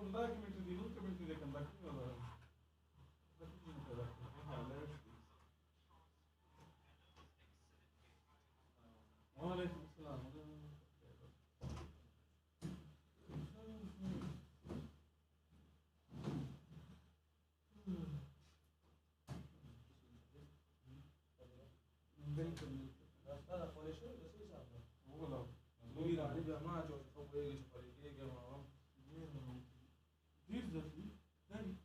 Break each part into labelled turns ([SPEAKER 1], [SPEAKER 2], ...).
[SPEAKER 1] Combattimento di nutriment dei combattimenti وعليكم السلام
[SPEAKER 2] Asta poate să se află.
[SPEAKER 1] Voilà.
[SPEAKER 2] Nu era nici la match, o să fac pe el și pe el, că mă
[SPEAKER 1] Vir desafio. Dani.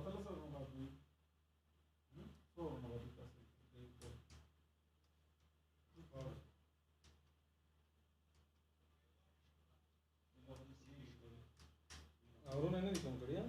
[SPEAKER 1] خلاص المغادي صور المغادي
[SPEAKER 2] Ahora no hay con Corea.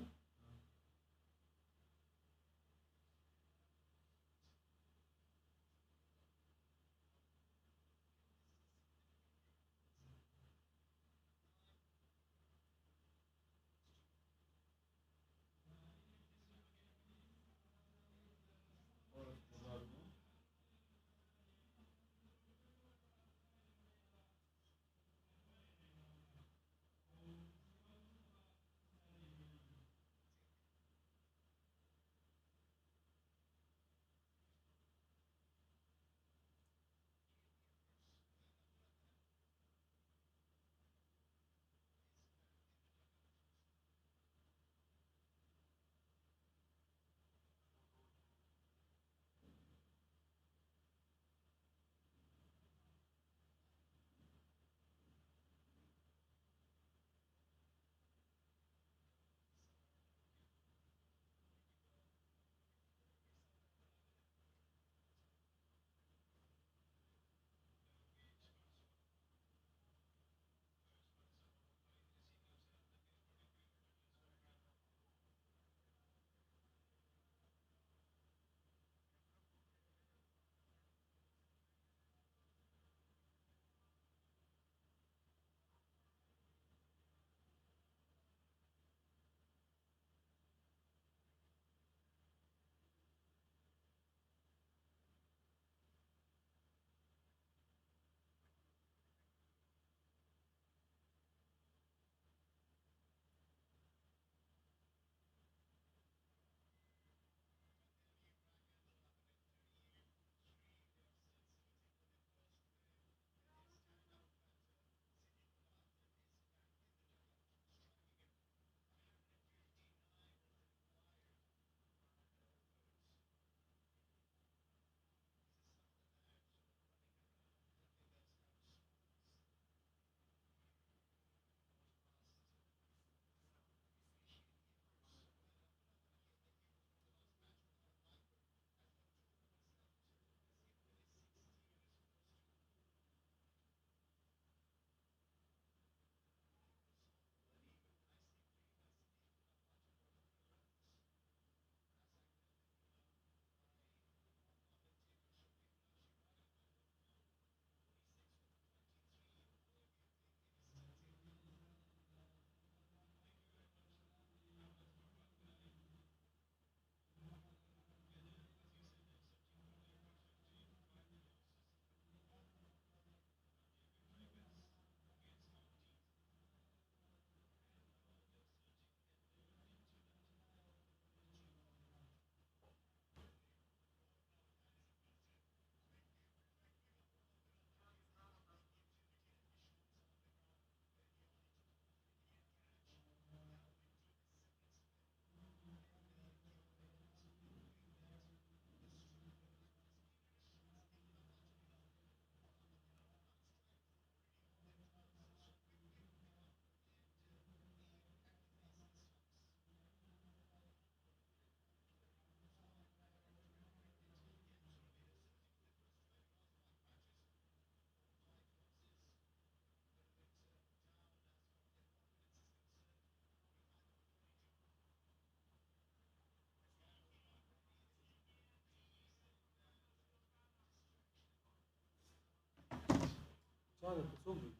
[SPEAKER 2] Charlie, Kusugi.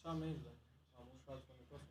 [SPEAKER 2] Shpageeza. Amu Sharks when it was.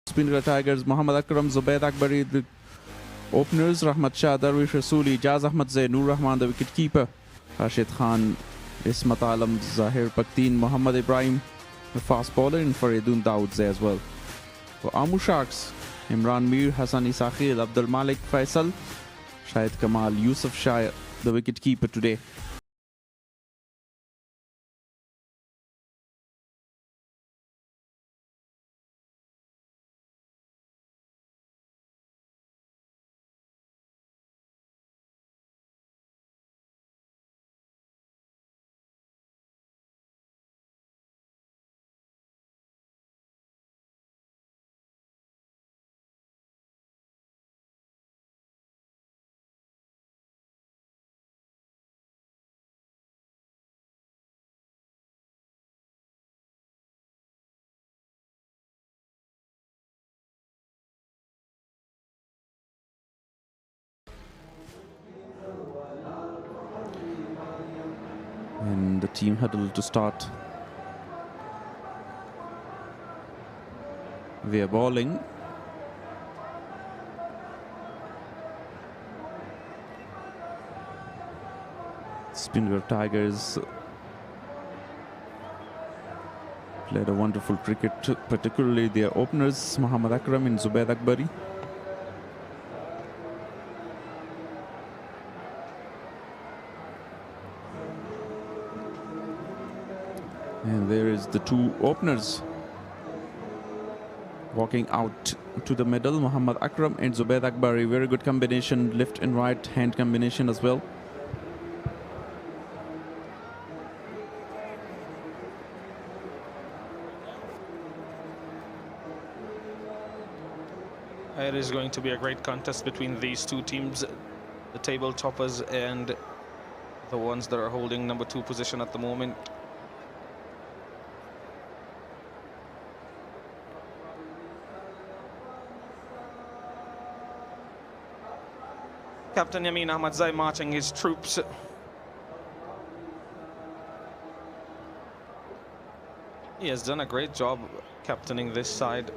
[SPEAKER 3] Speenghar Tigers, Mohammad Akram, Zubaid Akbari, the openers, Rahmat Shah, Darwish Rasuli, Jaz Ahmad Zain, Nur Rahman, the wicket keeper, Rashid Khan, Ismat Alam, Zahir Pakteen, Muhammad Ibrahim, the fast bowler, and Faridun Dawood there as well. For Amu Sharks, Imran Mir, Hassani Sakhil, Abdul Malik Faisal, Shahid Kamal, Yusuf Shah, the wicket keeper today. And the team huddle to start. We are bowling. Speenghar Tigers played a wonderful cricket, particularly their openers, Muhammad Akram and Zubaid Akbari. And there is the two openers walking out to the middle, Muhammad Akram and Zubaid Akbari. Very good combination, left and right hand combination as well.
[SPEAKER 4] It is going to be a great contest between these two teams, the table toppers and the ones that are holding number 2 position at the moment. Captain Yamin Ahmadzai marching his troops. He has done a great job captaining this side.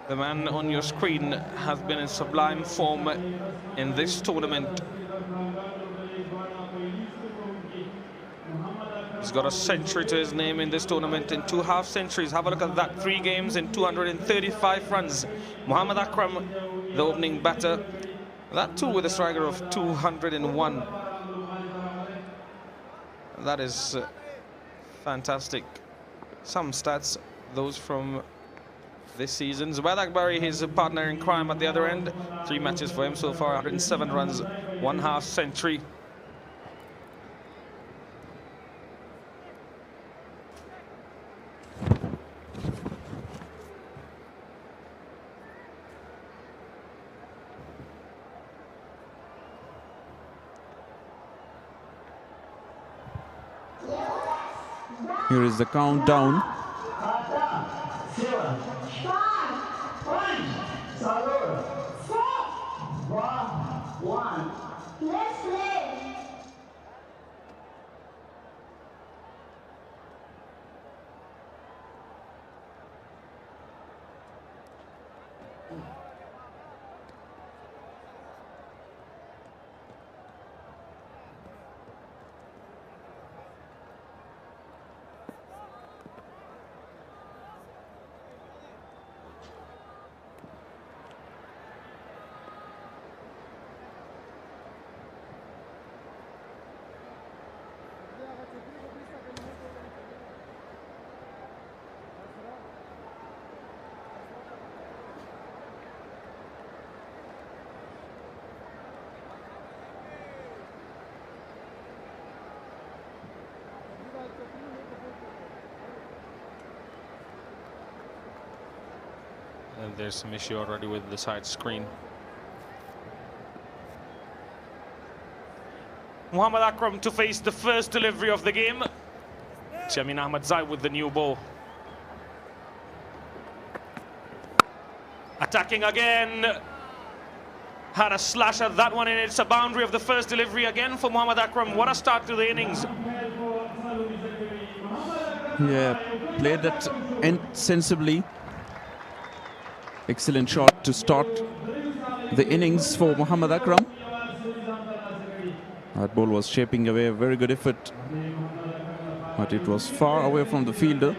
[SPEAKER 4] The man on your screen has been in sublime form in this tournament. He's got a century to his name in this tournament in 2 half centuries. Have a look at that. 3 games in 235 runs. Muhammad Akram, the opening batter. That too with a striker of 201. That is fantastic. Some stats, those from this season. Zubaid Akbari, his partner in crime at the other end. 3 matches for him so far, 107 runs, 1 half century.
[SPEAKER 3] Here is the countdown.
[SPEAKER 5] Let's play.
[SPEAKER 4] And there's some issue already with the side screen. Muhammad Akram to face the first delivery of the game. Jamin Ahmad Zai with the new ball. Attacking again. Had a slash at that one, and it's a boundary of the first delivery again for Muhammad Akram. What a start to the innings.
[SPEAKER 3] Yeah, played that end sensibly. Excellent shot to start the innings for Muhammad Akram. That ball was shaping away, a very good effort, but it was far away from the fielder.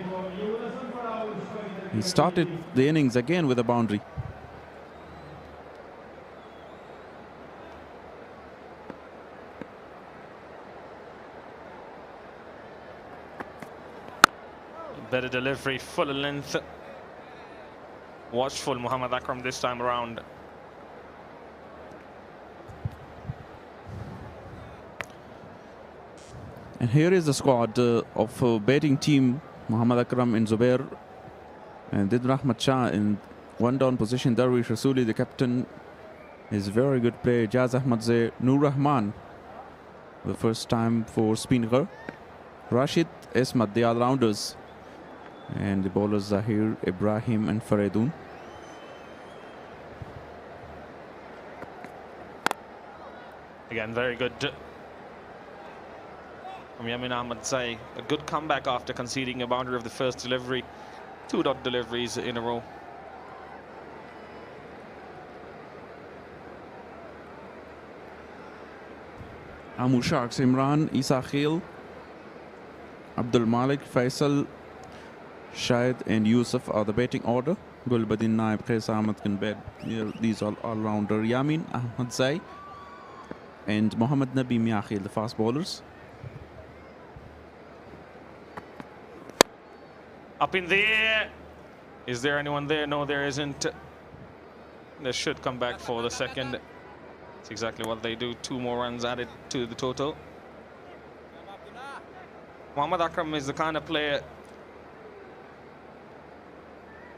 [SPEAKER 3] He started the innings again with a boundary.
[SPEAKER 4] Better delivery, full length. Watchful Muhammad Akram this time around.
[SPEAKER 3] And here is the squad of batting team. Muhammad Akram in Zubair and Did Rahmat Shah in 1 down position. Darwish Rasuli, the captain, is very good player. Jaz Ahmadzai, Nur Rahman, the first time for Speenghar. Rashid, Esmat, the all-rounders. And the bowlers Zahir, Ibrahim and Faridun.
[SPEAKER 4] Again, very good from Yamin Ahmad Zai. A good comeback after conceding a boundary of the first delivery. 2 dot deliveries in a row.
[SPEAKER 3] Amu Sharks, Imran, Isa Khil, Abdul Malik, Faisal, Shahid and Yusuf are the batting order. Gulbadin Naib, Qais Ahmad can bat. These are all-rounder. Yamin Ahmad Zai and Mohammad Nabi Miakhil, the fast bowlers.
[SPEAKER 4] Up in the air. Is there anyone there? No, there isn't. They should come back for the second. That's exactly what they do. 2 more runs added to the total. Muhammad Akram is the kind of player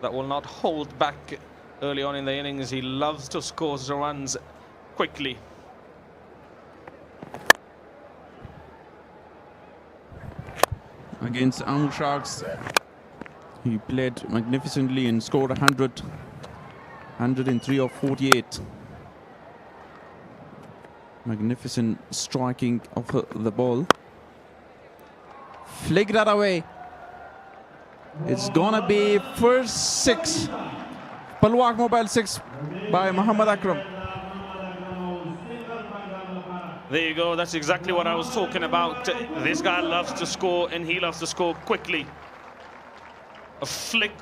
[SPEAKER 4] that will not hold back early on in the innings. He loves to score the runs quickly.
[SPEAKER 3] Against Amu Sharks, he played magnificently and scored 100, 103 of 48. Magnificent striking of the ball. Flick that away. It's gonna be first 6 Palwak mobile 6 by Muhammad Akram.
[SPEAKER 4] There you go. That's exactly what I was talking about. This guy loves to score, and he loves to score quickly. A flick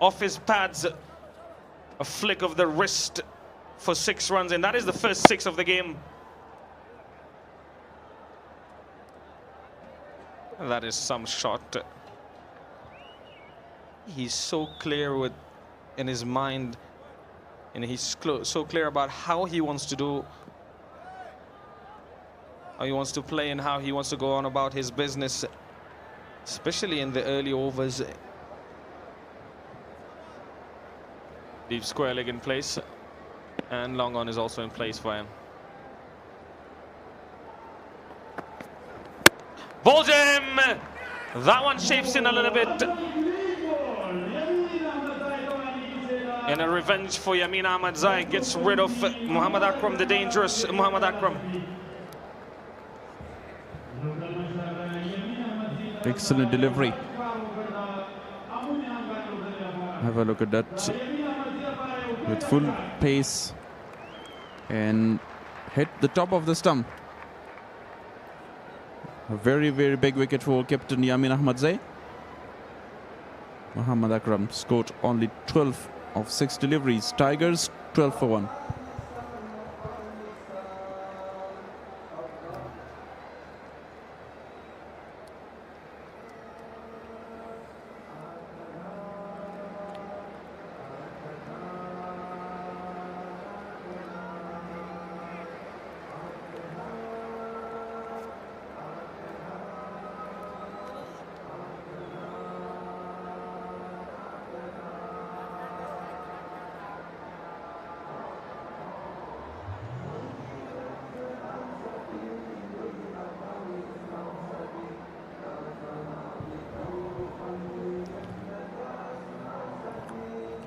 [SPEAKER 4] off his pads, a flick of the wrist for 6 runs, and that is the first 6 of the game. That is some shot. He's so clear in his mind, and he's so clear about how he wants to do, how he wants to play, and how he wants to go on about his business, especially in the early overs. Deep square leg in place, and long on is also in place for him. Ball him! That one shapes in a little bit. And a revenge for Yamin Ahmadzai, gets rid of Muhammad Akram, the dangerous Muhammad Akram.
[SPEAKER 3] Excellent delivery. Have a look at that. With full pace and hit the top of the stump. A very, very big wicket for captain Yamin Ahmadzai. Muhammad Akram scored only 12 of 6 deliveries. Tigers 12 for 1.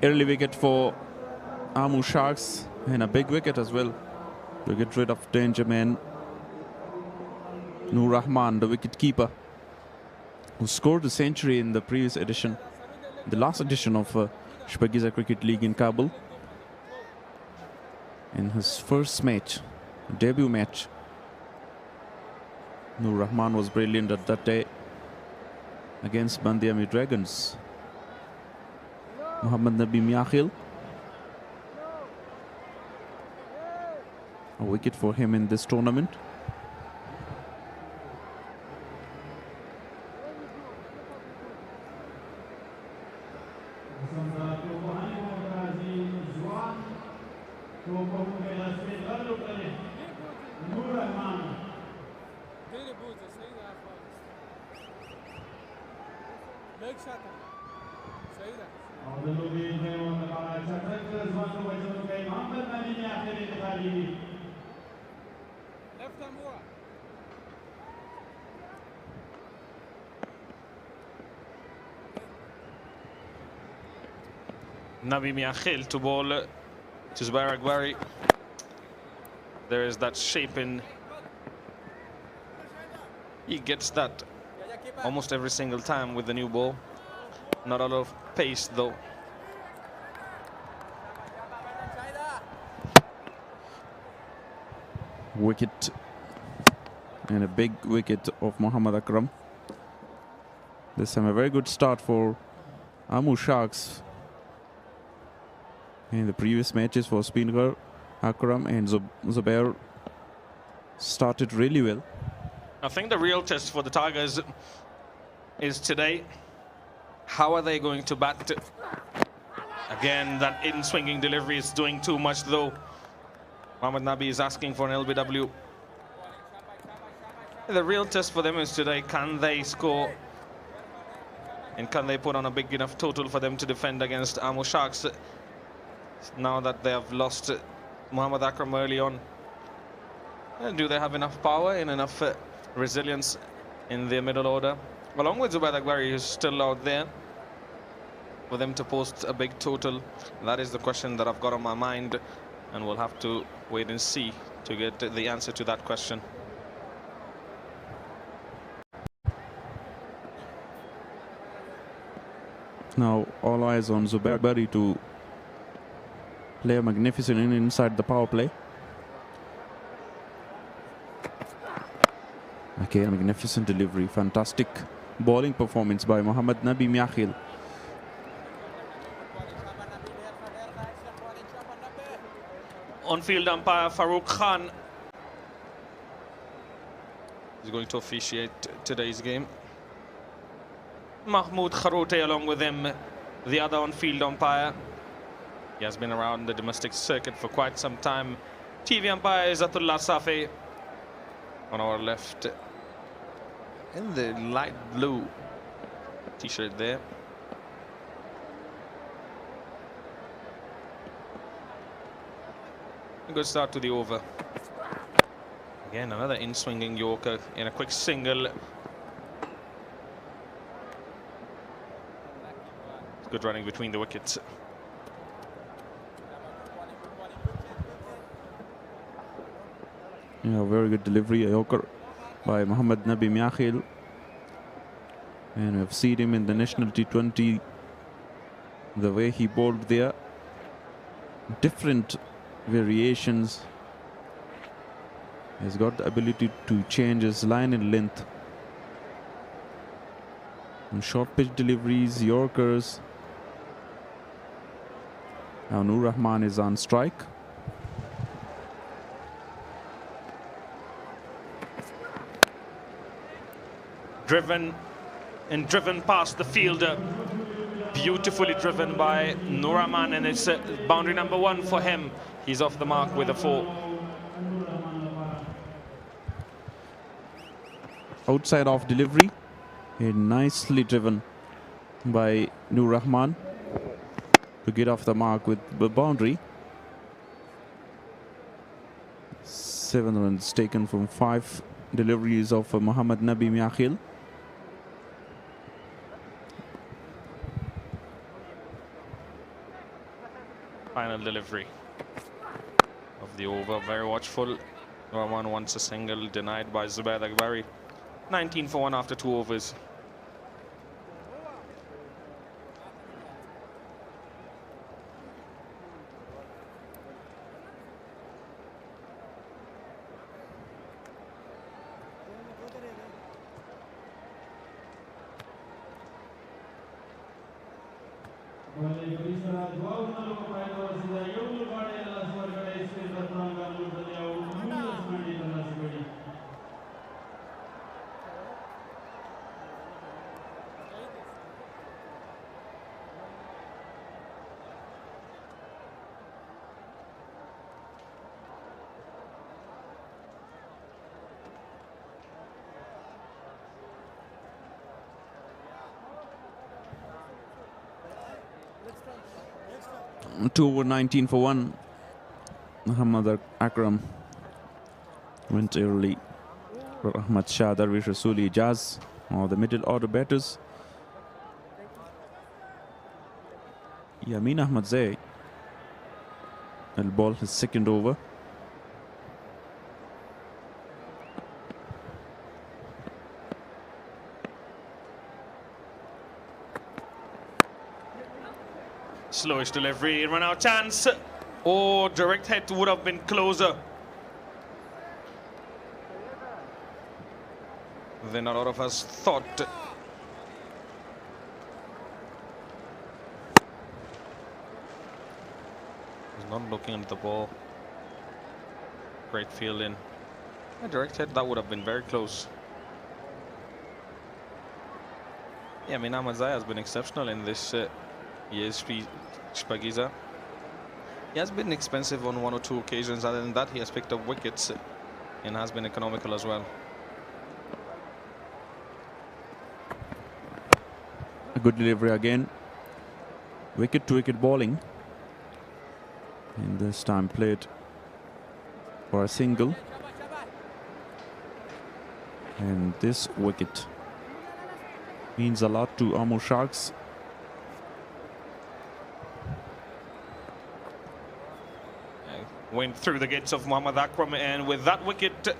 [SPEAKER 3] Early wicket for Amu Sharks, and a big wicket as well to get rid of danger man Noor Rahman, the wicket keeper, who scored a century in the previous edition, the last edition of Shpageeza Cricket League in Kabul. In his first match, debut match, Noor Rahman was brilliant at that day against Bandiami Dragons. Mohammad Nabi Miakhil, a wicket for him in this tournament.
[SPEAKER 4] Nabi Miakhil to ball to Zubair Akbari. There is that shape in. He gets that almost every single time with the new ball. Not a lot of pace though.
[SPEAKER 3] Wicket, and a big wicket of Muhammad Akram. This time a very good start for Amu Sharks. In the previous matches for Speenghar, Akram and Zubair started really well.
[SPEAKER 4] I think the real test for the Tigers is today. How are they going to bat? Again, that in-swinging delivery is doing too much though. Mohammad Nabi is asking for an LBW. The real test for them is today. Can they score? And can they put on a big enough total for them to defend against Amu Sharks? Now that they have lost Muhammad Akram early on. And do they have enough power and enough resilience in their middle order? Along with Zubair Akbari, who's still out there, for them to post a big total? That is the question that I've got on my mind, and we'll have to wait and see to get the answer to that question.
[SPEAKER 3] Now all eyes on Zubair Akbari to play a magnificent inning inside the power play. Again, magnificent delivery, fantastic bowling performance by Mohammad Nabi Miakhil.
[SPEAKER 4] On-field umpire Farouk Khan is going to officiate today's game. Mahmoud Kharote along with him, the other on-field umpire. He has been around the domestic circuit for quite some time. TV umpire is Atullah Safi on our left in the light blue t-shirt there. A good start to the over. Again, another in-swinging Yorker in a quick single. Good running between the wickets.
[SPEAKER 3] Yeah, very good delivery, a Yorker by Mohammad Nabi Miakhil. And we've seen him in the national T20, the way he bowled there. Different variations. He's got the ability to change his line and length. And short pitch deliveries, Yorkers. Now Nur Rahman is on strike.
[SPEAKER 4] Driven past the fielder. Beautifully driven by Nur Rahman, and it's boundary number 1 for him. He's off the mark with a 4.
[SPEAKER 3] Outside off delivery, and nicely driven by Nur Rahman to get off the mark with the boundary. 7 runs taken from 5 deliveries of Mohammad Nabi Miakhil.
[SPEAKER 4] Final delivery of the over, very watchful. Rahman wants a single, denied by Zubair Akbari. 19 for 1 after 2 overs.
[SPEAKER 3] Two over 19 for 1. Muhammad Akram went early for Ahmad Shah, Darwish Rasuli, Jazz, or the middle order batters. Yamin Ahmad Zay will ball his second over.
[SPEAKER 4] Slowish delivery, run out chance. Oh, direct hit would have been closer than a lot of us thought. He's not looking at the ball. Great fielding. A direct hit, that would have been very close. Yeah, I mean, Ahmad Zaya has been exceptional in this year's Shpageeza. He has been expensive on 1 or 2 occasions. Other than that, he has picked up wickets and has been economical as well.
[SPEAKER 3] A good delivery again. Wicket to wicket bowling. And this time played for a single. And this wicket means a lot to Amu Sharks.
[SPEAKER 4] Went through the gates of Mohammad Akram, and with that wicket,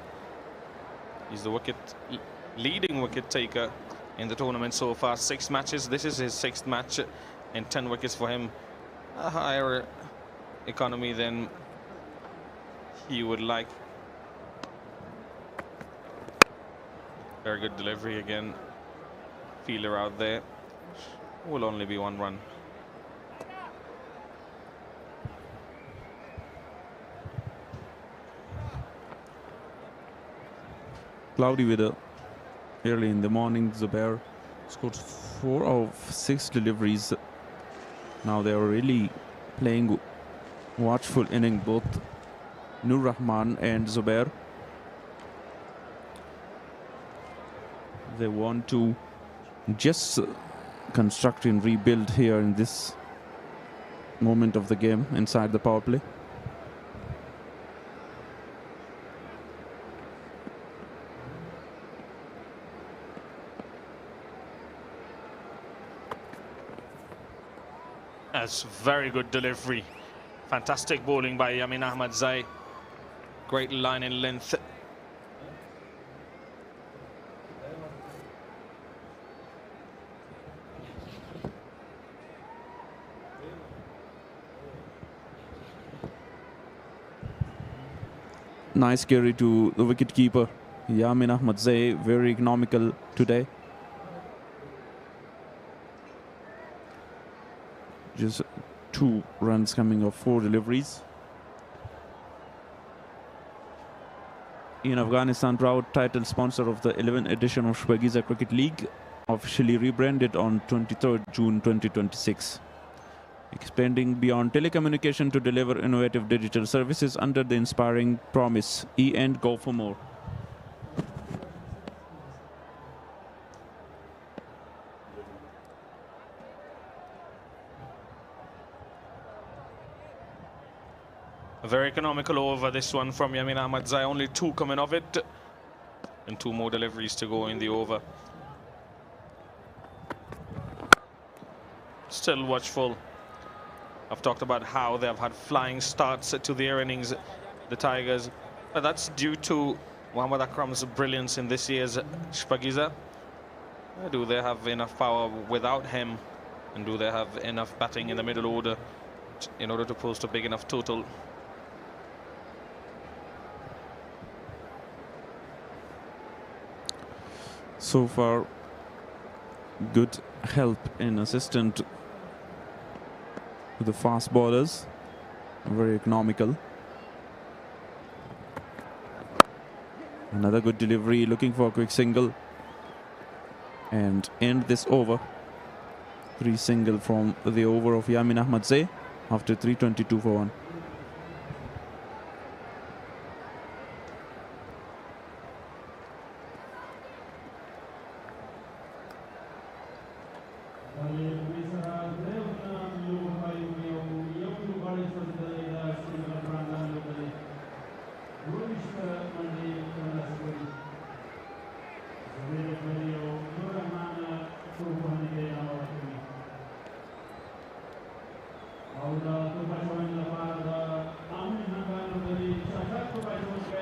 [SPEAKER 4] he's the leading wicket taker in the tournament so far. 6 matches. This is his 6th match and 10 wickets for him. A higher economy than he would like. Very good delivery again. Fielder out there. Will only be 1 run.
[SPEAKER 3] Cloudy weather early in the morning. Zubair scored 4 of 6 deliveries. Now they are really playing watchful inning, both Nur Rahman and Zubair. They want to just construct and rebuild here in this moment of the game inside the power play.
[SPEAKER 4] That's very good delivery. Fantastic bowling by Yamin Ahmadzai. Great line in length.
[SPEAKER 3] Nice carry to the wicketkeeper Yamin Ahmadzai, very economical today. Just 2 runs coming off 4 deliveries. In Afghanistan, proud title sponsor of the 11th edition of Shpageeza Cricket League, officially rebranded on 23rd June 2026. Expanding beyond telecommunication to deliver innovative digital services under the inspiring promise, and go for more.
[SPEAKER 4] A very economical over this one from Yamin Ahmadzai. Only 2 coming of it. And 2 more deliveries to go in the over. Still watchful. I've talked about how they have had flying starts to their innings, the Tigers. But that's due to Muhammad Akram's brilliance in this year's Shpageeza. Do they have enough power without him? And do they have enough batting in the middle order in order to post a big enough total?
[SPEAKER 3] So far, good help and assistant to the fast bowlers. Very economical. Another good delivery, looking for a quick single. And end this over. 3 single from the over of Yamin Ahmadzai after 322 for 1.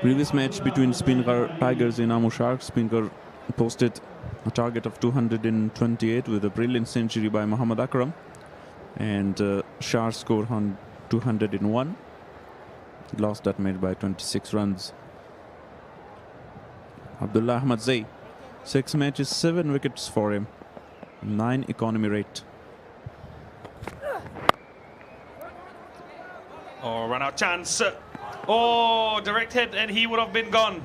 [SPEAKER 3] Previous match between Speenghar Tigers and Amu Sharks, Speenghar posted a target of 228 with a brilliant century by Muhammad Akram, and Sharks scored 201. He lost that match by 26 runs. Abdullah Ahmadzai, 6 matches, 7 wickets for him, 9 economy rate.
[SPEAKER 4] Oh, run out chance. Oh, direct hit, and he would have been gone.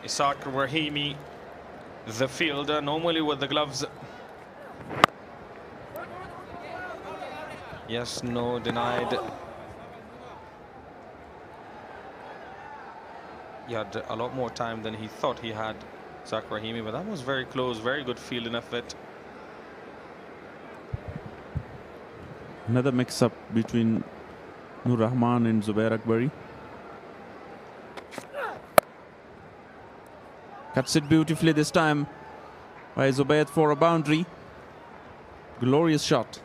[SPEAKER 4] Ishaq Rahimi, the fielder, normally with the gloves. Yes, no, denied. He had a lot more time than he thought he had, Ishaq Rahimi, but that was very close. Very good fielding effort.
[SPEAKER 3] Another mix-up between Nur Rahman and Zubair Akbari. Cuts it beautifully this time by Zubair for a boundary. Glorious shot.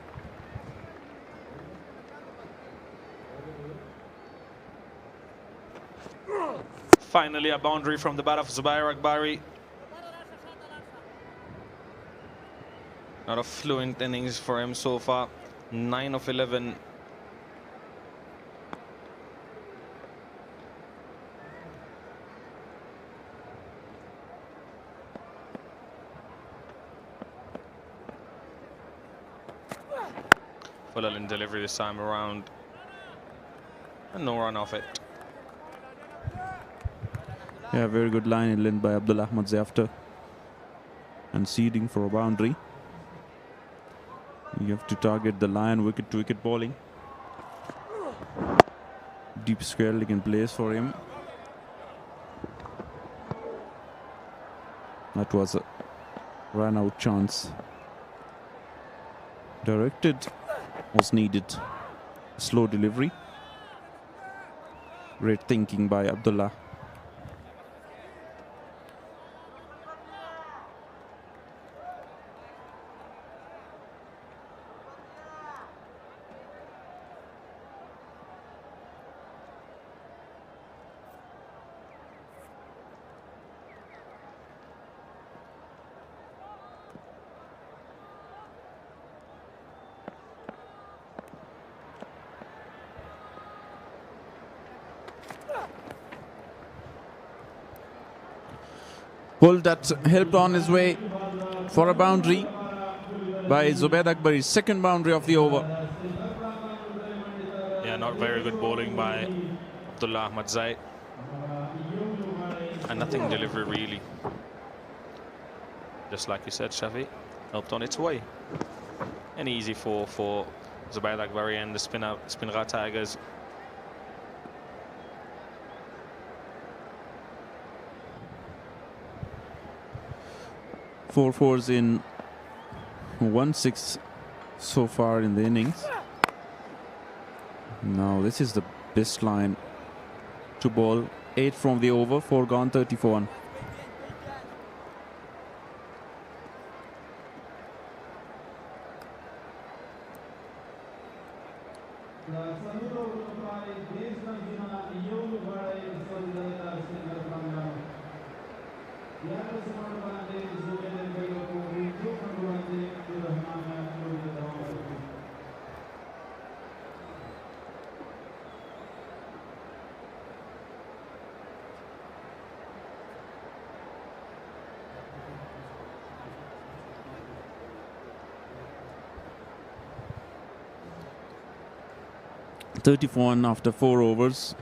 [SPEAKER 4] Finally, a boundary from the bat of Zubair Akbari. Not a fluent innings for him so far. 9 of 11. Full in delivery this time around. And no run off it.
[SPEAKER 3] Yeah, very good line in length by Abdul Ahmad after conceding for a boundary. You have to target the line, wicket to wicket bowling. Deep square leg in place for him. That was a run out chance. Directed was needed. Slow delivery. Great thinking by Abdullah. Pull that helped on his way for a boundary by Zubaid Akbari's second boundary of the over.
[SPEAKER 4] Yeah, not very good bowling by Abdullah Ahmad Zaid. And nothing delivery really. Just like you said, Shafi, helped on its way. An easy for Zubaid Akbari and the Speenghar Tigers.
[SPEAKER 3] Four fours in 1-6 so far in the innings. Now this is the best line to bowl. 8 from the over, 4 gone, 34. .34 after 4 overs.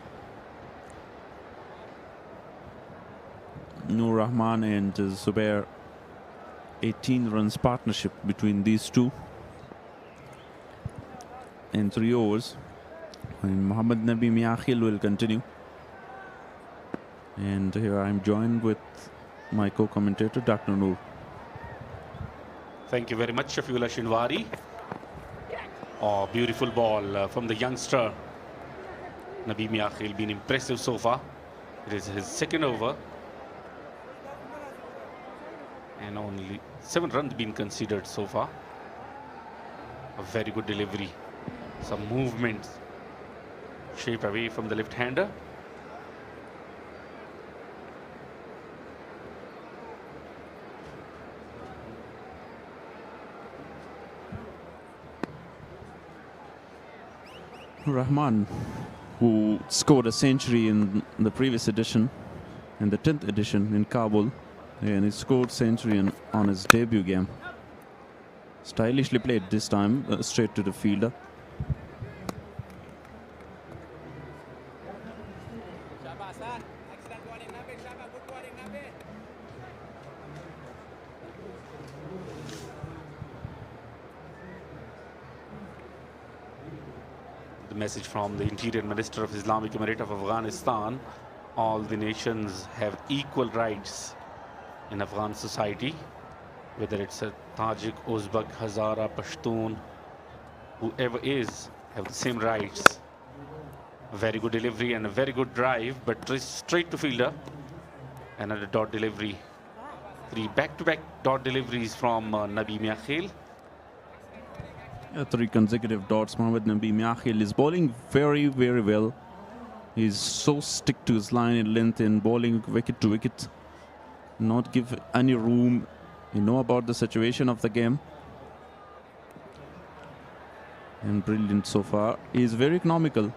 [SPEAKER 3] Noor Rahman and Zubair, 18 runs partnership between these two in 3 overs. And Mohammad Nabi Miakhil will continue. And here I'm joined with my co-commentator Dr. Noor.
[SPEAKER 6] Thank you very much, Shafiullah Shinwari. Oh, beautiful ball from the youngster Nabi Miakhil, been impressive so far. It is his second over. And only 7 runs been considered so far. A very good delivery. Some movements. Shape away from the left-hander.
[SPEAKER 3] Rahman, who scored a century in the previous edition, in the 10th edition in Kabul, and he scored century on his debut game. Stylishly played this time, straight to the fielder.
[SPEAKER 6] Message from the Interior Minister of Islamic Emirate of Afghanistan. All the nations have equal rights in Afghan society, whether it's a Tajik, Uzbek, Hazara, Pashtun, whoever is, have the same rights. A very good delivery and a very good drive, but straight to fielder. Another dot delivery. 3 back-to-back dot deliveries from Nabi Miakhil.
[SPEAKER 3] 3 consecutive dots. Mohammad Nabi Miakhil is bowling very, very well. He's so stick to his line in length in bowling wicket to wicket. Not give any room. You know about the situation of the game. and brilliant so far. He is very economical.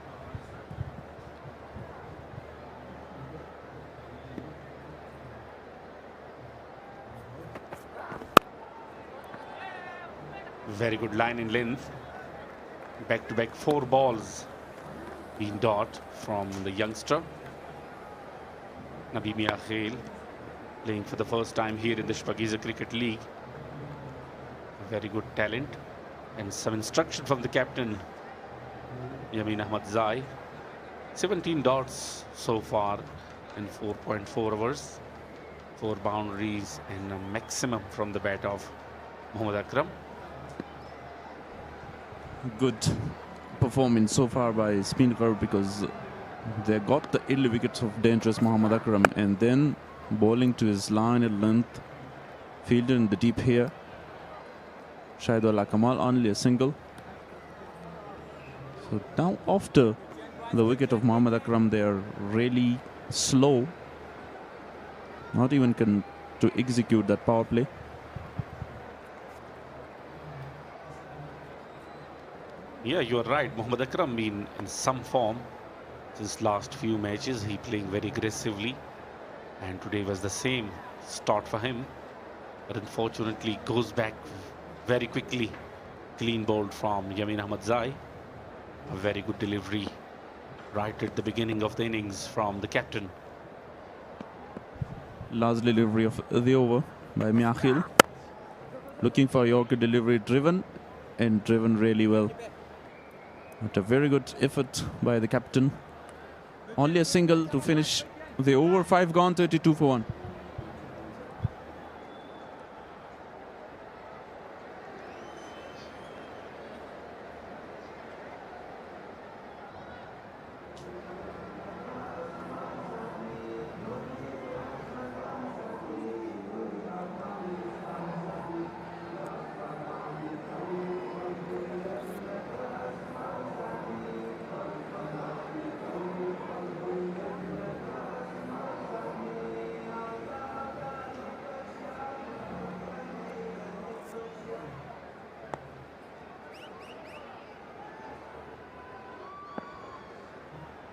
[SPEAKER 6] Very good line in length. Back-to-back 4 balls being dot from the youngster. Nabi Mia Khail playing for the first time here in the Shpageeza Cricket League. A very good talent. And some instruction from the captain, Yamin Ahmad Zai. 17 dots so far in 4.4 overs. 4 boundaries and a maximum from the bat of Mohammad Akram.
[SPEAKER 3] Good performance so far by Speenghar, because they got the early wickets of dangerous Mohammad Akram and then bowling to his line and length, fielded in the deep here. Shahidullah Kamal only a single. So now after the wicket of Mohammad Akram, they are really slow, not even to execute that power play.
[SPEAKER 6] Yeah, you are right. Mohammad Akram been in some form since last few matches. He playing very aggressively, and today was the same start for him. But unfortunately, goes back very quickly. Clean bowled from Yamin Ahmad Zai. A very good delivery right at the beginning of the innings from the captain.
[SPEAKER 3] Last delivery of the over by Miakhil. Looking for Yorker delivery, driven really well. But a very good effort by the captain. Only a single to finish the over. 5 gone, 32 for 1.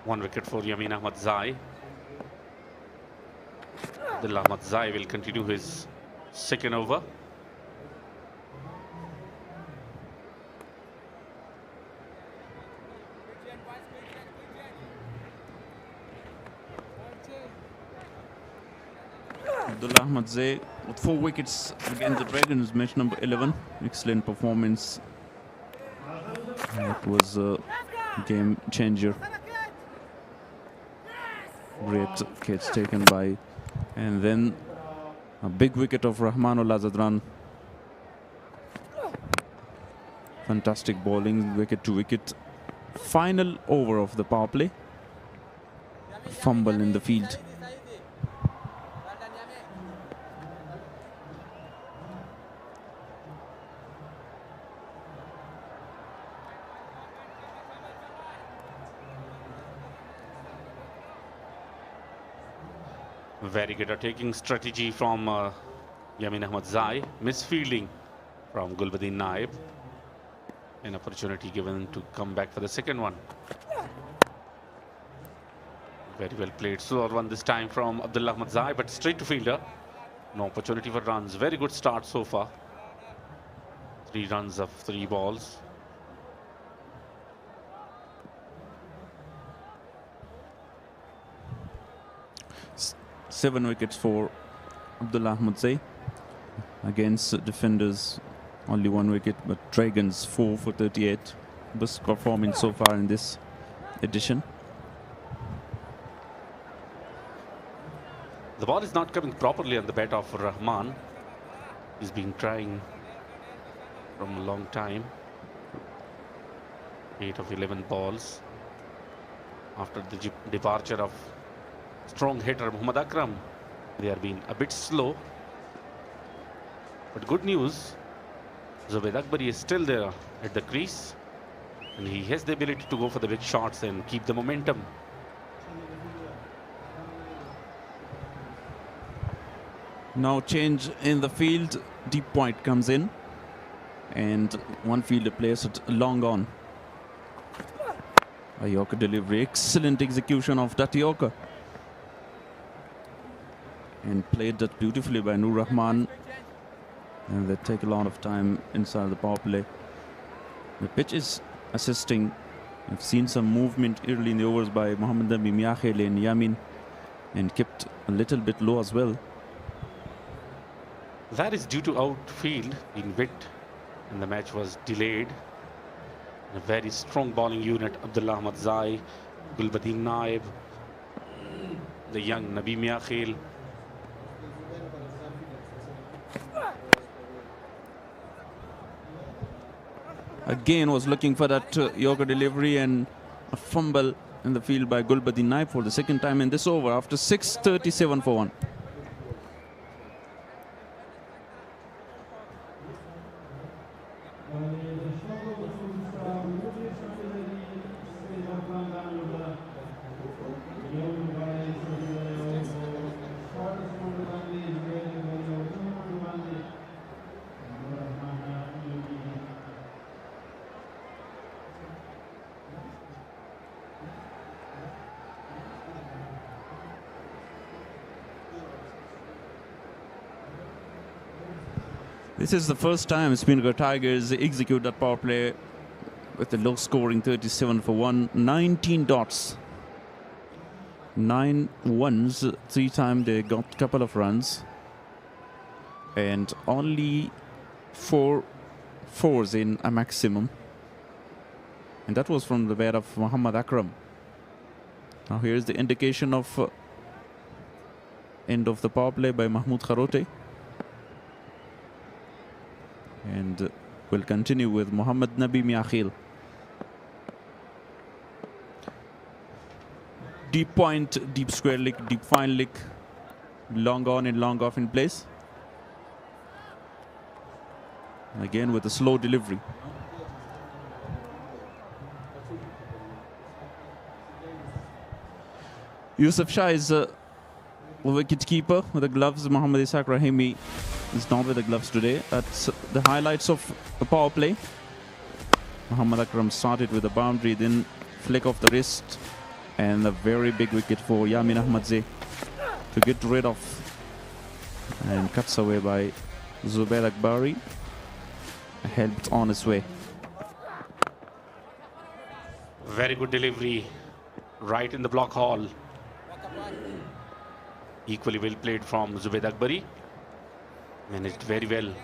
[SPEAKER 6] One wicket for Yamin Ahmad Zai. Abdullah Ahmad Zai will continue his second over.
[SPEAKER 3] Abdullah Ahmad Zai with 4 wickets against the Dragons, match number 11. Excellent performance. It was a game changer. Great catch taken by, and then a big wicket of Rahmanullah Zadran. Fantastic bowling, wicket to wicket. Final over of the power play. Fumble in the field.
[SPEAKER 6] Very good attacking strategy from Yamin Ahmad Zai. Misfielding from Gulbuddin Naib. An opportunity given to come back for the second one. Very well played. Slower one this time from Abdullah Ahmad Zai, but straight to fielder. No opportunity for runs. Very good start so far. 3 runs of 3 balls.
[SPEAKER 3] Seven wickets for Abdullah Ahmad Zai. Against defenders, only 1 wicket, but Dragons 4 for 38. Best performance so far in this edition.
[SPEAKER 6] The ball is not coming properly on the bat of Rahman. He's been trying from a long time. 8 of 11 balls. After the departure of strong hitter Mohammad Akram, they are being a bit slow. But good news, Zubaid Akbari is still there at the crease, and he has the ability to go for the big shots and keep the momentum.
[SPEAKER 3] Now change in the field. Deep point comes in, and one fielder plays it long on. A Yorker delivery, excellent execution of that Yorker. And played that beautifully by Nur Rahman. And they take a lot of time inside the power play. The pitch is assisting. I've seen some movement early in the overs by Mohammad Nabi Miakhil and Yamin, and kept a little bit low as well.
[SPEAKER 6] That is due to outfield being wet, and the match was delayed. A very strong bowling unit, Abdullah Ahmad Zai, Gulbadin Naib, the young Nabi Miakhil.
[SPEAKER 3] Again was looking for that Yorker delivery, and a fumble in the field by Gulbadin Naib for the second time in this over after 6:37 for 1. This is the first time Speenghar Tigers execute that power play with a low scoring 37 for 1. 19 dots. 9 ones. 3 times they got a couple of runs. And only 4 fours in a maximum. And that was from the bat of Muhammad Akram. Now here's the indication of end of the power play by Mahmoud Kharote. And we'll continue with Mohammad Nabi Miakhil. Deep point, deep square leg, deep fine leg, long on and long off in place. Again with a slow delivery. Yusuf Shah is a wicket keeper with the gloves. Mohammad Ishaq Rahimi is not with the gloves today. That's the highlights of the power play. Muhammad Akram started with a boundary, then flick of the wrist, and a very big wicket for Yamin Ahmadzai to get rid of, and cuts away by Zubair Akbari, helped on his way.
[SPEAKER 6] Very good delivery, right in the block hall. Equally well played from Zubair Akbari. Managed very well.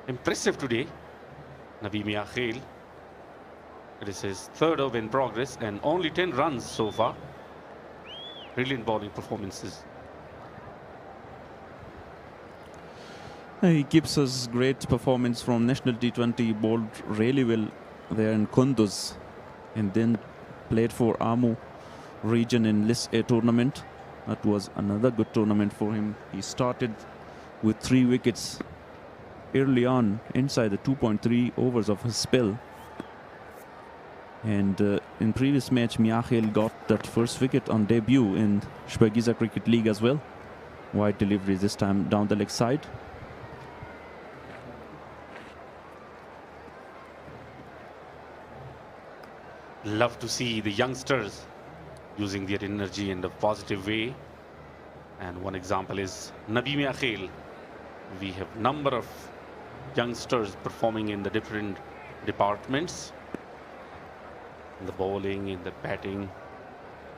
[SPEAKER 6] Impressive today, Nabi Miakhil. It is his third over in progress and only 10 runs so far. Brilliant bowling performances.
[SPEAKER 3] He gives us great performance from National T20. Bowled really well there in Kunduz, and then played for Amu region in List A tournament. That was another good tournament for him. He started with 3 wickets early on inside the 2.3 overs of his spell. And in previous match, Miakhil got that first wicket on debut in Shpageeza Cricket League as well. Wide delivery this time down the leg side.
[SPEAKER 6] Love to see the youngsters using their energy in a positive way. And one example is Nabi Miakhil. We have number of youngsters performing in the different departments. In the bowling, in the batting,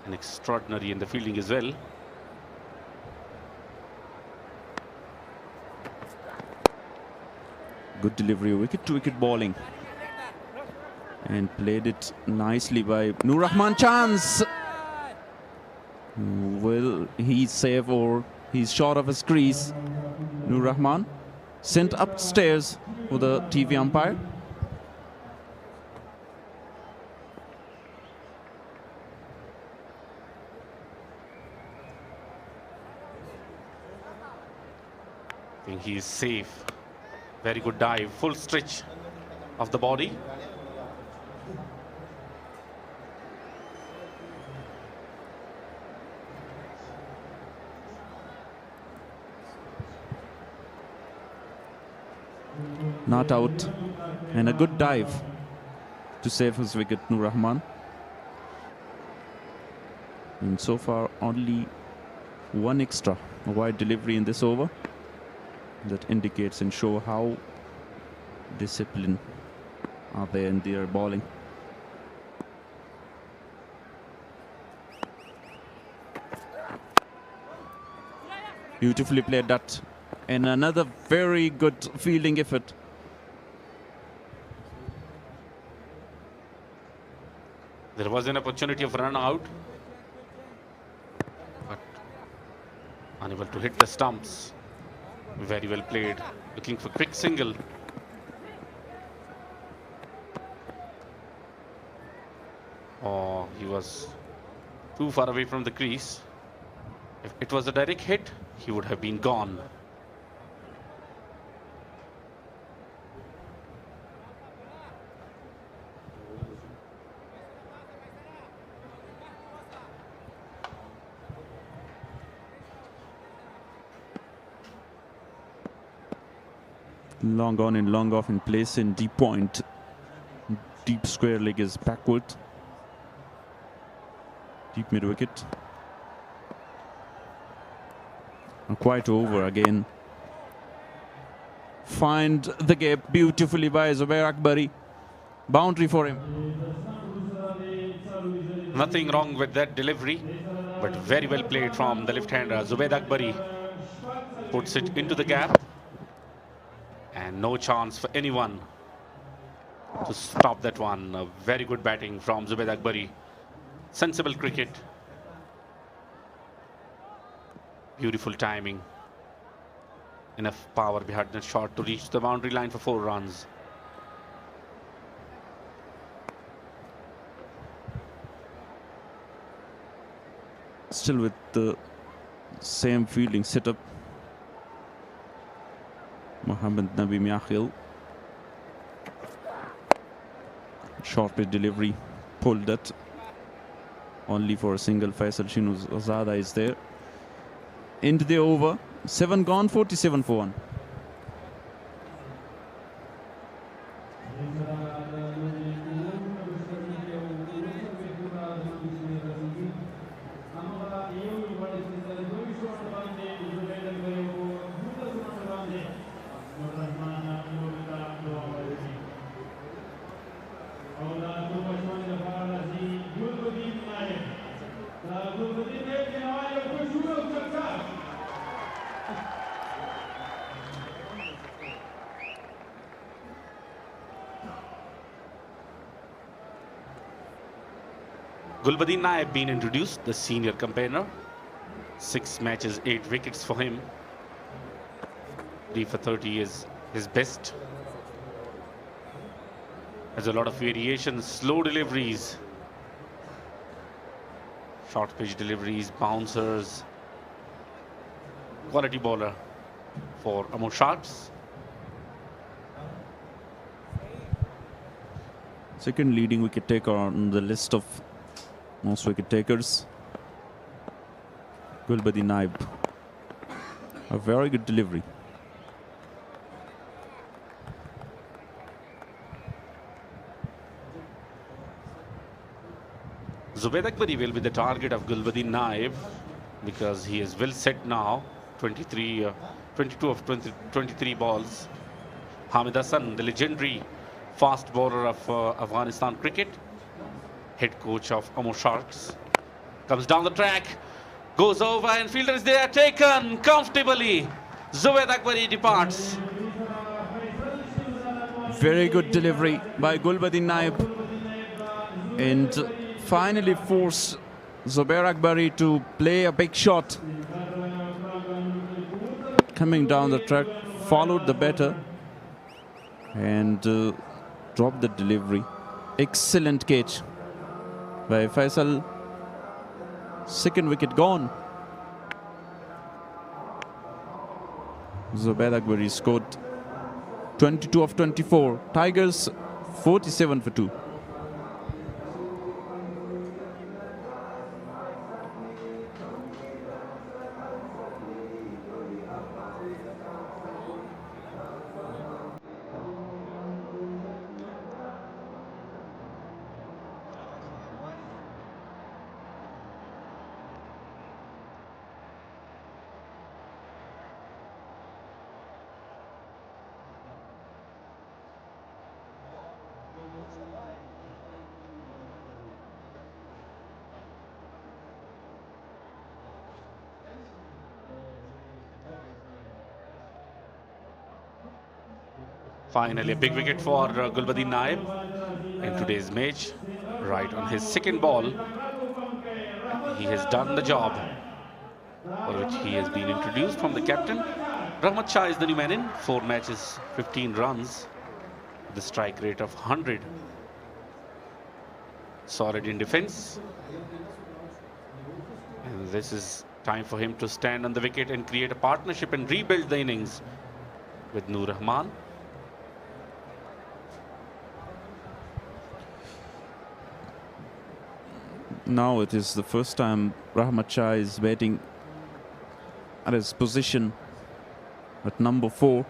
[SPEAKER 6] and extraordinary in the fielding as well.
[SPEAKER 3] Good delivery, wicket-to-wicket bowling. And played it nicely by Nur Rahman. Chance! Will he save, or he's short of his crease? Nur Rahman sent upstairs for the TV umpire.
[SPEAKER 6] I think he is safe. Very good dive, full stretch of the body.
[SPEAKER 3] Not out, and a good dive to save his wicket, Nur Rahman. And so far, only one extra wide delivery in this over. That indicates and show how disciplined are they in their bowling. Beautifully played that. And another very good fielding effort.
[SPEAKER 6] There was an opportunity of run out, but unable to hit the stumps. Very well played. Looking for quick single. Oh, he was too far away from the crease. If it was a direct hit, he would have been gone.
[SPEAKER 3] Long on and long off in place in deep point. Deep square leg is backward. Deep mid wicket. And quite over again. Find the gap beautifully by Zubair Akbari. Boundary for him.
[SPEAKER 6] Nothing wrong with that delivery, but very well played from the left-hander. Zubair Akbari puts it into the gap. And no chance for anyone to stop that one. Very good batting from Zubair Akbari. Sensible cricket. Beautiful timing. Enough power behind the shot to reach the boundary line for 4 runs.
[SPEAKER 3] Still with the same fielding setup. Mohammad Nabi Miakhil. Short pitch delivery. Pulled that. Only for a single. Faisal Shinu Azada is there. Into the over. 7 gone, 47 for 1.
[SPEAKER 6] Gulbadin Naib been introduced, the senior campaigner. 6 matches, 8 wickets for him. 3 for 30 is his best. There's a lot of variations, slow deliveries, short pitch deliveries, bouncers. Quality bowler for Amu Sharks.
[SPEAKER 3] Second leading wicket taker on the list of most wicket takers. Gulbadin Naib. A very good delivery.
[SPEAKER 6] Zubair Akbari will be the target of Gulbadin Naib because he is well set now. 22 of 23 balls. Hamid Hassan, the legendary fast bowler of Afghanistan cricket, head coach of Amu Sharks, comes down the track, goes over, and fielder is there, taken comfortably. Zubair Akbari departs.
[SPEAKER 3] Very good delivery by Gulbadin Naib, and finally forced Zubair Akbari to play a big shot. Coming down the track, followed the batter and dropped the delivery. Excellent catch by Faisal. Second wicket gone. Zubair Akbari scored 22 of 24. Tigers 47 for 2.
[SPEAKER 6] Finally, a big wicket for Gulbadin Naib in today's match. Right on his second ball, he has done the job for which he has been introduced from the captain. Rahmat Shah is the new man in. 4 matches, 15 runs, with a strike rate of 100. Solid in defense. And this is time for him to stand on the wicket and create a partnership and rebuild the innings with Noor Rahman.
[SPEAKER 3] Now it is the first time Rahmat Shah is batting at his position at number 4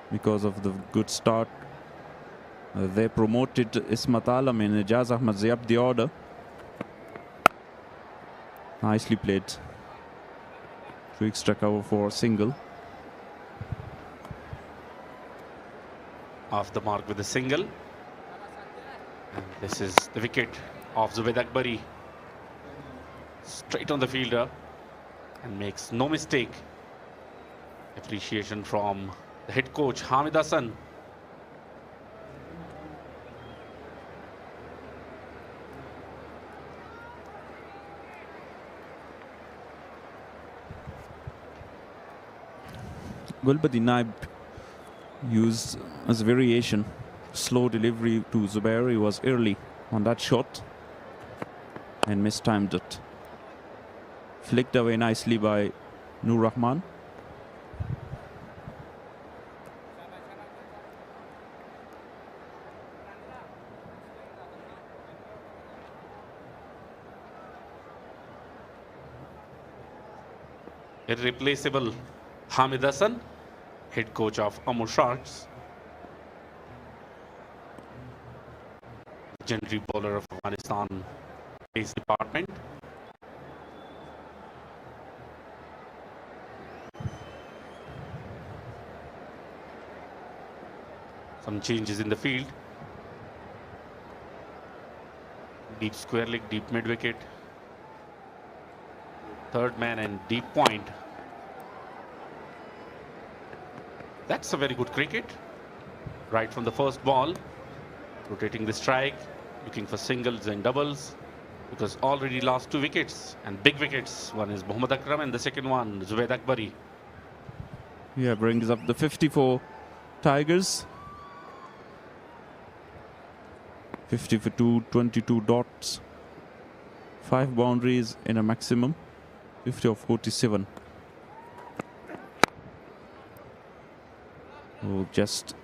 [SPEAKER 3] because of the good start. They promoted Ismat Alam and Ijaz Ahmad Zee up the order. Nicely played. Two extra cover for a single.
[SPEAKER 6] Off the mark with a single. And this is the wicket of Zubaid Akbari. Straight on the fielder and makes no mistake. Appreciation from the head coach Hamid Hassan.
[SPEAKER 3] Gulbadin Naib used as a variation slow delivery to Zubair. He was early on that shot and mistimed it. Flicked away nicely by Noor Rahman.
[SPEAKER 6] Irreplaceable Hamid Hassan, head coach of Amu Sharks. Legendary bowler of Afghanistan pace department. Some changes in the field. Deep square leg, deep mid wicket. Third man and deep point. That's a very good cricket. Right from the first ball. Rotating the strike. Looking for singles and doubles. Because already lost 2 wickets. And big wickets. One is Mohammad Akram and the second one, Zubaid Akbari.
[SPEAKER 3] Yeah, brings up the 54 Tigers. 50 for 2, 22 dots. 5 boundaries in a maximum. 50 of 47. Oh, just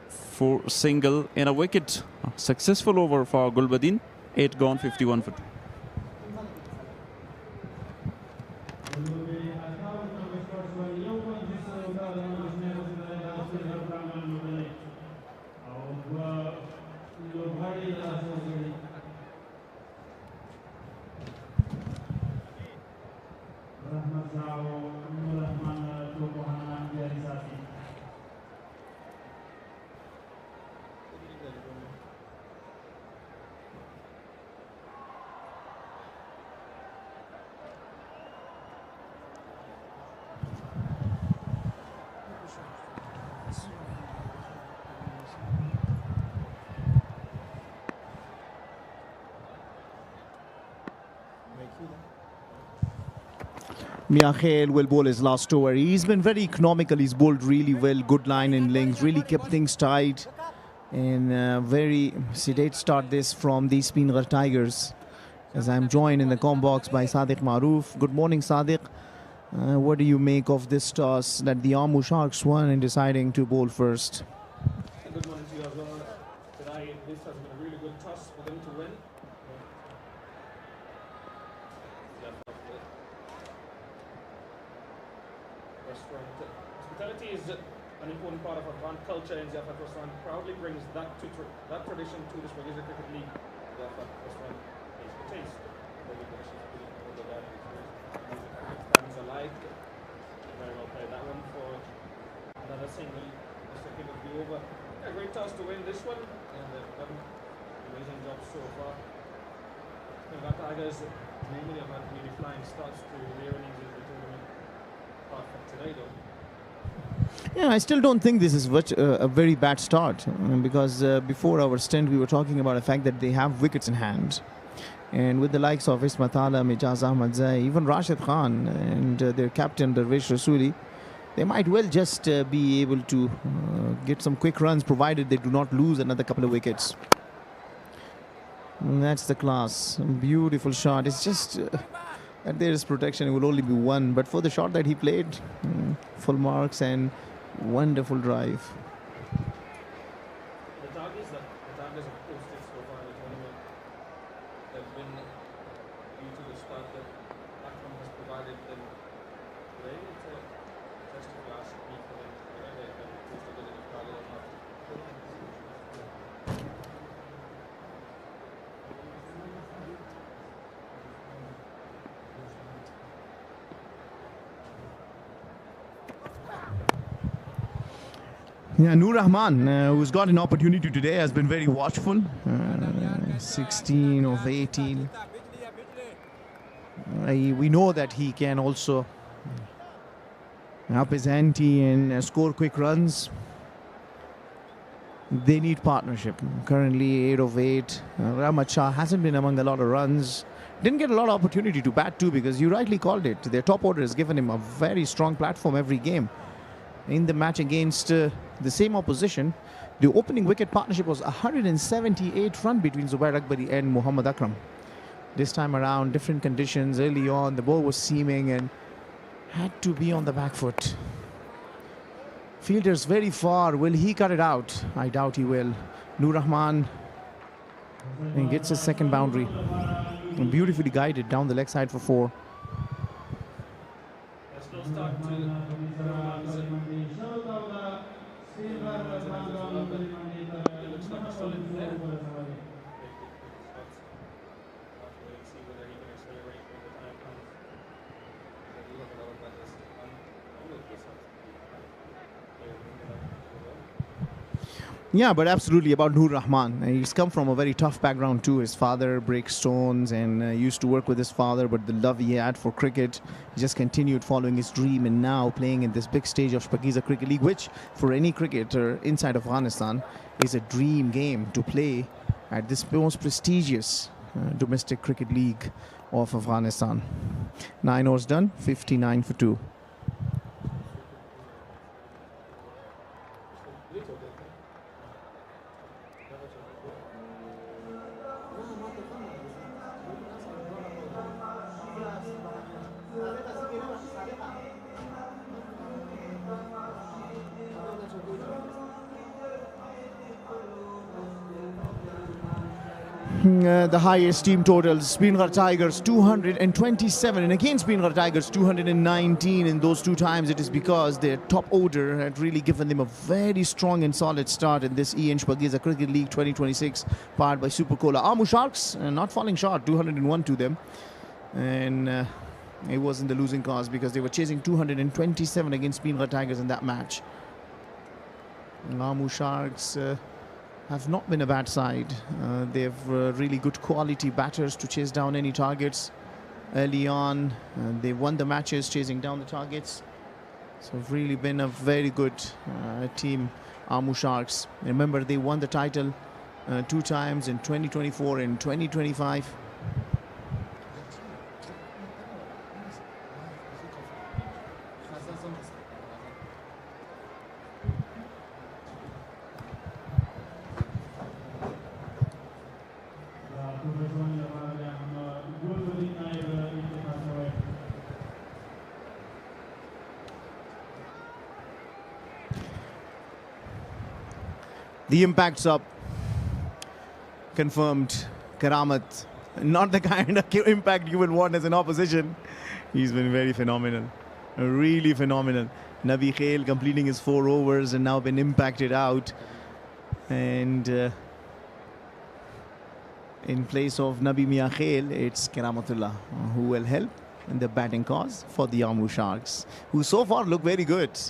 [SPEAKER 3] 4 single in a wicket. Successful over for Gulbadin. 8 gone, 51 for 2.
[SPEAKER 7] Mia Khail will bowl his last over. He's been very economical. He's bowled really well. Good line and length. Really kept things tight. And very sedate start this from the Speenghar Tigers. As I'm joined in the com box by Sadiq Maroof. Good morning, Sadiq. What do you make of this toss that the Amu Sharks won in deciding to bowl first?
[SPEAKER 2] Good morning to you as well. Today, this has been a really good toss for them to win. Restaurant. Hospitality is an important part of Afghan culture, and Zafat Restaurant proudly brings that tradition to the Shpageeza Cricket League. Zafat Restaurant is the taste. Fans alike. Very well played that one for another single. The second of the over. Yeah, great toss to win this one, and they've done an amazing job so far. Speenghar Tigers normally have had really flying starts to their innings in the tournament. Apart from today, though.
[SPEAKER 7] Yeah, I still don't think this is a very bad start because before our stint we were talking about the fact that they have wickets in hand. And with the likes of Ismat Alam, Ijaz Ahmad Zai, even Rashid Khan and their captain Darvish Rasuli, they might well just be able to get some quick runs provided they do not lose another couple of wickets. And that's the class. Beautiful shot. It's just that there is protection. It will only be one. But for the shot that he played, full marks and wonderful drive.
[SPEAKER 2] The targets have posted so far in the tournament have been due to the start that Akram has provided them today. It's a test of last week for them. They have posted a little target or not.
[SPEAKER 7] Yeah, Noor Rahman, who's got an opportunity today, has been very watchful. 16 of 18. We know that he can also up his ante and score quick runs. They need partnership. Currently 8 of 8. Rahmat Shah hasn't been among a lot of runs. Didn't get a lot of opportunity to bat too because you rightly called it. Their top order has given him a very strong platform every game. In the match against the same opposition, the opening wicket partnership was 178 run between Zubair Akbari and Muhammad Akram. This time around, different conditions. Early on, the ball was seaming and had to be on the back foot. Fielder's very far. Will he cut it out? I doubt he will. Noor Rahman and gets his second boundary. And beautifully guided down the leg side for 4.
[SPEAKER 2] There's no start to it looks like it's still in play. See whether he can accelerate when the time comes. They do have a lot of batters to come. All of this has
[SPEAKER 7] Yeah, but absolutely about Noor Rahman. He's come from a very tough background too. His father breaks stones and used to work with his father, but the love he had for cricket, he just continued following his dream and now playing in this big stage of Shpageeza Cricket League, which for any cricketer inside Afghanistan is a dream game to play at this most prestigious domestic cricket league of Afghanistan. 9 overs done, 59 for 2. The highest team totals, Speenghar Tigers 227 and against Speenghar Tigers 219 in those 2 times. It is because their top order had really given them a very strong and solid start in this Shpageeza Cricket League 2026 powered by Super Cola. Amu Sharks not falling short, 201 to them, and it wasn't the losing cause because they were chasing 227 against Speenghar Tigers in that match. Amu Sharks have not been a bad side. They have really good quality batters to chase down any targets early on. They won the matches chasing down the targets. So really been a very good team, Amu Sharks. Remember, they won the title 2 times in 2024 and 2025. The impact's up. Confirmed. Karamat. Not the kind of impact you will want as an opposition. He's been very phenomenal. Really phenomenal. Nabi Khail completing his 4 overs and now been impacted out. And in place of Nabi Mia Khail, it's Karamatullah who will help in the batting cause for the Amu Sharks, who so far look very good.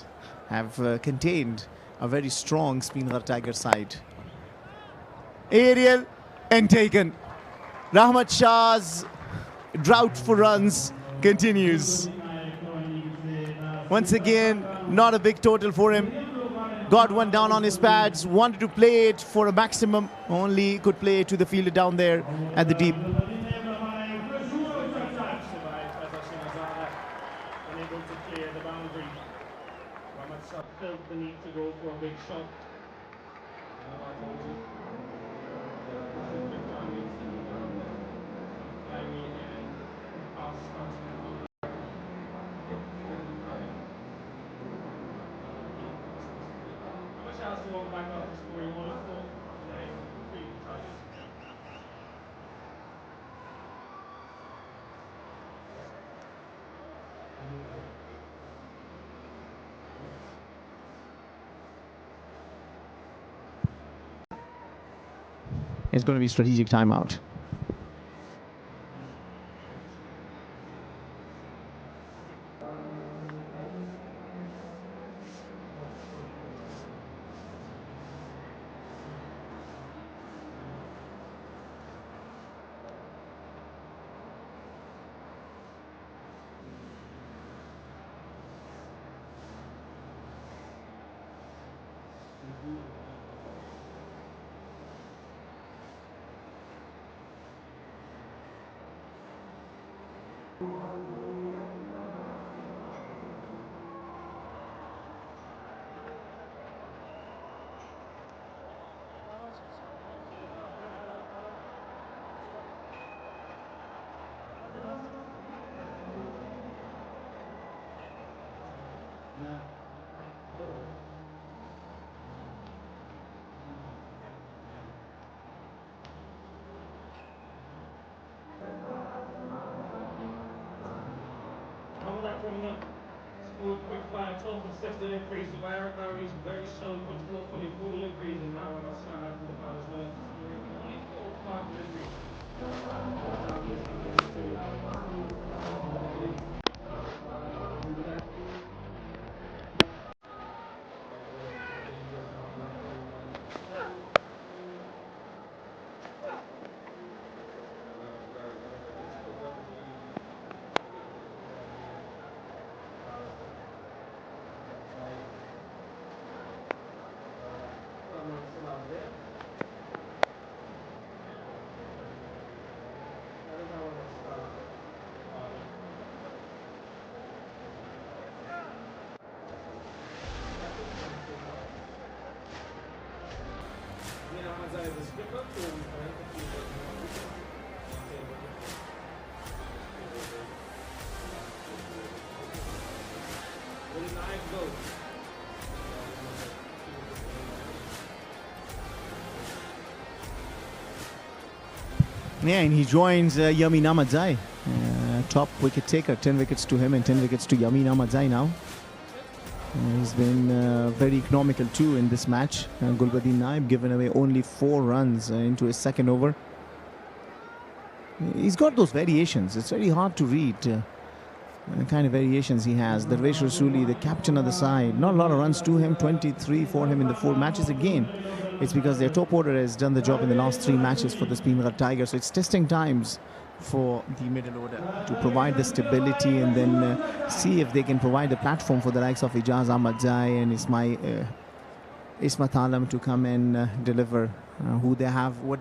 [SPEAKER 7] Have contained a very strong Speenghar Tiger side. Aerial and taken. Rahmat Shah's drought for runs continues. Once again, Not a big total for him. Got one down on his pads, wanted to play it for a maximum, only could play it to the fielder down there at the deep.
[SPEAKER 2] Unable to clear the boundary. Mohammad Shah felt the need to go for a big shot. Has to walk back after scoring all of 4 targets.
[SPEAKER 7] It's going to be strategic timeout.
[SPEAKER 2] Scored quick fire, 12 and steps in increase. Mubarak now reached very strong control for the full increase in now on the start of the ball as well. Only 4 part delivery.
[SPEAKER 7] Yeah, and he joins Yamin Ahmadzai, top wicket taker. 10 wickets to him and 10 wickets to Yamin Ahmadzai now. He's been very economical too in this match. Gulbadin Naib given away only 4 runs into his second over. He's got those variations. It's very hard to read the kind of variations he has. Darvesh Rasuli, the captain of the side, not a lot of runs to him, 23 for him in the 4 matches. Again, it's because their top order has done the job in the last 3 matches for the Speenghar Tigers. So it's testing times for the middle order to provide the stability and then see if they can provide a platform for the likes of Ijaz Ahmadzai and Ismat Alam to come and deliver what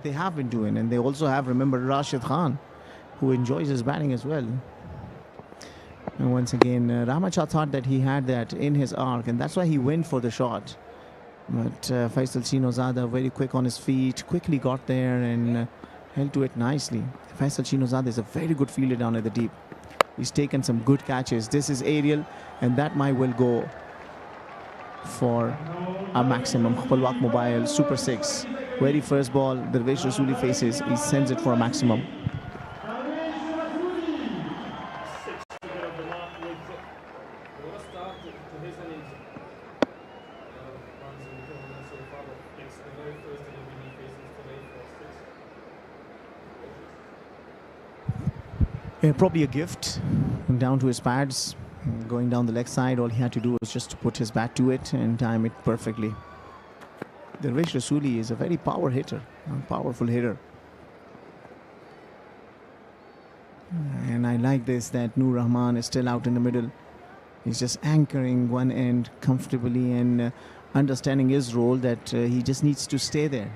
[SPEAKER 7] they have been doing. And they also have, remember, Rashid Khan, who enjoys his batting as well. And once again, Rahmat Shah thought that he had that in his arc, and that's why he went for the shot. But Faisal Chinozada, very quick on his feet, quickly got there and held to it nicely. Faisal Chinozada is a very good fielder down at the deep. He's taken some good catches. This is aerial, and that might will go for a maximum. Khapalwak Mobile, Super 6. Very first ball, Darvesh Rasuli faces. He sends it for a maximum. Probably a gift down to his pads, going down the leg side. All he had to do was just to put his bat to it and time it perfectly. Darvesh Rasuli is a very powerful hitter. And I like this, that Noor Rahman is still out in the middle. He's just anchoring one end comfortably and understanding his role that he just needs to stay there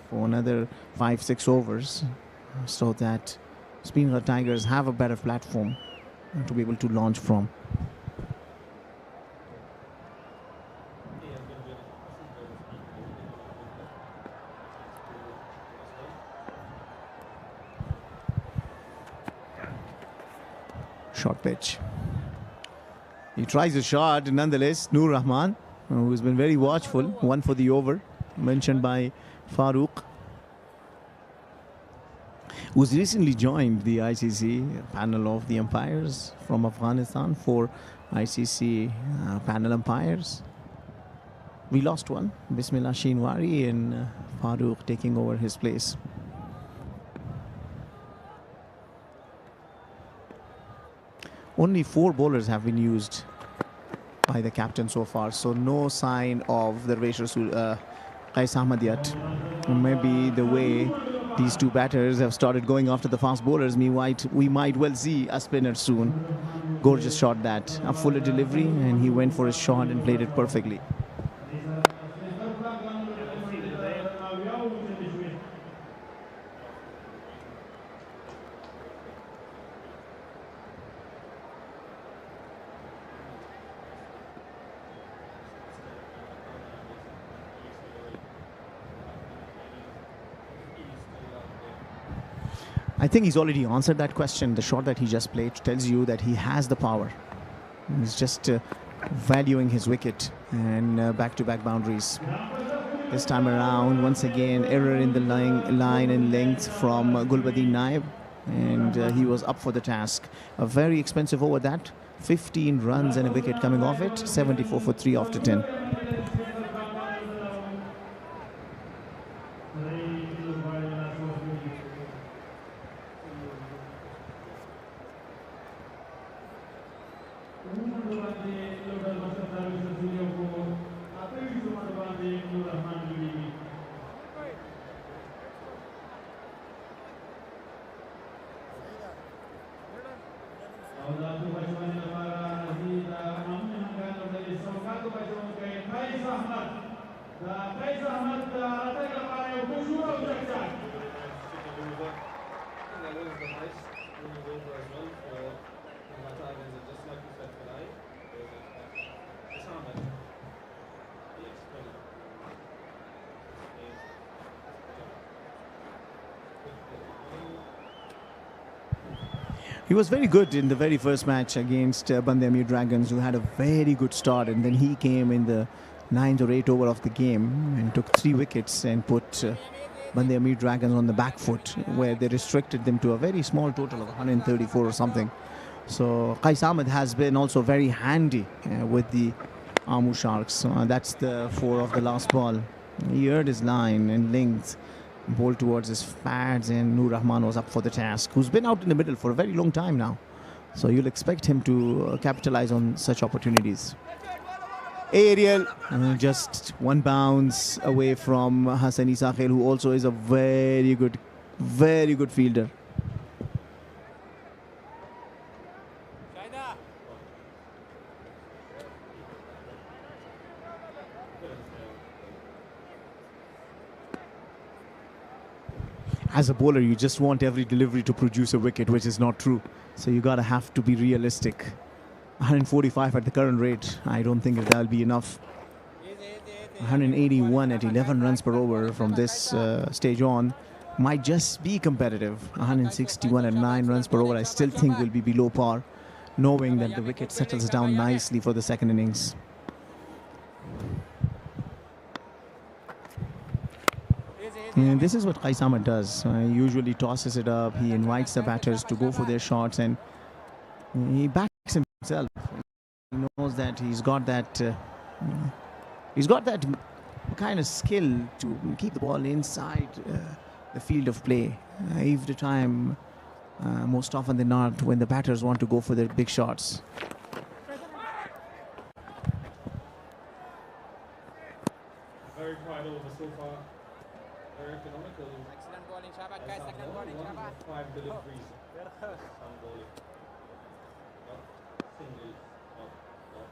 [SPEAKER 7] for another 5-6 overs so that Speenghar Tigers have a better platform to be able to launch from. Short pitch. He tries a shot nonetheless. Noor Rahman, who's been very watchful, one for the over, mentioned by Farooq, who's recently joined the ICC panel of the umpires from Afghanistan, 4 ICC panel umpires. We lost one, Bismillah Shinwari, and Farooq taking over his place. Only 4 bowlers have been used by the captain so far, so no sign of the Qais Ahmad yet. Maybe the way these 2 batters have started going after the fast bowlers, we might well see a spinner soon. Gorgeous shot that, a fuller delivery, and he went for his shot and played it perfectly. I think he's already answered that question. The shot that he just played tells you that he has the power. He's just valuing his wicket and back-to-back boundaries. This time around, once again, error in the line and length from Gulbadin Naib, and he was up for the task. A very expensive over that. 15 runs and a wicket coming off it. 74 for 3 after 10. He was very good in the very first match against Bandha Amir Dragons, who had a very good start, and then he came in the 9th or 8th over of the game and took 3 wickets and put Bandha Amir Dragons on the back foot, where they restricted them to a very small total of 134 or something. So Qais Ahmad has been also very handy with the Amu Sharks. That's the 4 of the last ball. He earned his line and length, bowled towards his pads, and Noor Rahman was up for the task, who's been out in the middle for a very long time now. So you'll expect him to capitalize on such opportunities. Aerial, just one bounce away from Hassani Sakhil, who also is a very good fielder. As a bowler, you just want every delivery to produce a wicket, which is not true. So you gotta have to be realistic. 145 at the current rate, I don't think that'll be enough. 181 at 11 runs per over from this stage on might just be competitive. 161 at 9 runs per over, I still think will be below par, knowing that the wicket settles down nicely for the second innings. And this is what Qais Ahmad does. He usually tosses it up. He invites the batters to go for their shots, and he backs himself. He knows that he's got that kind of skill to keep the ball inside the field of play. Every time, most often than not, when the batters want to go for their big shots.
[SPEAKER 2] Very quiet over so far. Very economical.
[SPEAKER 8] Excellent bowling, Shahbaz. Guys, excellent bowling, Shahbaz.
[SPEAKER 2] 5 deliveries. Some bowling. Not single, not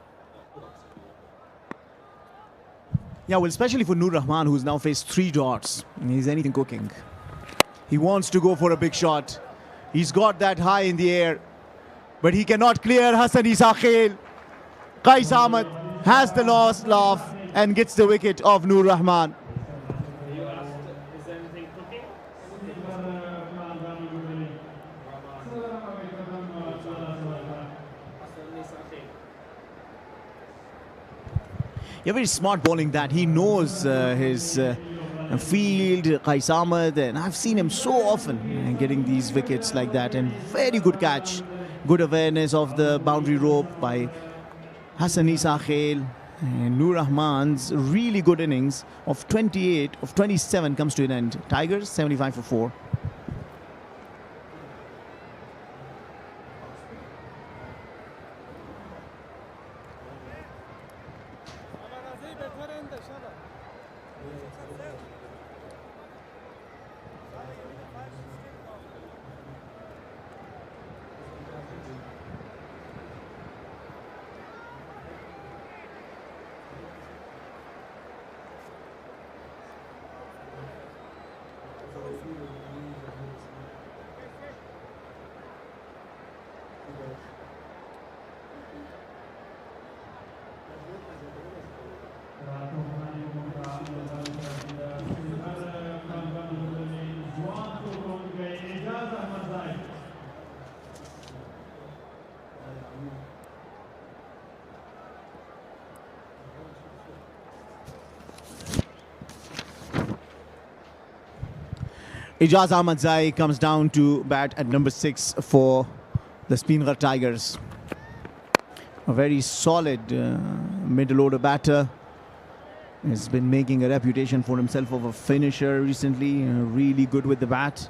[SPEAKER 7] Yeah, well, especially for Nur Rahman, who's now faced 3 dots. He's anything cooking. He wants to go for a big shot. He's got that high in the air, but he cannot clear Hassan Isa Khail. Qais Ahmed has the last laugh and gets the wicket of Nur Rahman.
[SPEAKER 2] You asked, is anything cooking?
[SPEAKER 7] Yeah, very smart bowling that. He knows his field, Qais Ahmed, and I've seen him so often getting these wickets like that. And very good catch. Good awareness of the boundary rope by Hassan Isa Khail. And Nur Rahman's really good innings of 28 of 27 comes to an end. Tigers 75 for 4. Ijaz Ahmad Zai comes down to bat at number 6 for the Speenghar Tigers. A very solid middle order batter. Has been making a reputation for himself of a finisher recently. Really good with the bat.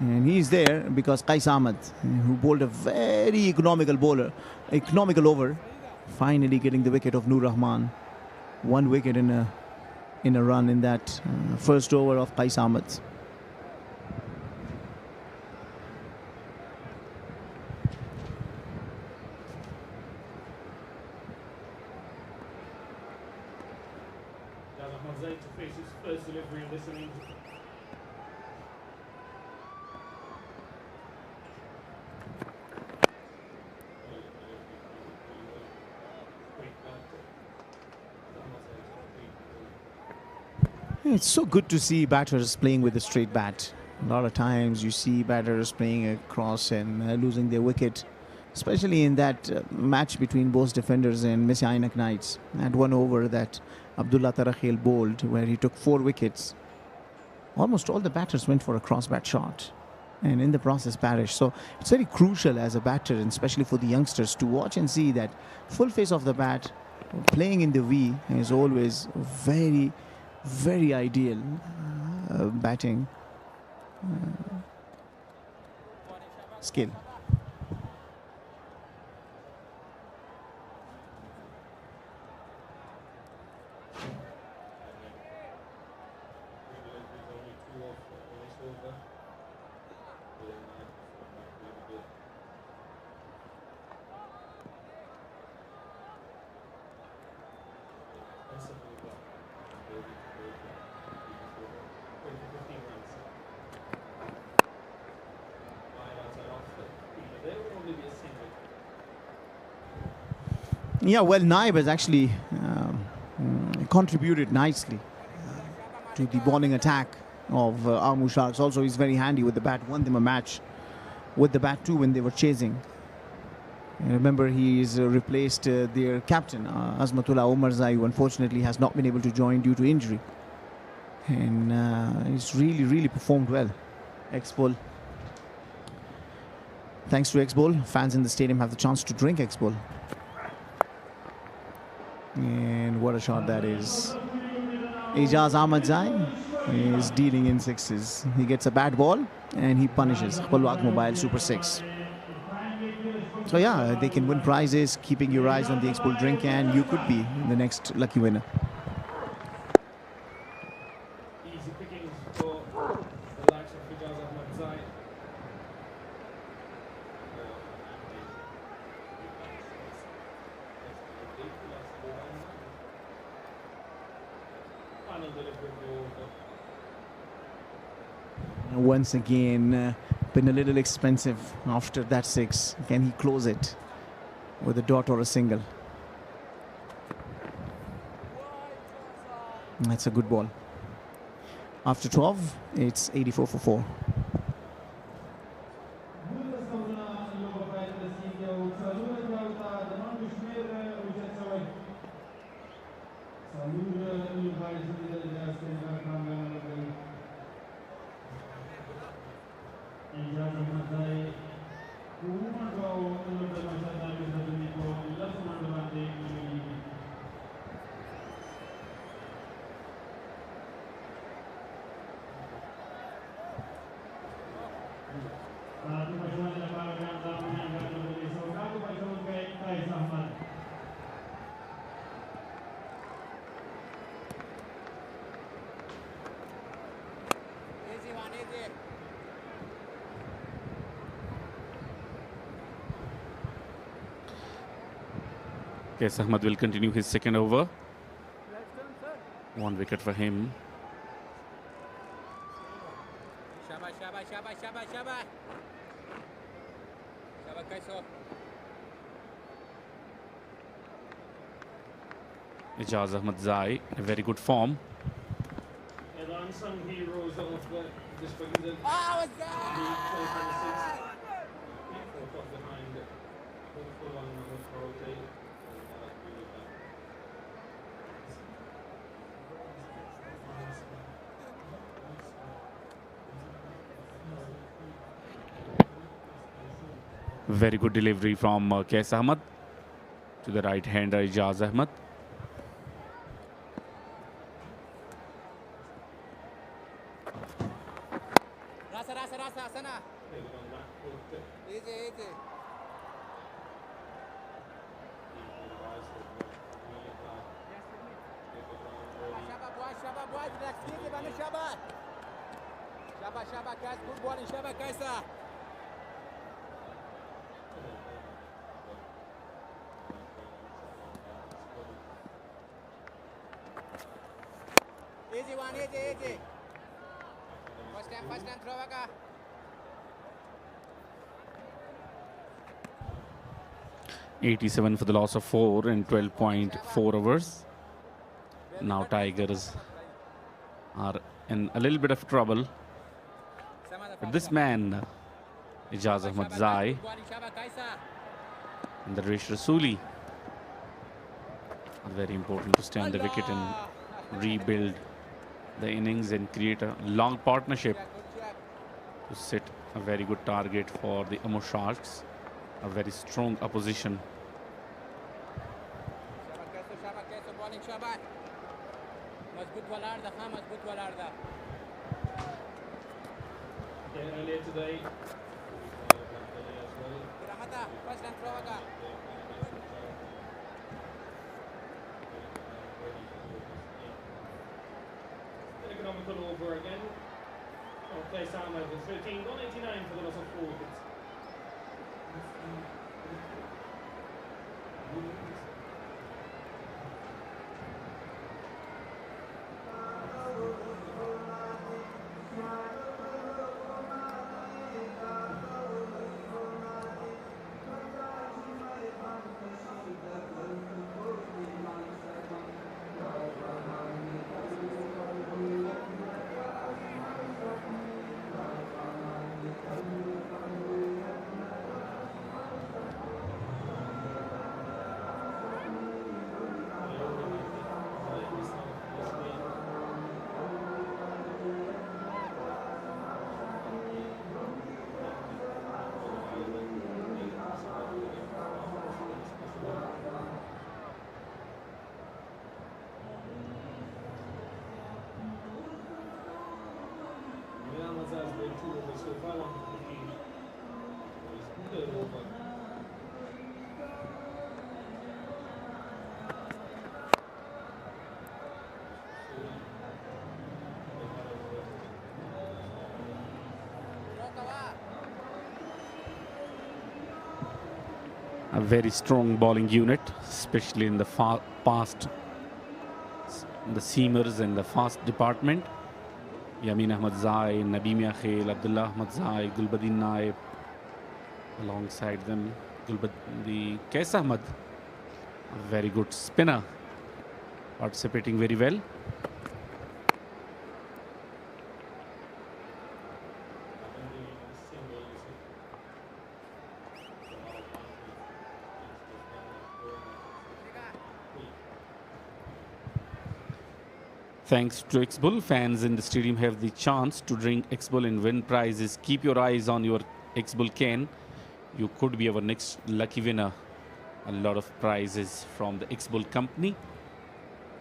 [SPEAKER 7] And he's there because Qais Ahmed, who bowled a very economical over, finally getting the wicket of Nur Rahman. 1 wicket in a run in that first over of Qais Ahmed.
[SPEAKER 2] To face his first delivery of this innings.
[SPEAKER 7] It's so good to see batters playing with a straight bat. A lot of times you see batters playing across and losing their wicket, especially in that match between both defenders and Messi Ainak Knights. At 1 over that Abdullah Tarakhil bowled, where he took 4 wickets. Almost all the batters went for a cross-bat shot and in the process perished. So it's very crucial as a batter, and especially for the youngsters, to watch and see that full face of the bat, playing in the V is always very, very ideal batting skill. Yeah, well, Naib has actually contributed nicely to the bowling attack of Amu Sharks. Also, he's very handy with the bat. Won them a match with the bat too when they were chasing. And remember, he's replaced their captain, Azmatullah Omarzai, who unfortunately has not been able to join due to injury. And he's really performed well. X-Bowl. Thanks to X-Bowl, fans in the stadium have the chance to drink X-Bowl. And what a shot that is. Ijaz Ahmad Zai is dealing in 6s. He gets a bad ball and he punishes. Balwaq Mobile Super 6. So yeah, they can win prizes, keeping your eyes on the X-Bowl drink, and you could be the next lucky winner.
[SPEAKER 2] Easy pickings for the likes of Ijaz Ahmad Zai.
[SPEAKER 7] Once again, been a little expensive after that 6. Can he close it with a dot or a single? That's a good ball. After 12, it's 84 for 4.
[SPEAKER 8] Easy one, easy.
[SPEAKER 6] Yes, Ahmad will continue his second over. 1 wicket for him.
[SPEAKER 8] Shabash, shabash, shabash, shabash, shabash. Shabash, Kaiso.
[SPEAKER 6] Ijaz Ahmad Zai in a very good form.
[SPEAKER 2] And the unsung heroes of the Shpageeza.
[SPEAKER 8] Ah, what's that?
[SPEAKER 2] Behind full on with Powerplay.
[SPEAKER 6] Very good delivery from Qais Ahmad to the right hander Ijaz Ahmad.
[SPEAKER 8] Rasa, rasa, rasa, sana. Easy, easy. Shabash, boy, shabash, boy. Relax, easy, man, shabash. Shabash, shabash, guys. Good bowling, shabash, Kaisa. Easy one, easy, easy. First time, throw back.
[SPEAKER 6] 87 for the loss of 4 in 12.4 overs. Now Tigers are in a little bit of trouble. But this man, Ijaz Ahmad Zai and the Rish Rasuli, are very important to stay on the wicket and rebuild the innings and create a long partnership to set a very good target for the Amu Sharks, a very strong opposition.
[SPEAKER 2] Earlier today, economical over again. Play Sam at 13, 189 for the loss of 4 wickets.
[SPEAKER 6] A very strong bowling unit, especially in the past the seamers in the fast department. Yamin Ahmad Zai, Nabeem Yakhil, Abdullah Ahmad Zai, Gulbadin Naib. Alongside them, the Kaisa Ahmad, a very good spinner, participating very well. Thanks to X-Bull, fans in the stadium have the chance to drink X-Bull and win prizes. Keep your eyes on your X-Bull can. You could be our next lucky winner. A lot of prizes from the X-Bull company.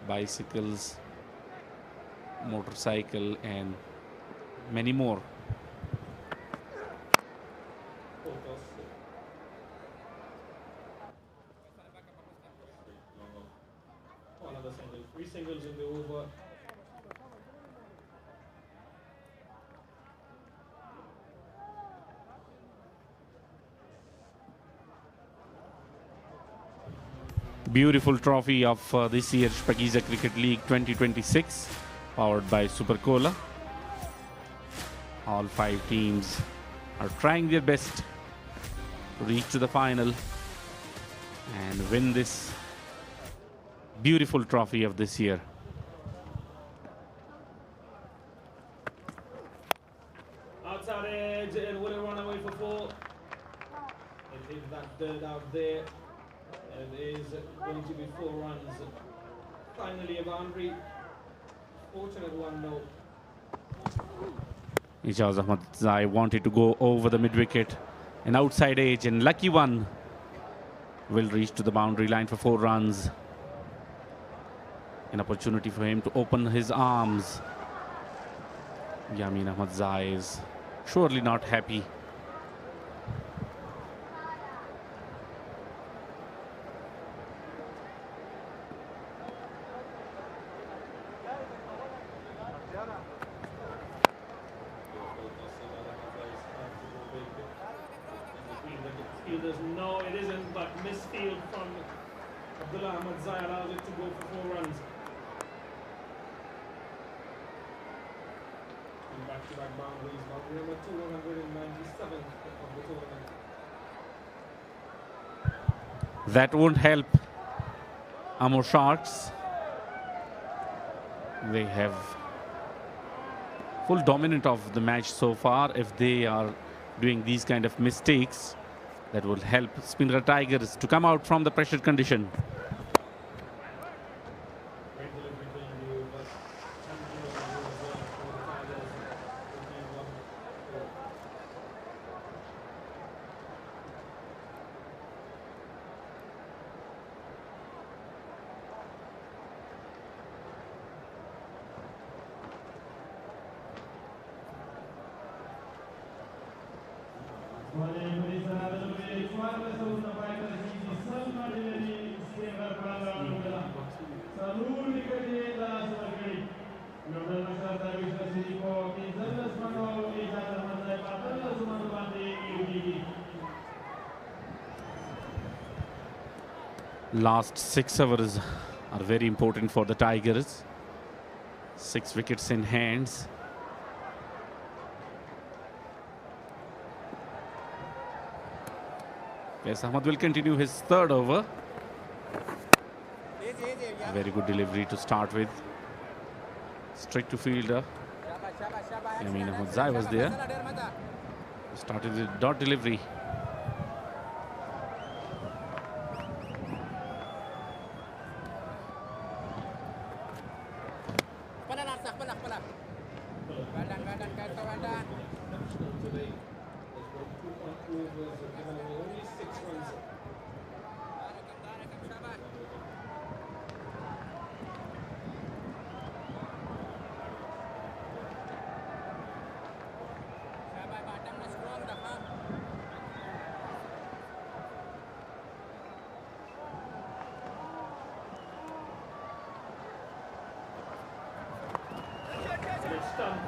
[SPEAKER 6] Bicycles, motorcycle and many more.
[SPEAKER 2] Another single, 3 singles in the over.
[SPEAKER 6] Beautiful trophy of this year's Shpageeza Cricket League 2026, powered by Super Cola. All 5 teams are trying their best to reach to the final and win this beautiful trophy of this year.
[SPEAKER 2] Outside edge, and will it run away for 4? It hit that dirt out there. It is going to be 4 runs. Finally a boundary. Fortunate one though.
[SPEAKER 6] Ijaz Ahmad Zai wanted to go over the mid-wicket. An outside edge and lucky one will reach to the boundary line for 4 runs. An opportunity for him to open his arms. Yamin Ahmad Zai is surely not happy.
[SPEAKER 2] No, it isn't, but misfield from Abdullah Ahmad Zai allows it to go for 4 runs. Back-to-back boundaries, boundary number 297 of the tournament.
[SPEAKER 6] That won't help Amu Sharks. They have full dominant of the match so far. If they are doing these kind of mistakes, that will help Speenghar Tigers to come out from the pressured condition. Last 6 overs are very important for the Tigers. 6 wickets in hands. Yes, Ahmad will continue his 3rd over. Very good delivery to start with. Straight to fielder. Yamin Ahmad Zai was there. Started with dot delivery.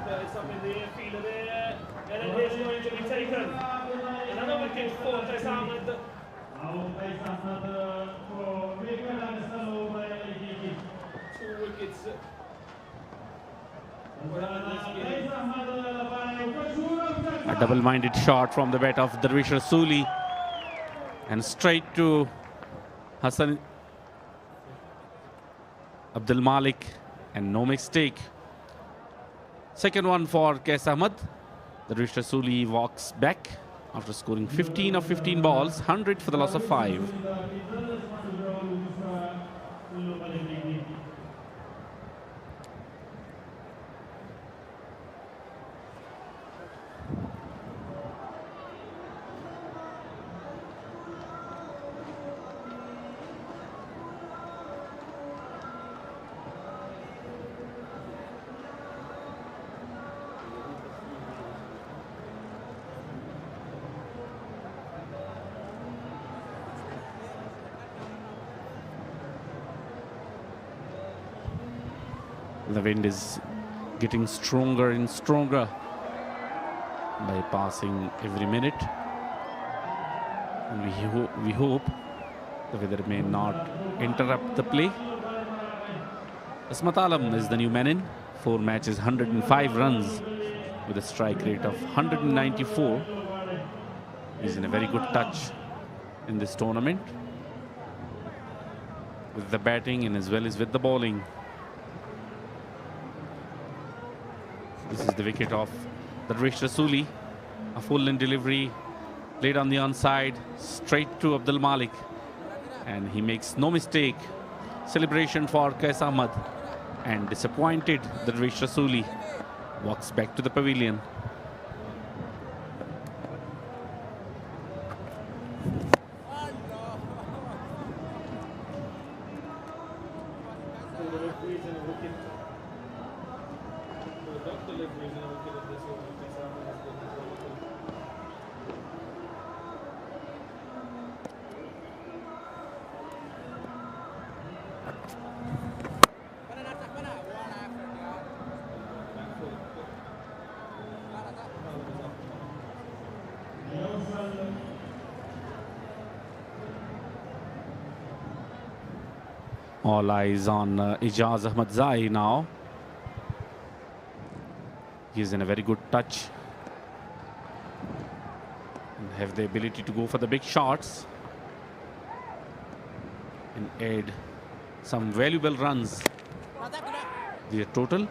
[SPEAKER 2] It's up in the air, fielder there, and it is going to be taken. Another wicket for Kaisa Ahmad. 2 wickets wickets. For him in this game.
[SPEAKER 6] A double-minded shot from the bat of Darvish Rasuli and straight to Hassan Abdul Malik, and no mistake. Second one for Qais Ahmed. Darvish Rasuli walks back after scoring 15 of 15 balls, 100 for the loss of 5. The wind is getting stronger and stronger by passing every minute. And we hope the weather may not interrupt the play. Ismat Alam is the new man in. 4 matches, 105 runs with a strike rate of 194. He's in a very good touch in this tournament with the batting and as well as with the bowling. This is the wicket of Darvish Rasuli. A full-in delivery played on the onside, straight to Abdul Malik. And he makes no mistake. Celebration for Qais Ahmed. And disappointed Darvish Rasuli walks back to the pavilion. All eyes on Ijaz Ahmad Zai now. He's in a very good touch and have the ability to go for the big shots and add some valuable runs. The total.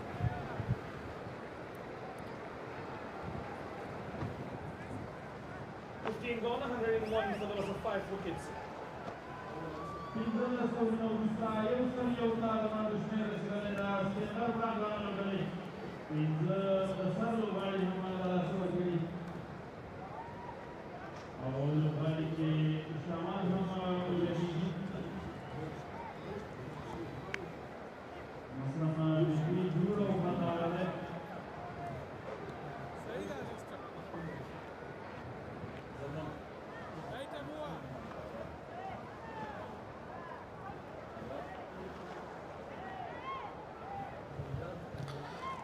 [SPEAKER 2] Gone 101 for the loss of 5 wickets.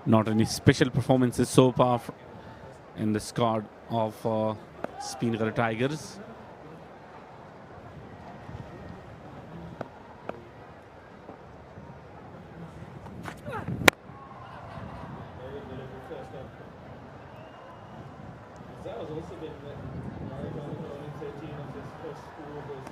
[SPEAKER 6] Not any special performances so far in the squad of Speenghar Tigers.
[SPEAKER 2] That was also been only 13 of his first 4 overs.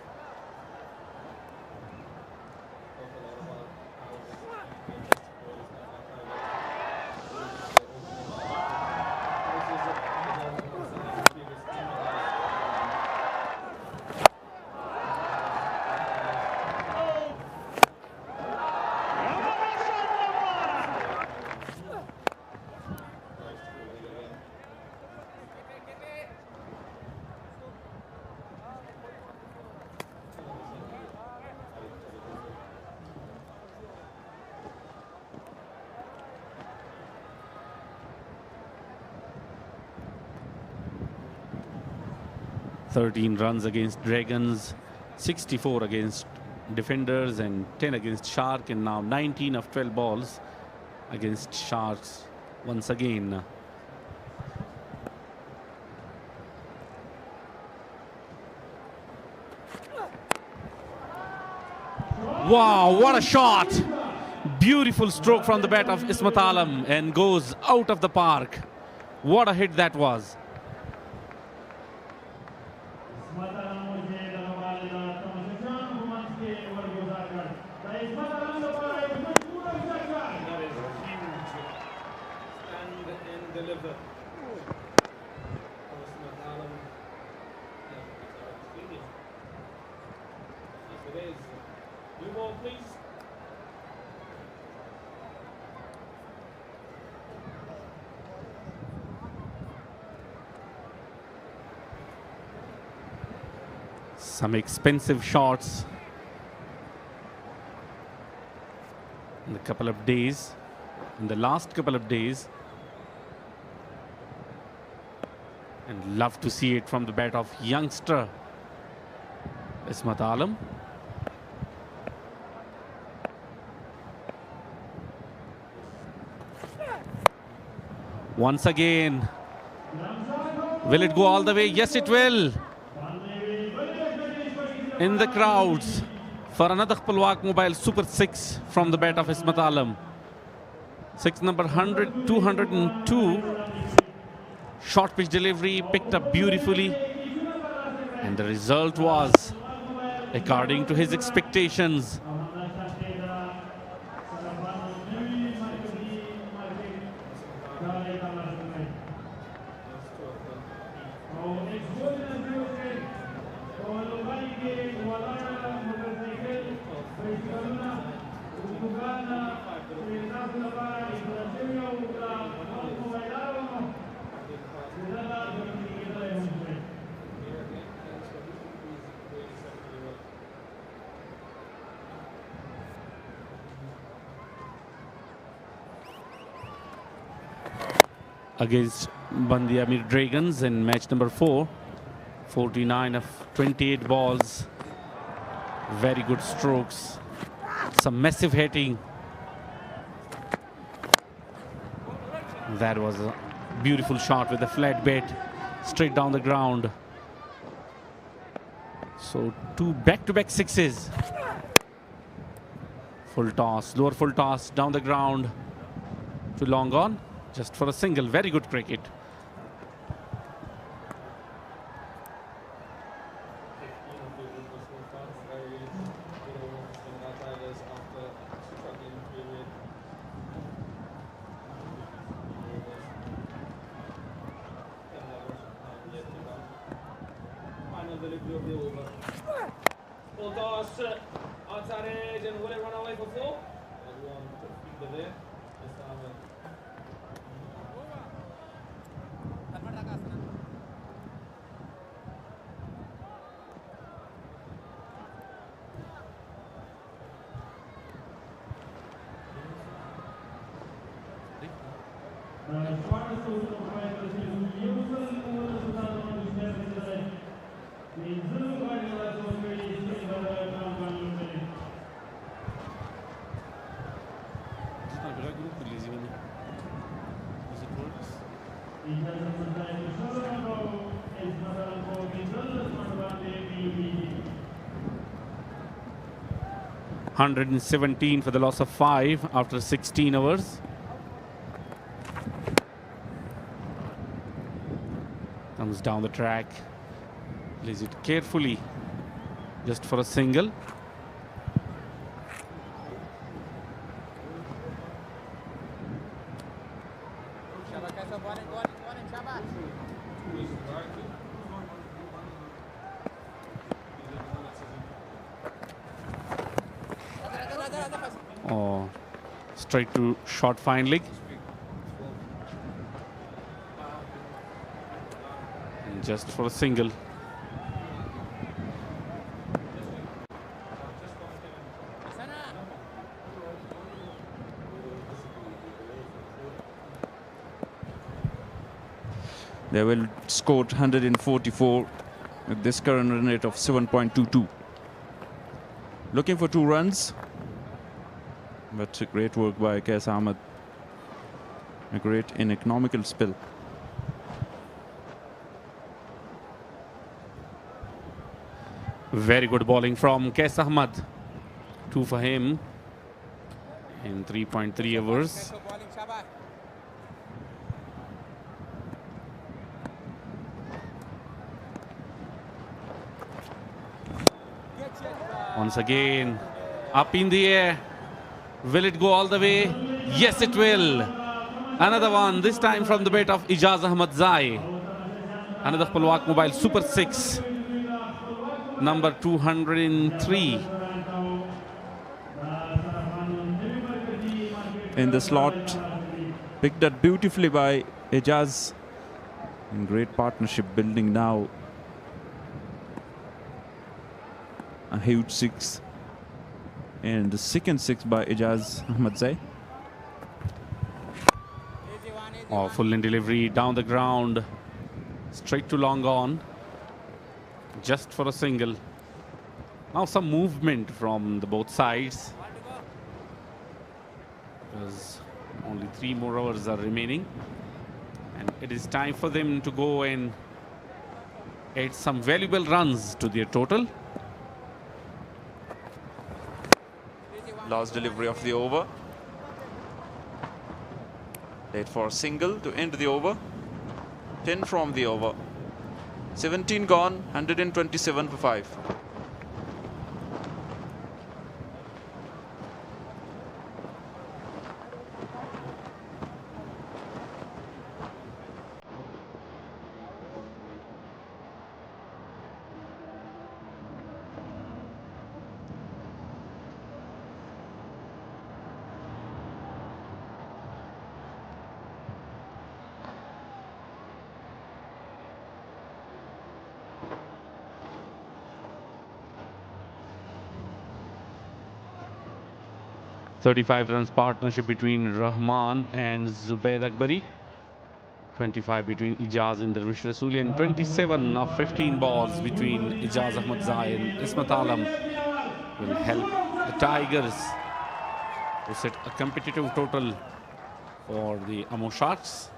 [SPEAKER 6] Thirteen runs against Dragons, 64 against Defenders and 10 against Shark, and now 19 of 12 balls against Sharks once again. Wow, what a shot! Beautiful stroke from the bat of Ismat Alam and goes out of the park. What a hit that was.
[SPEAKER 2] That is huge. Stand and deliver. Ismat Alam. Yeah, it's outstanding. Yes, it is. New ball, please.
[SPEAKER 6] Some expensive shots in the last couple of days. And love to see it from the bat of youngster Ismat Alam. Once again, will it go all the way? Yes, it will. In the crowds for another Pulwak Mobile Super 6 from the bat of Ismat Alam. 6 number 100, 202. Short pitch delivery picked up beautifully. And the result was according to his expectations. Against Bandi Amir Dragons in match number 4. 49 of 28 balls. Very good strokes. Some massive hitting. That was a beautiful shot with a flat bat straight down the ground. So 2 back-to-back sixes. Full toss, lower full toss down the ground to long on. Just for a single. Very good cricket.
[SPEAKER 2] Final delivery of the over. Full toss outside edge, and will it run away for 4? Everyone keep there.
[SPEAKER 6] $117 for the loss of 5 after 16 overs. Comes down the track, plays it carefully, just for a single. Oh, straight to short fine leg. And just for a single.
[SPEAKER 3] They will score 144 with this current run rate of 7.22. Looking for 2 runs. But great work by Qais Ahmed. A great uneconomical spill.
[SPEAKER 6] Very good bowling from Qais Ahmed. 2 for him. in 3.3 overs.
[SPEAKER 8] Tempo bowling, Shaba. Catch it.
[SPEAKER 6] Once again, up in the air. Will it go all the way? Yes, it will. Another one, this time from the bat of Ijaz Ahmad Zai. Another Palwak Mobile Super 6. Number 203.
[SPEAKER 3] In the slot, picked up beautifully by Ijaz. In great partnership building now. A huge six. And the second six by Ijaz Ahmad Zai.
[SPEAKER 8] Easy one, easy
[SPEAKER 6] Oh,
[SPEAKER 8] one.
[SPEAKER 6] full in delivery down the ground. Straight to long on. Just for a single. Now some movement from the both sides.
[SPEAKER 8] One to go.
[SPEAKER 6] Because only 3 more overs are remaining. And it is time for them to go and add some valuable runs to their total.
[SPEAKER 8] Easy one.
[SPEAKER 3] Last delivery of the over. Late for a single to end the over. 10 from the over. 17 gone, 127 for 5.
[SPEAKER 6] .35 runs partnership between Rahman and Zubaid Akbari. 25 between Ijaz and Darwish Rasuli, and 27 of 15 balls between Ijaz Ahmad Zai and Ismat Alam will help the Tigers to set a competitive total for the Amu Sharks.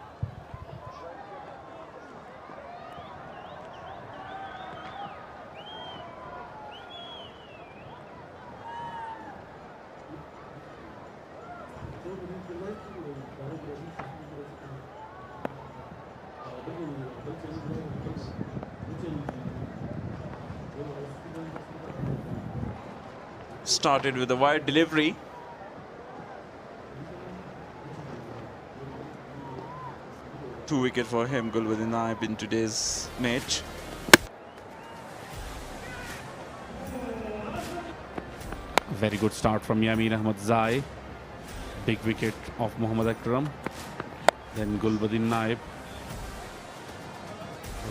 [SPEAKER 3] Started with a wide delivery. Two wicket for him, Gulbuddin Naib in today's match.
[SPEAKER 6] Very good start from Yameen Ahmad Zai. Big wicket of Muhammad Akram. Then Gulbuddin Naib.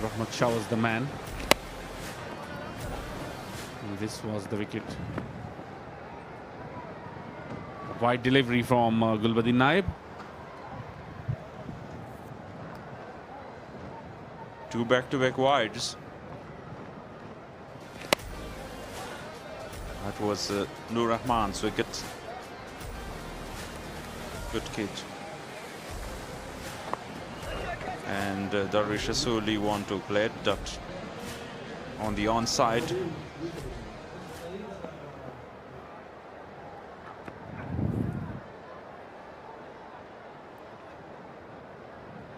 [SPEAKER 6] Rahmat Shah was the man. And this was the wicket. Wide delivery from Gulbuddin Naib.
[SPEAKER 3] Two back-to-back wides. That was Nur Rahman's wicket. Good catch. And Darwish Rasuli want to play it, but on the onside.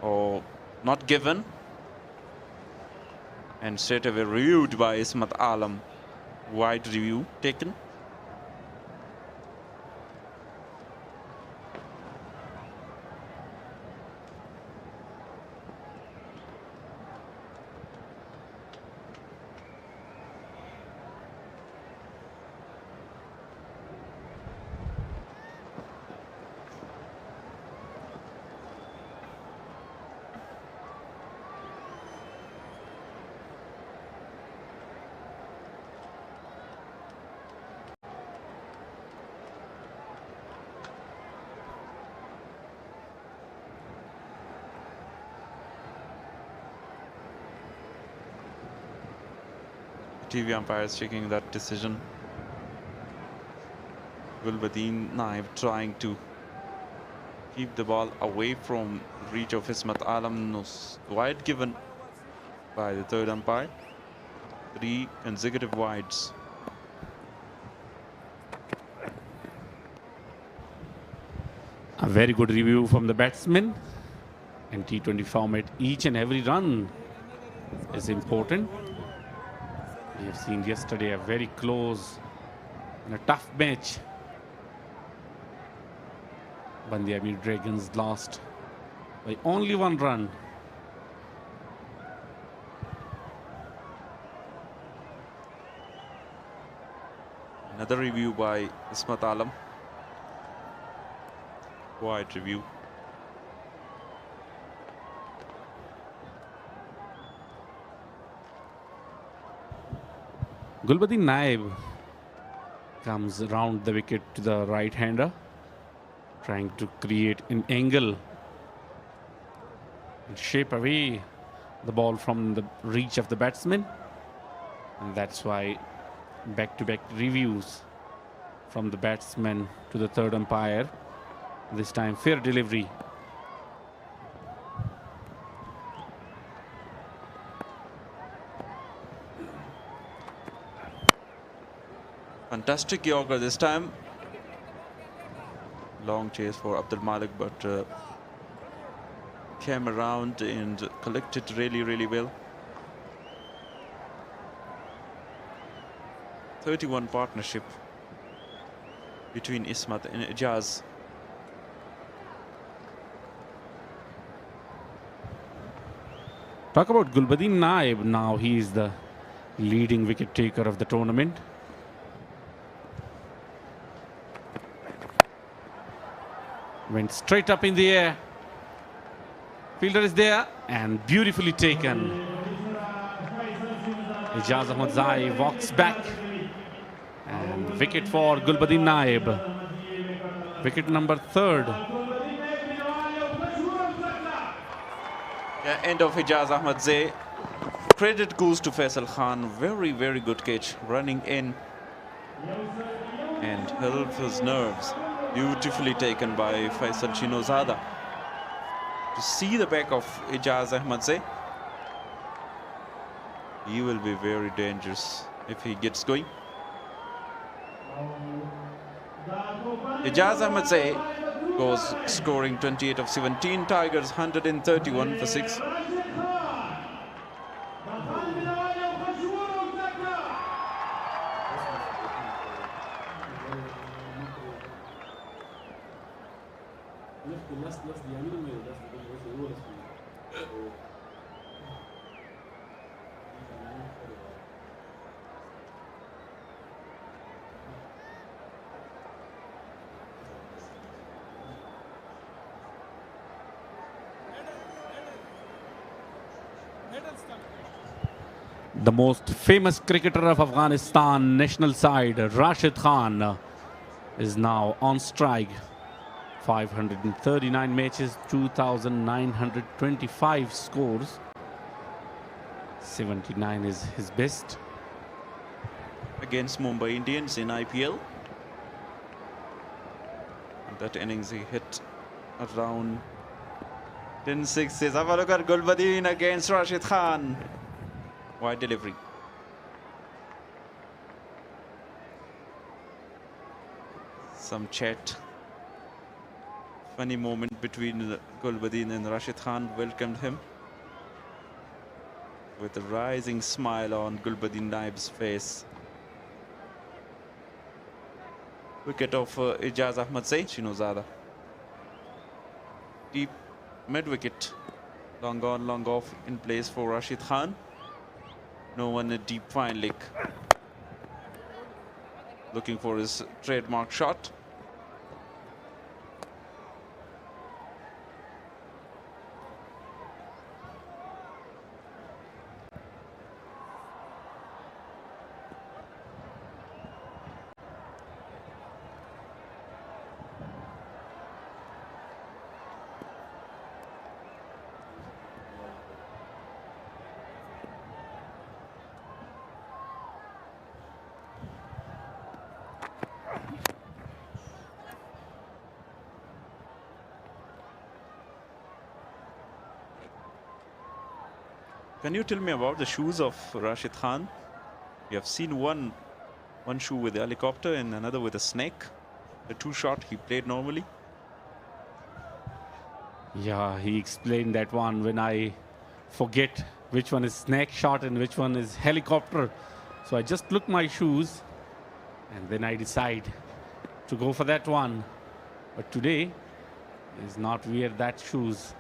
[SPEAKER 3] Oh, not given. And straight away reviewed by Ismat Alam. Wide review taken. TV umpires checking that decision. Gulbuddin Naib trying to keep the ball away from reach of Ismat Alam. No wide given by the third umpire. 3 consecutive wides.
[SPEAKER 6] A very good review from the batsman. In T20 format, each and every run is important. We have seen yesterday a very close and a tough match. Bandiami Dragons lost by only 1 run.
[SPEAKER 3] Another review by Ismat Alam. Wide review.
[SPEAKER 6] Gulbadin Naib comes around the wicket to the right-hander, trying to create an angle and shape away the ball from the reach of the batsman. And that's why back-to-back reviews from the batsman to the third umpire. This time fair delivery.
[SPEAKER 3] Fantastic Yorker this time. Long chase for Abdul Malik, but came around and collected really well. 31 partnership between Ismat and Ijaz.
[SPEAKER 6] Talk about Gulbadin Naib. Now he is the leading wicket taker of the tournament. Went straight up in the air. Fielder is there and beautifully taken. Ijaz Ahmad Zai walks back. And wicket for Gulbadin Naib. Wicket number 3rd.
[SPEAKER 3] Yeah, end of Ijaz Ahmad Zai. Credit goes to Faisal Khan. Very good catch. Running in and help his nerves. Beautifully taken by Faisal Chinozada. To see the back of Ijaz Ahmad Zai. He will be very dangerous if he gets going. Ijaz Ahmad Zai goes scoring 28 of 17. Tigers 131 for 6.
[SPEAKER 6] The most famous cricketer of Afghanistan national side, Rashid Khan, is now on strike. 539 matches, 2,925 scores. 79 is his best.
[SPEAKER 3] Against Mumbai Indians in IPL. And that innings he hit around 10 sixes. Have a look at Gulbadin against Rashid Khan. Wide delivery. Some chat. Funny moment between Gulbadin and Rashid Khan. Welcomed him with a rising smile on Gulbadin Naib's face. Wicket of Ijaz Ahmad Zai, Chinozada. Deep mid wicket. Long on, long off in place for Rashid Khan. No one a deep fine leg. Looking for his trademark shot. Can you tell me about the shoes of Rashid Khan? We have seen one shoe with a helicopter and another with a snake. The two shot he played normally.
[SPEAKER 6] Yeah, he explained that one when I forget which one is snake shot and which one is helicopter. So I just look my shoes and then I decide to go for that one. But today is not wear that shoes.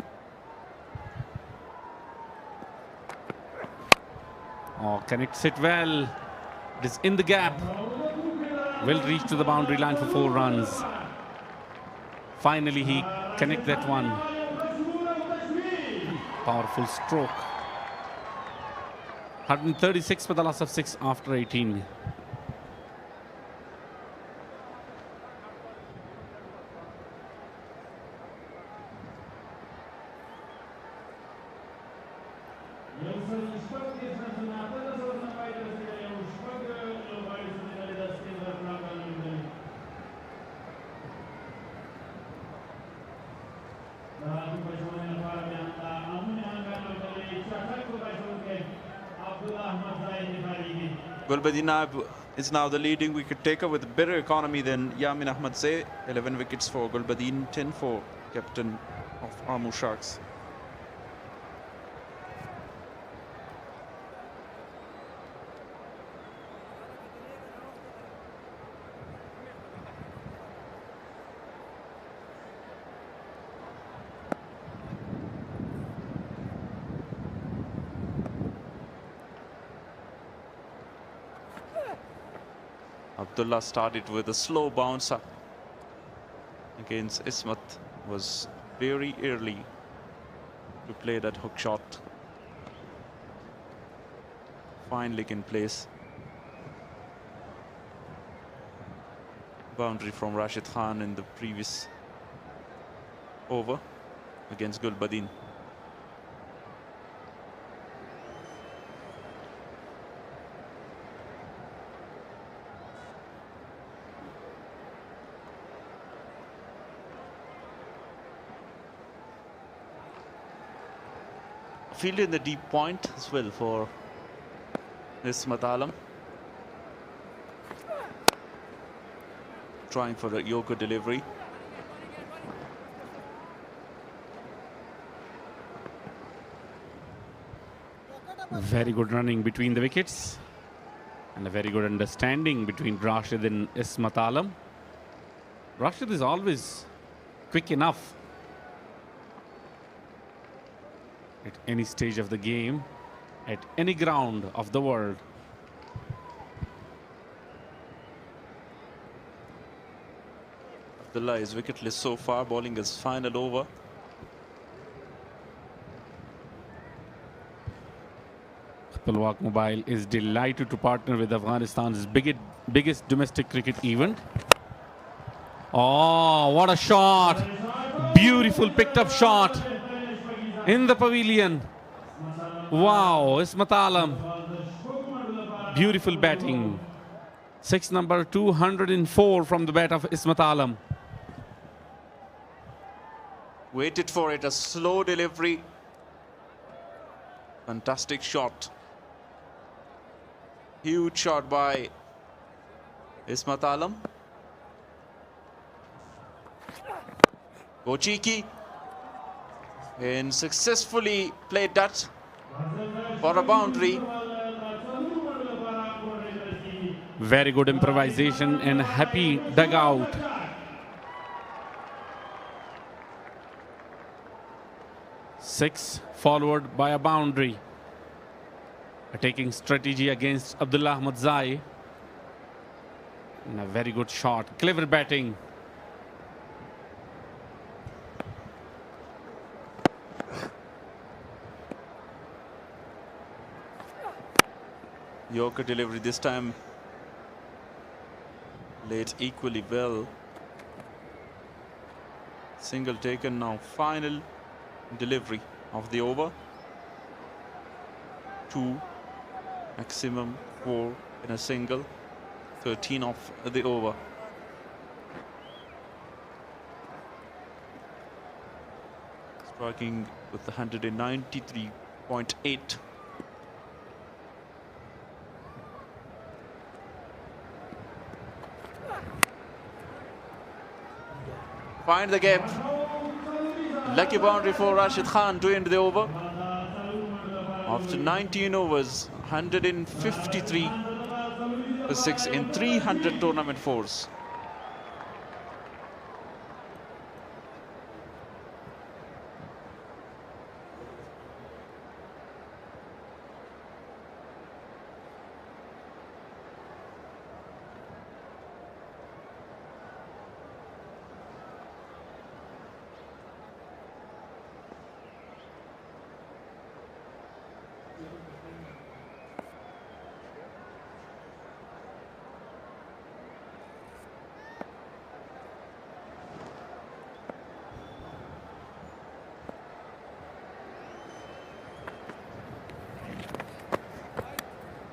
[SPEAKER 6] Oh, connects it well. It is in the gap. Will reach to the boundary line for 4 runs. Finally, he connect that one. Powerful stroke. 136 for the loss of 6 after 18.
[SPEAKER 3] Gulbadin is now the leading wicket taker with better economy than Yamin Ahmadzai. 11 wickets for Gulbadin, 10 for captain of Amu Sharks. Abdullah started with a slow bouncer against Ismat, was very early to play that hook shot. Fine leg in place. Boundary from Rashid Khan in the previous over against Gulbadin. Field in the deep point as well for Ismat Alam. Trying for the Yorker delivery.
[SPEAKER 6] Very good running between the wickets and a very good understanding between Rashid and Ismat Alam. Rashid is always quick enough at any stage of the game, at any ground of the world.
[SPEAKER 3] Abdullah is wicketless so far, bowling his final over.
[SPEAKER 6] Palwak Mobile is delighted to partner with Afghanistan's biggest domestic cricket event. Oh, what a shot! Beautiful picked up shot in the pavilion. Wow, Ismat Alam. Beautiful batting. 6 number 204 from the bat of Ismat Alam.
[SPEAKER 3] Waited for it, a slow delivery. Fantastic shot. Huge shot by Ismat Alam. Go cheeky. And successfully played that for a boundary.
[SPEAKER 6] Very good improvisation and happy dugout. Six followed by a boundary. Attacking strategy against Abdullah Ahmadzai. And a very good shot. Clever batting.
[SPEAKER 3] Yorker delivery this time laid equally well. Single taken now. Final delivery of the over. 2, maximum 4 in a single. 13 of the over. Striking with 193.8. Find the gap. Lucky boundary for Rashid Khan to end the over. After 19 overs, 153 for 6 in 300 tournament fours.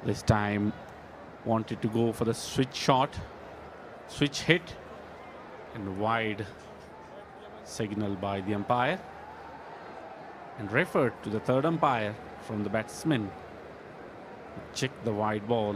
[SPEAKER 6] This time wanted to go for the switch shot, switch hit, and wide signal by the umpire, and referred to the third umpire from the batsman to check the wide ball.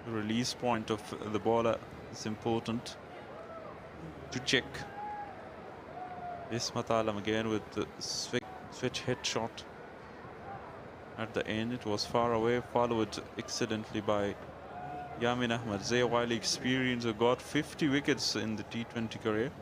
[SPEAKER 3] The release point of the bowler is important to check. Ismat Alam again with the switch hit shot at the end. It was far away, followed excellently by Yamin Ahmed. Zay, while experienced, got 50 wickets in the T20 career.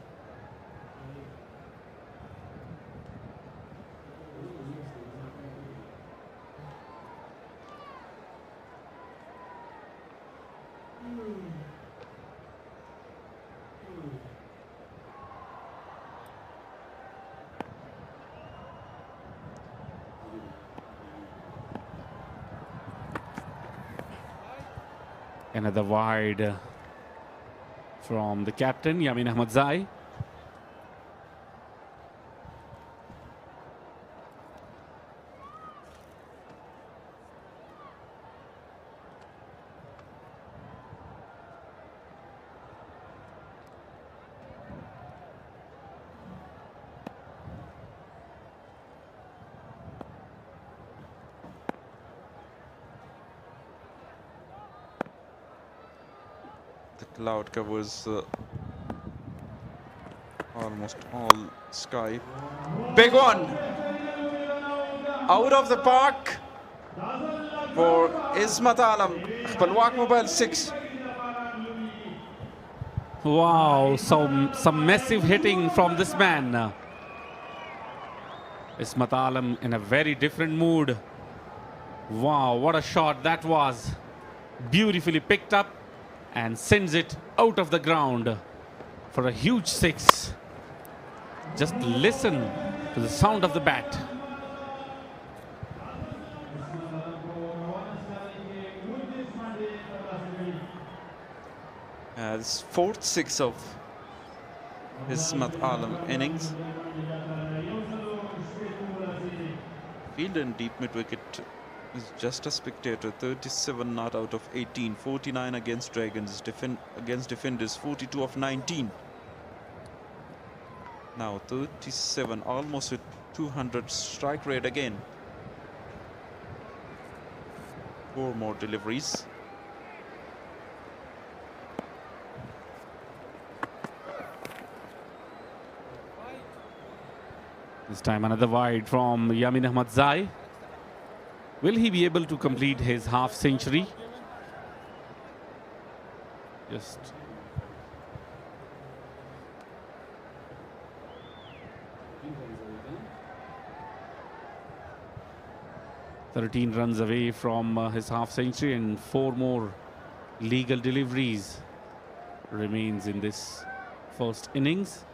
[SPEAKER 6] Another wide from the captain, Yamin Ahmed Zai.
[SPEAKER 3] The cloud covers almost all sky. Big one! Out of the park for Ismat Alam. Palwak Mobile 6.
[SPEAKER 6] Wow, some massive hitting from this man. Ismat Alam in a very different mood. Wow, what a shot that was. Beautifully picked up and sends it out of the ground for a huge six. Just listen to the sound of the bat.
[SPEAKER 3] This fourth six of Ismat Alam innings. Fielder in deep mid wicket is just a spectator. 37 not out of 18, 49 against Dragons, against defenders 42 of 19. Now 37, almost with 200 strike rate again. 4 more deliveries.
[SPEAKER 6] This time another wide from Yamin Ahmed Zai. Will he be able to complete his half century? Just "13 runs away from his half century, and 4 more legal deliveries remains in this first innings.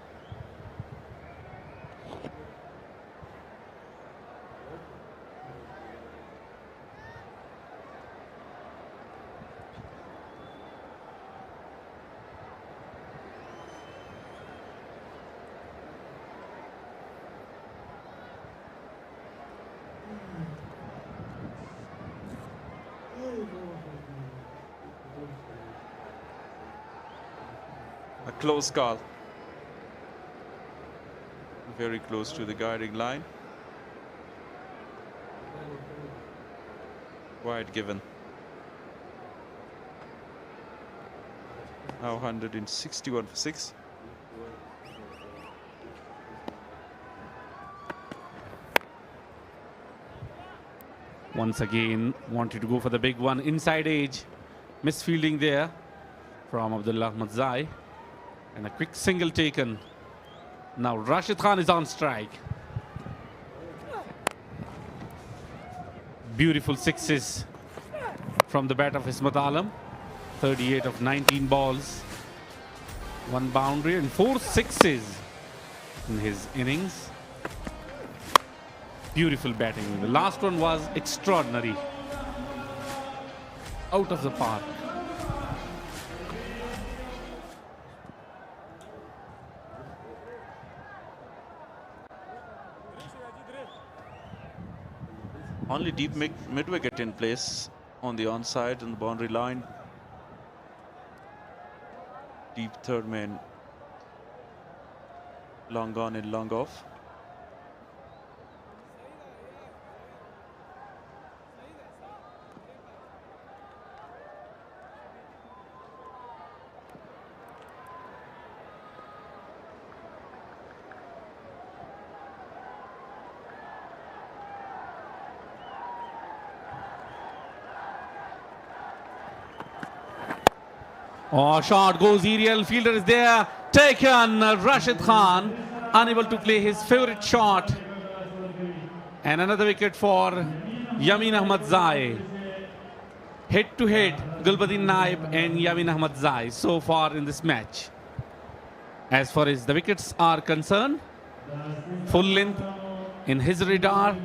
[SPEAKER 3] close call. Very close to the guiding line. Wide given. Now 161 for 6.
[SPEAKER 6] Once again, wanted to go for the big one. Inside edge. Misfielding there from Abdullah Ahmad Zai. And a quick single taken. Now Rashid Khan is on strike. Beautiful sixes from the bat of Ismat Alam. 38 of 19 balls. 1 boundary and 4 sixes in his innings. Beautiful batting. The last one was extraordinary. Out of the park.
[SPEAKER 3] Only deep mid-wicket in place on the onside and the boundary line. Deep third man. Long on and long off.
[SPEAKER 6] Oh, shot goes aerial. Fielder is there. Taken. Rashid Khan unable to play his favorite shot. And another wicket for Yamin Ahmad Zai. Head to head, Gulbuddin Naib and Yamin Ahmad Zai so far in this match. As far as the wickets are concerned, full length in his radar,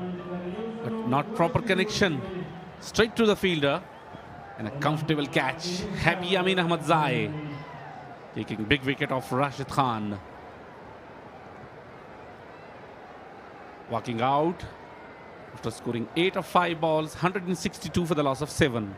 [SPEAKER 6] but not proper connection. Straight to the fielder. And a comfortable catch. Happy Yamin Ahmad Zai taking big wicket off Rashid Khan. Walking out after scoring 8 of 5 balls, 162 for the loss of 7.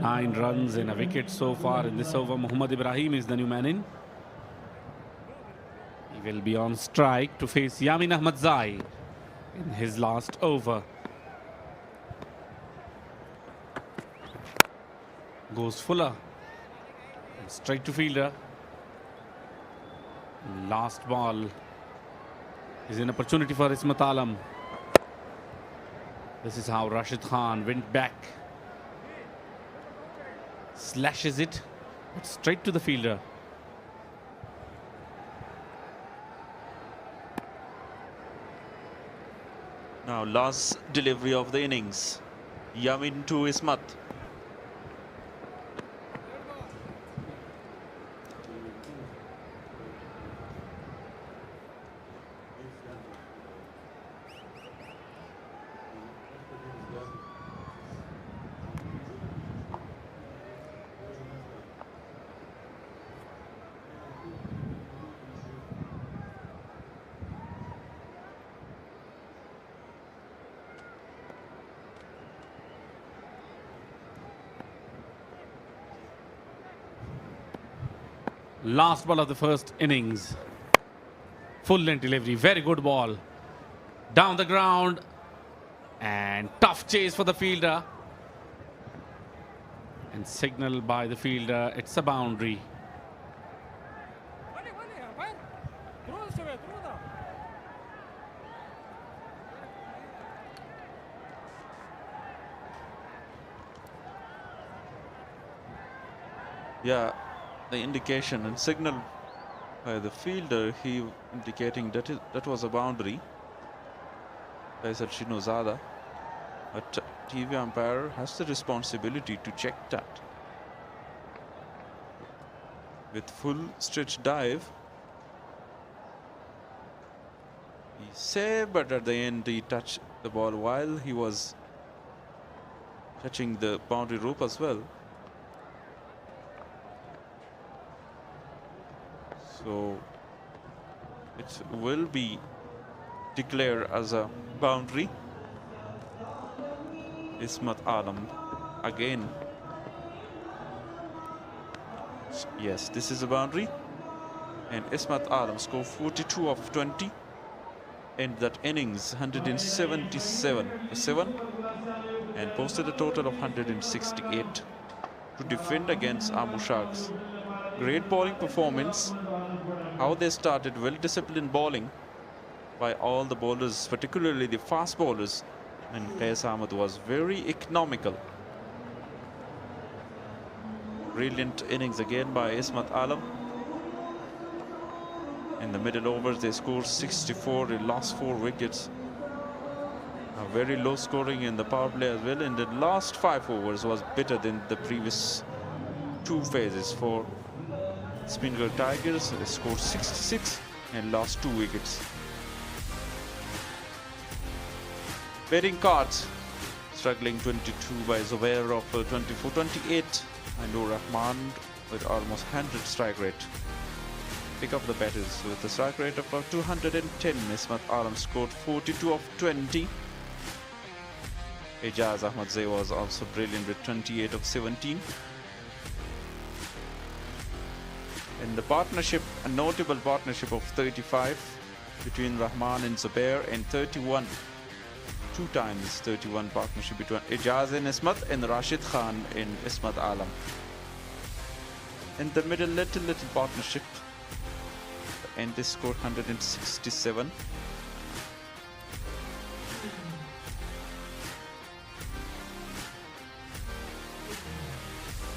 [SPEAKER 6] Nine runs and a wicket so far in this over. Muhammad Ibrahim is the new man in. He will be on strike to face Yamin Ahmad Zai in his last over. Goes Fuller. And straight to fielder. Last ball is an opportunity for Ismat Alam. This is how Rashid Khan went back. Slashes it, but straight to the fielder.
[SPEAKER 3] Now last delivery of the innings. Yamin to Ismat.
[SPEAKER 6] Last ball of the first innings. Full length delivery. Very good ball. Down the ground. And tough chase for the fielder. And signal by the fielder. It's a boundary.
[SPEAKER 3] Yeah, the indication and signal by the fielder, he indicating that was a boundary. Faisal Shinozada. But TV umpire has the responsibility to check that. With full stretch dive, he saved, but at the end he touched the ball while he was touching the boundary rope as well. So it will be declared as a boundary. Ismat Alam again. Yes, this is a boundary. And Ismat Alam scored 42 of 20. And that innings 177 for 7. And posted a total of 168 to defend against Amu Sharks. Great bowling performance. How they started, well-disciplined bowling by all the bowlers, particularly the fast bowlers. And Qais Ahmed was very economical. Brilliant innings again by Ismat Alam. In the middle overs, they scored 64. They lost 4 wickets. A very low scoring in the power play as well. And the last 5 overs was better than the previous 2 phases for Speenghar Tigers. They scored 66 and lost 2 wickets. Betting cards, struggling 22 by Zubair of 24-28. And Nur Rahman with almost 100 strike rate. Pick up the batters with a strike rate of 210. Ismat Alam scored 42 of 20. Ijaz Ahmadzai was also brilliant with 28 of 17. In the partnership, a notable partnership of 35 between Rahman and Zubair, and 31. 2 times 31 partnership between Ijaz and Ismat and Rashid Khan and Ismat Alam. In the middle, little partnership, and they scored 167.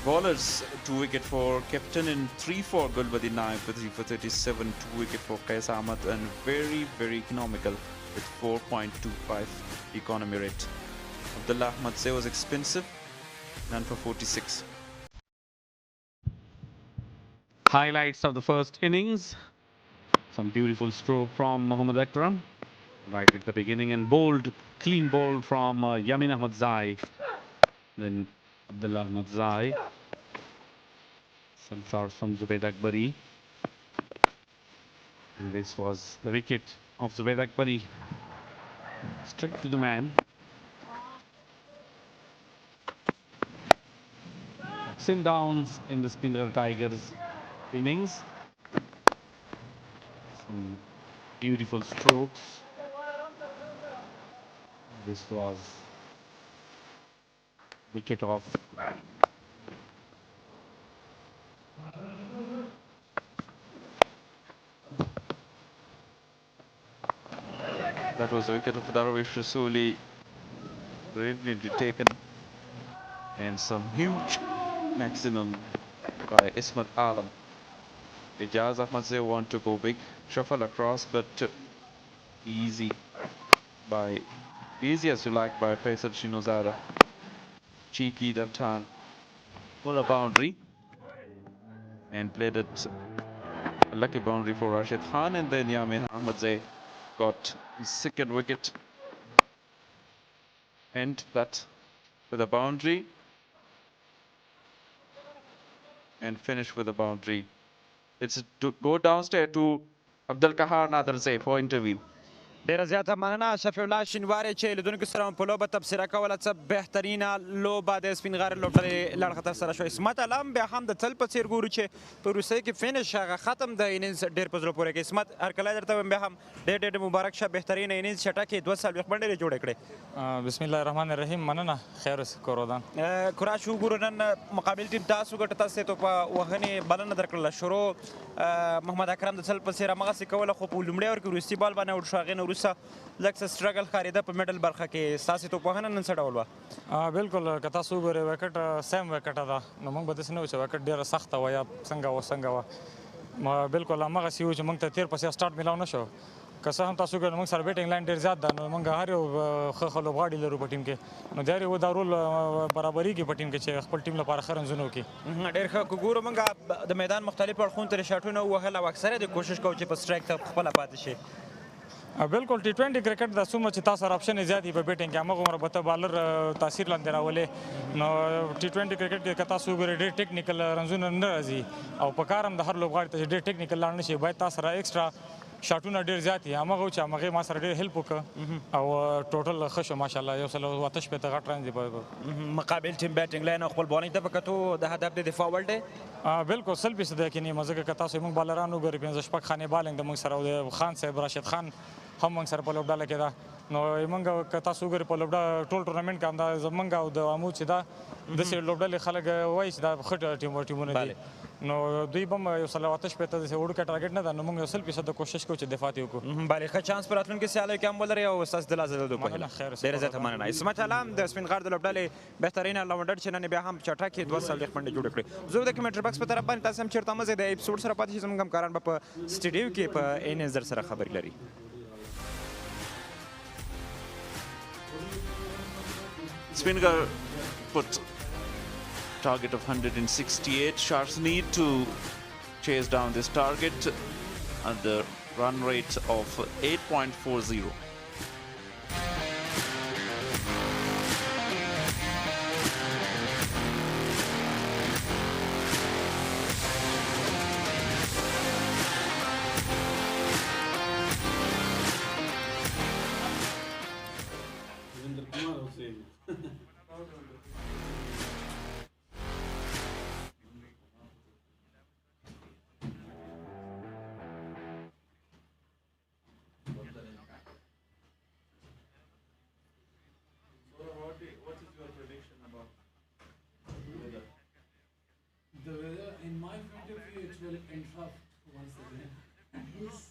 [SPEAKER 3] Bowlers, 2 wicket for captain and 3 for Gulbadi Naik with 3 for 37, 2 wicket for Qais Ahmed, and very, very economical with 4.25 economy rate. Abdullah Ahmadzai was expensive, none for 46.
[SPEAKER 6] Highlights of the first innings. Some beautiful stroke from Mohammad Akram right at the beginning, and bold, clean bowl from Yamin Ahmadzai. Then Abdullah Ahmadzai. Some shots from Zubaid Akbari. And this was the wicket of Zubaid Akbari. Straight to the man. Ups and downs in the Speenghar Tigers innings. Some beautiful strokes. This was wicket off.
[SPEAKER 3] That was the wicket of Darwish Rasuli, brilliantly taken, and some huge maximum by Ismat Alam. Ijaz Ahmadzai want to go big, shuffle across, but easy as you like by Faisal Shinozada. Cheeky that time for a boundary, and played it a lucky boundary for Rashid Khan, and then Yamin Ahmadzai got his 2nd wicket, and that with a boundary, and finish with a boundary. Let's go downstairs to Abdul Kahar Nadarzai for interview.
[SPEAKER 9] ډیره زیاته مننه شفیع الله شینواری چې لیدونکو سره مو په لوبه تبصره کوله. څه بهترینه لوبه د سپینغر لوبډلې لړ خطر سره شوې. اسمت علم بیا هم د تل په څیر ګورو چې په وروستۍ کې فینش هغه ختم د اینینز ډېر په زړه پورې کوي. اسمت هرکلی درته وایم بیا هم ډېر مبارک شه. بهترینه اینینز چټکې 240 منډې جوړې کړې.
[SPEAKER 10] بسم الله الرحمن الرحیم. مننه. خیر کورودان.
[SPEAKER 9] کراش وګورو نن مقابل ټیم تاسو ګټه تاسو ته په وهنې بلنه درکړله. شروع محمد اکرم د تل په څیر همغسې کوله، خو په لومړي اور کې وروستي بال باندې اوټ شو. هغې نه وروسته لږ څه سټرګل ښکارېده په میډل برخه کې. ستاسې توپوهنه نن څه ډول وه؟
[SPEAKER 10] بالکل که تاسو وګورئ وکټ سیم وکټه ده، نو موږ به داسې نه وو چې وکټ ډېره سخته وه یا څنګه وه. بالکل همغسې وو چې موږ ته تېر پسې سټارټ میلاو نه شو. که څه هم تاسو ګورئ موږ سره بیټینګ لاین ډېر زیات ده نو موږ هر یو ښه ښه لوبغاړي لرو په ټیم کې نو د هر یو دا رول برابریږي په ټیم کې چې خپل ټیم لپاره ښه رنزونه وکړي.
[SPEAKER 9] ډېر ښه که ګورو موږ د میدان مختلفو اړخونو ته شاټونه ووهل او اکثره د کوشش کوو چې په سټرایک ته خپله پاتې شي.
[SPEAKER 10] بالکل T20 کرکټ د څومره چې تاسو سره اپشن زیات دي په بیټینګ کې هغومره به ته بالر تاثیر لاندې راولې نو T20 کرکټ کې که تاسو وګورئ ډېر ټیکنیکل رنزونه نه راځي او په کار هم د هر لوبغاړي ته چې ډېر ټیکنیکل لاړ نه شي باید تاسو سره ایکسټرا شاټونه ډېر زیات دي همغه چې همغې ما سره ډېر هیلپ وکړه او ټوټل ښه شو ماشاءالله 180 غټ رن دي
[SPEAKER 9] مقابل ټیم بیټینګ لاین او خپل بالینګ ته په کتو د هدف د دفاع وړ دی.
[SPEAKER 10] بالکل 100% یقیني ځکه که تاسو موږ بالران وګورئ 15 شپږ خانې بالینګ د موږ سره او د خان صاحب راشد خان هم موږ سره په لوبډله کې ده نو موږ که تاسو وګورئ په لوبډله ټول ټورنمنټ کې هم دا زموږ او د امو چې دا داسې لوبډلې خلک وایي چې دا ښه ټیمونه دي نو دوی به هم 180 داسې وړوکی ټارګټ نه ده نو موږ 100% کوشش کوو چې دفاع یې وکړو.
[SPEAKER 9] بله ښه چانس په راتلونکي سیالیو کې هم ولرئ او ستاسو د لاسه دود په هیله. ډېره زیاته مننه. اسمت علام د سپینغار د لوبډلې بهترینه لونډر چې نن بیا هم چټک 240 منډې جوړې کړې. زه د کمنټري باکس په طرف باندې تاسو هم چېرته مزه د اپیسوډ سره پاتې شئ زموږ همکاران به په سټډیو کې په اینز در سره خبرې لري.
[SPEAKER 3] Speenghar put target of 168. Sharks need to chase down this target at the run rate of 8.40.
[SPEAKER 1] The weather, in my point of view, it will interrupt once again. Yes.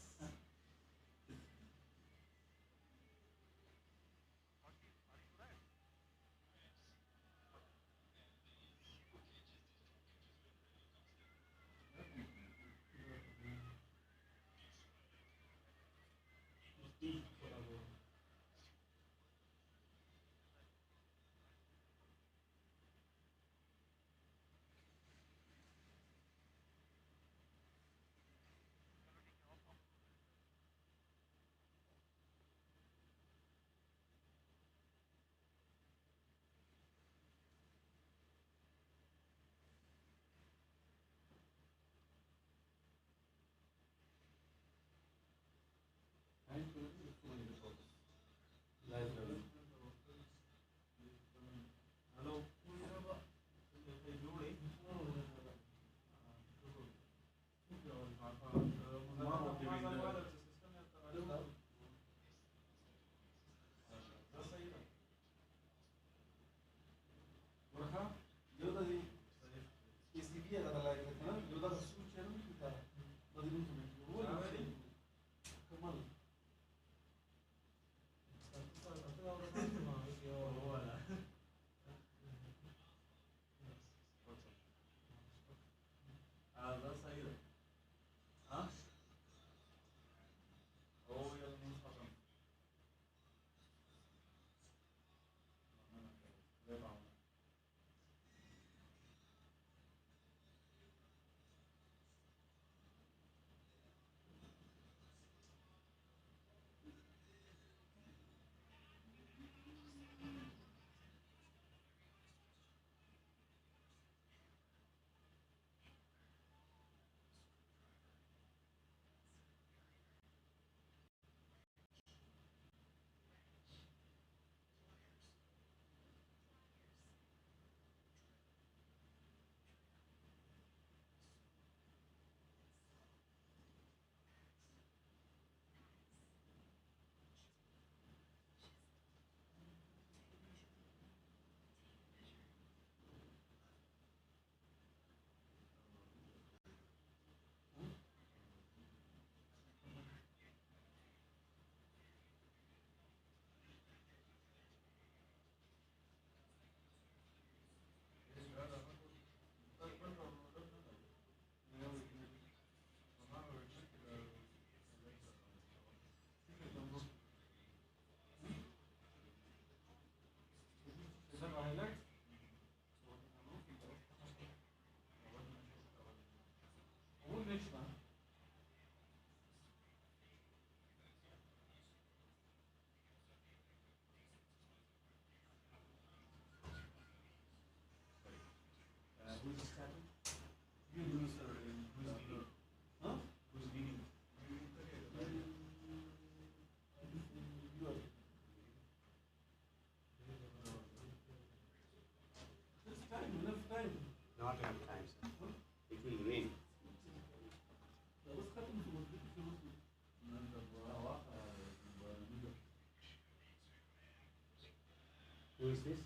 [SPEAKER 6] not enough time, sir. It will rain. Who is this?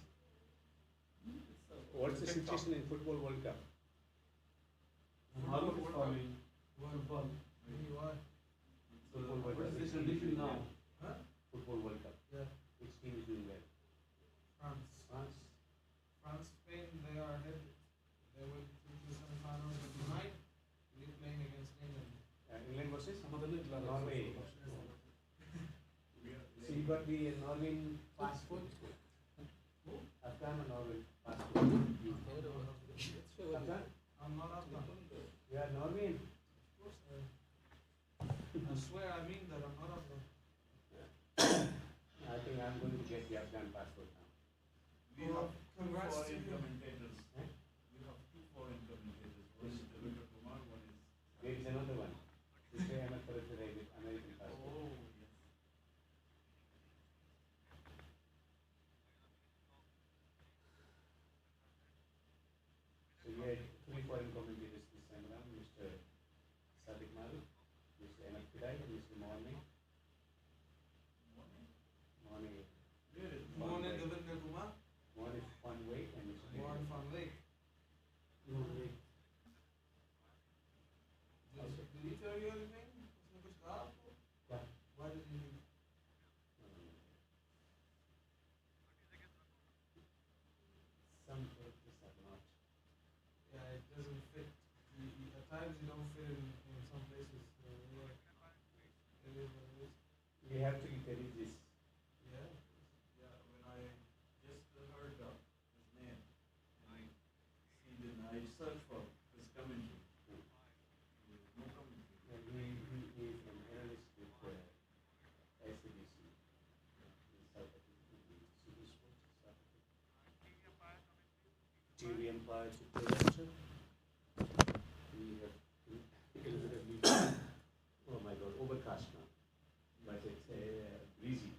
[SPEAKER 6] What's the situation in Football World Cup?
[SPEAKER 1] Football World Cup.
[SPEAKER 6] Football World Cup.
[SPEAKER 1] What is the condition now? Huh?
[SPEAKER 6] Football World Cup.
[SPEAKER 1] Yeah.
[SPEAKER 6] Which team is doing well?
[SPEAKER 1] France.
[SPEAKER 6] France.
[SPEAKER 1] France, Spain, they are ahead. They will to the semi-finals, but tonight we're playing against England.
[SPEAKER 6] England versus Norway. So you got the Norwegian passport. Afghan or Norway passport? Afghan?
[SPEAKER 1] I'm not Afghan.
[SPEAKER 6] You are Norwegian.
[SPEAKER 1] Of course, I swear I mean that I'm not Afghan.
[SPEAKER 6] I think I'm going to get the Afghan passport now.
[SPEAKER 1] We have congrats to you.
[SPEAKER 11] commentators. We have two foreign commentators. One is Devendra Kumar, one is...
[SPEAKER 6] There is another one. This way I'm authorized with American passport.
[SPEAKER 11] Oh, yes.
[SPEAKER 6] So we had three foreign commentators this time around, Mr. Sadiq Malik, Mr. Ahmed Pidai, and Mr. Morning.
[SPEAKER 1] Mohan Devendra Kumar.
[SPEAKER 6] Morning Fun Way and Mr.
[SPEAKER 1] Mohan Van Lake. Did he tell you anything? उसने कुछ कहा आपको?
[SPEAKER 6] क्या?
[SPEAKER 1] Why did he leave?
[SPEAKER 6] Some characters are not.
[SPEAKER 1] Yeah, it doesn't fit. At times you don't fit in some places. Yeah. It is what it is.
[SPEAKER 6] We have to encourage this.
[SPEAKER 1] Yeah.
[SPEAKER 11] Yeah, when I just heard his name, and I see then I search for his commentary. No commentary.
[SPEAKER 6] He is an analyst with SABC in South Africa, Super Sports, South Africa. TV Empire to presenter. We have oh my God, overcast now, but it's breezy.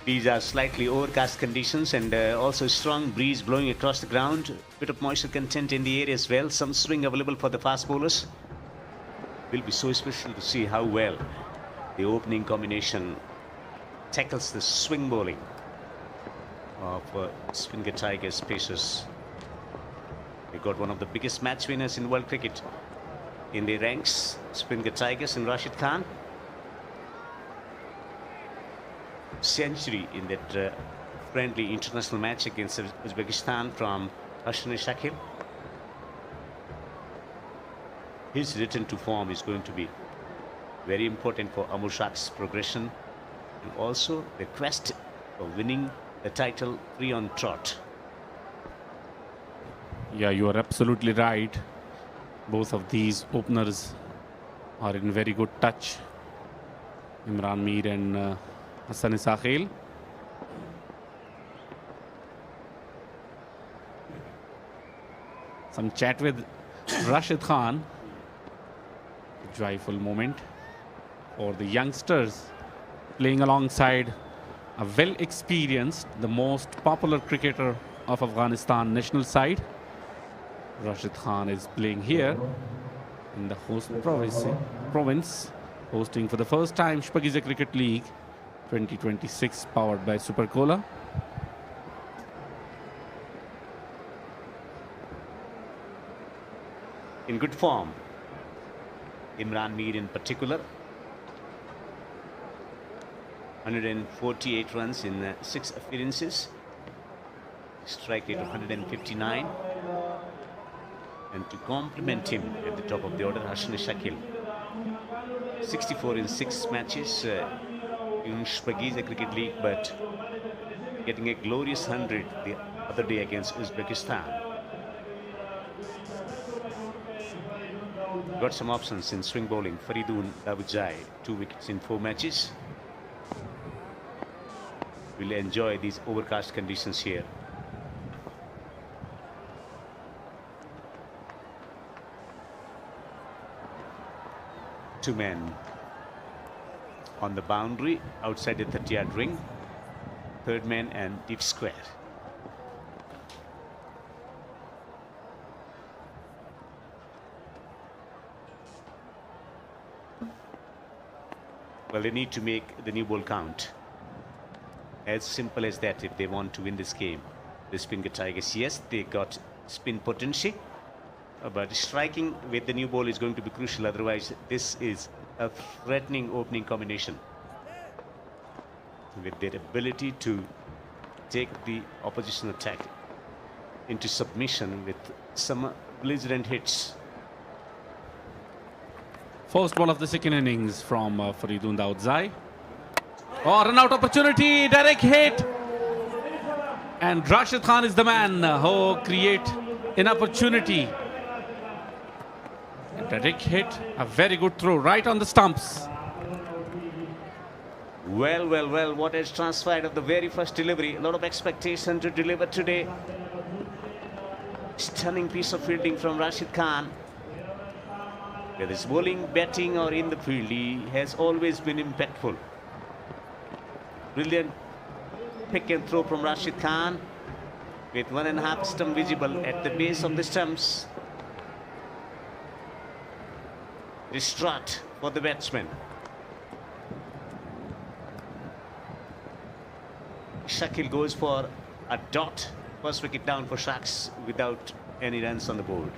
[SPEAKER 12] These are slightly overcast conditions and also strong breeze blowing across the ground. Bit of moisture content in the area as well. Some swing available for the fast bowlers. Will be so special to see how well the opening combination tackles the swing bowling of Speenghar Tigers pacers. We got one of the biggest match winners in world cricket in the ranks, Speenghar Tigers and Rashid Khan. Century in that friendly international match against Uzbekistan from Hassan Shakil. His return to form is going to be very important for Amu Sharks' progression and also the quest of winning the title 3 on trot.
[SPEAKER 6] Yeah, you are absolutely right. Both of these openers are in very good touch. Imran Mir and Hassan Isakhil. Some chat with Rashid Khan. A joyful moment for the youngsters playing alongside a well-experienced, the most popular cricketer of Afghanistan national side. Rashid Khan is playing here in the host province, hosting for the first time Shpageeza Cricket League 2026, powered by Super Cola.
[SPEAKER 12] In good form, Imran Mir in particular. 148 runs in 6 appearances. Strike rate of 159. And to complement him at the top of the order, Hassan Shakil. 64 in 6 matches in Shpageeza Cricket League, but getting a glorious 100 the other day against Uzbekistan. Got some options in swing bowling. Faridun Davujai, 2 wickets in 4 matches. We'll enjoy these overcast conditions here. Two men on the boundary outside the 30-yard ring. Third man and deep square. Well, they need to make the new ball count. As simple as that if they want to win this game. The Speenghar Tigers, yes, they got spin potency, but striking with the new ball is going to be crucial. Otherwise, this is a threatening opening combination with their ability to take the opposition attack into submission with some belligerent hits.
[SPEAKER 6] First ball of the second innings from Faridun Davujai. Oh, run out opportunity, direct hit. And Rashid Khan is the man who create an opportunity. A direct hit, a very good throw right on the stumps.
[SPEAKER 12] Well, what has transpired of the very first delivery. A lot of expectation to deliver today. Stunning piece of fielding from Rashid Khan. Whether it's bowling, batting or in the field, he has always been impactful. Brilliant pick and throw from Rashid Khan with 1.5 stump visible at the base of the stumps. Distraught for the batsman. Shakil goes for a dot. First wicket down for Sharks without any runs on the board.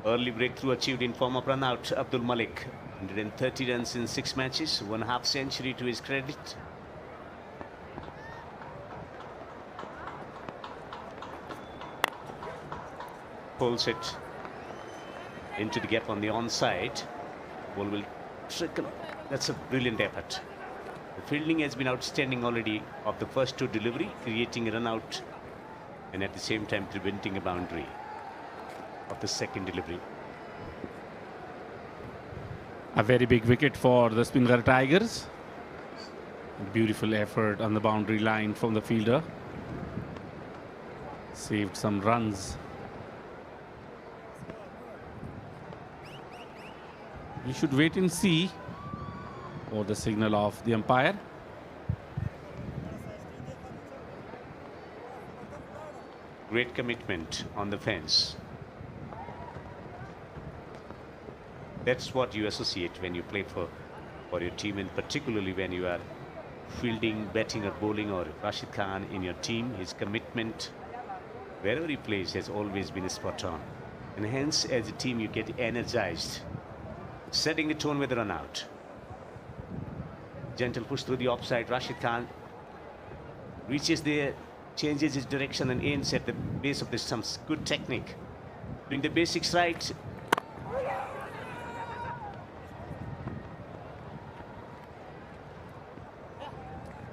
[SPEAKER 12] Early breakthrough achieved in form of run out. Abdul Malik, 130 runs in 6 matches, 1/2 century to his credit. Pulls it into the gap on the onside. Ball will trickle. That's a brilliant effort. The fielding has been outstanding already of the first 2 delivery, creating a run out and at the same time preventing a boundary of the second delivery.
[SPEAKER 6] A very big wicket for the Speenghar Tigers. Beautiful effort on the boundary line from the fielder. Saved some runs. We should wait and see for the signal of the umpire.
[SPEAKER 12] Great commitment on the fence. That's what you associate when you play for your team, and particularly when you are fielding, batting or bowling, or Rashid Khan in your team. His commitment wherever he plays, has always been spot on. And hence, as a team, you get energized. Setting the tone with a run out. Gentle push through the offside. Rashid Khan reaches there, changes his direction and aims at the base of the stumps. Good technique. Doing the basics right.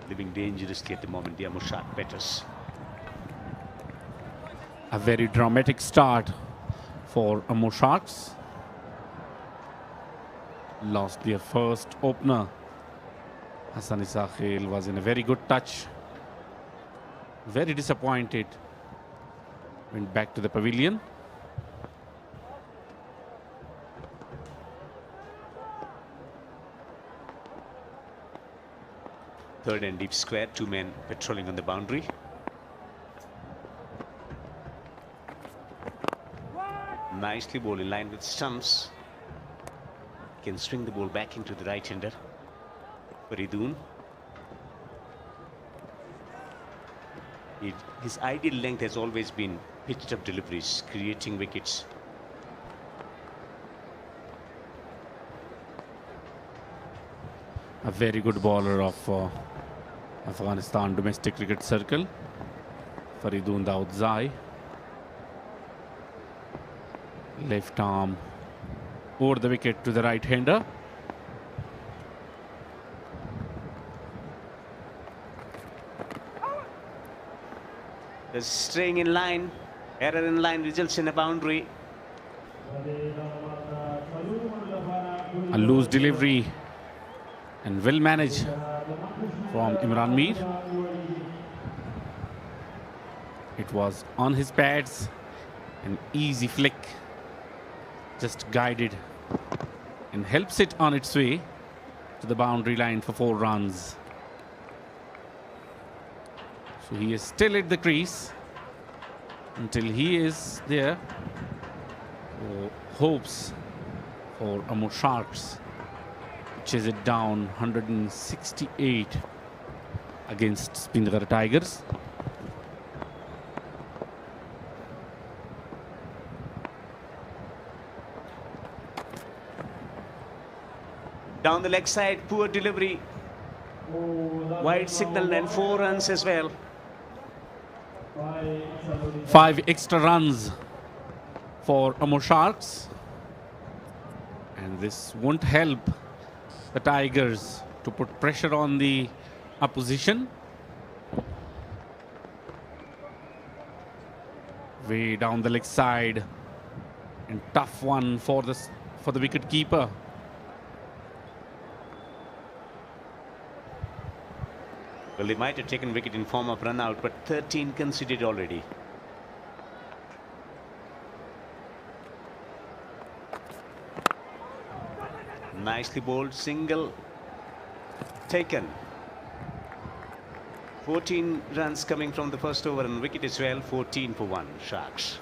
[SPEAKER 12] Living dangerously at the moment, the Amu Sharks batters.
[SPEAKER 6] A very dramatic start for Amu Sharks. Lost their first opener. Hassan Isakhil was in a very good touch. Very disappointed. Went back to the pavilion.
[SPEAKER 12] Third and deep square, 2 men patrolling on the boundary. Nicely bowled in line with stumps. Can swing the ball back into the right-hander. Faridoon. His ideal length has always been pitched up deliveries, creating wickets.
[SPEAKER 6] A very good bowler of Afghanistan domestic cricket circle, Faridoon Daoudzai. Left arm over the wicket to the right-hander.
[SPEAKER 12] Staying in line, error in line results in a boundary.
[SPEAKER 6] A loose delivery and well managed from Imran Mir. It was on his pads, an easy flick, just guided and helps it on its way to the boundary line for 4 runs. So he is still at the crease until he is there. Hopes for Amu Sharks, chase it down 168 against Speenghar Tigers.
[SPEAKER 12] Down the leg side, poor delivery. Wide signal and 4 runs as well.
[SPEAKER 6] 5 extra runs for Amu Sharks. And this won't help the Tigers to put pressure on the opposition. Way down the leg side, and tough one for the wicket keeper.
[SPEAKER 12] Well, they might have taken wicket in form of run out, but 13 conceded already. Nicely bowled, single taken. 14 runs coming from the first over and wicket as well. 14 for 1 Sharks.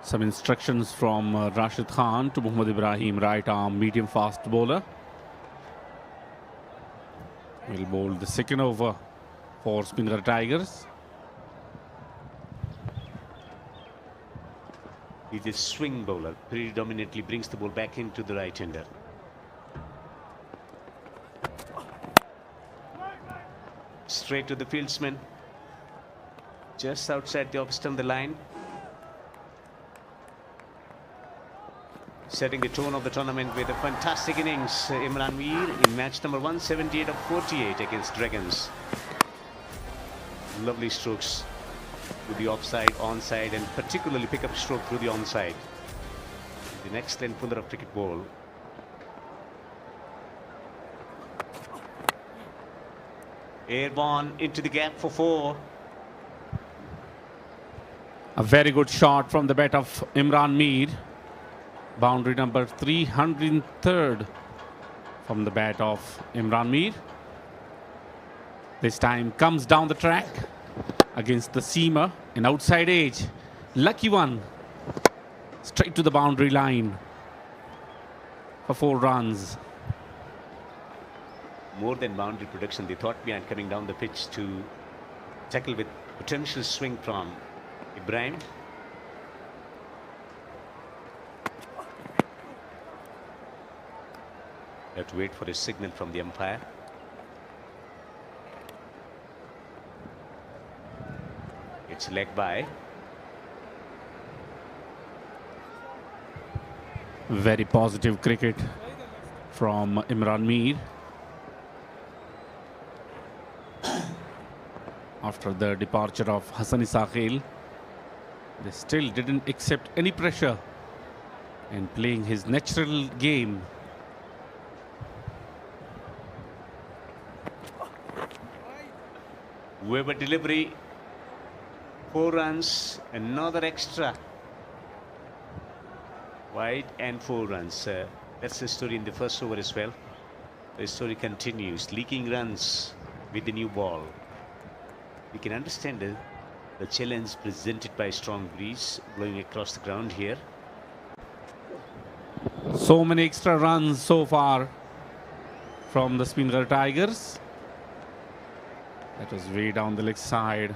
[SPEAKER 6] Some instructions from Rashid Khan to Muhammad Ibrahim, right arm medium fast bowler. Will bowl the second over for Speenghar Tigers.
[SPEAKER 12] He's a swing bowler, predominantly brings the ball back into the right-hander. Straight to the fieldsman, just outside the off stump the line. Setting the tone of the tournament with a fantastic innings, Imran Mir in match number 178 of 48 against Dragons. Lovely strokes through the offside, onside, and particularly pick up stroke through the onside. The excellent puller of cricket ball. Airborne into the gap for 4.
[SPEAKER 6] A very good shot from the bat of Imran Mir. Boundary number 303rd from the bat of Imran Mir. This time comes down the track against the seamer, an outside edge. Lucky one. Straight to the boundary line for 4 runs.
[SPEAKER 12] More than boundary production, they thought behind coming down the pitch to tackle with potential swing from Ibrahim. Have to wait for a signal from the umpire. It's leg by.
[SPEAKER 6] Very positive cricket from Imran Mir. After the departure of Hassan Isakhil, they still didn't accept any pressure and playing his natural game.
[SPEAKER 12] Weber delivery, 4 runs, another extra. Wide and 4 runs. That's the story in the first over as well. The story continues. Leaking runs with the new ball. We can understand the challenge presented by strong breeze blowing across the ground here.
[SPEAKER 6] So many extra runs so far from the Speenghar Tigers. That was way down the leg side.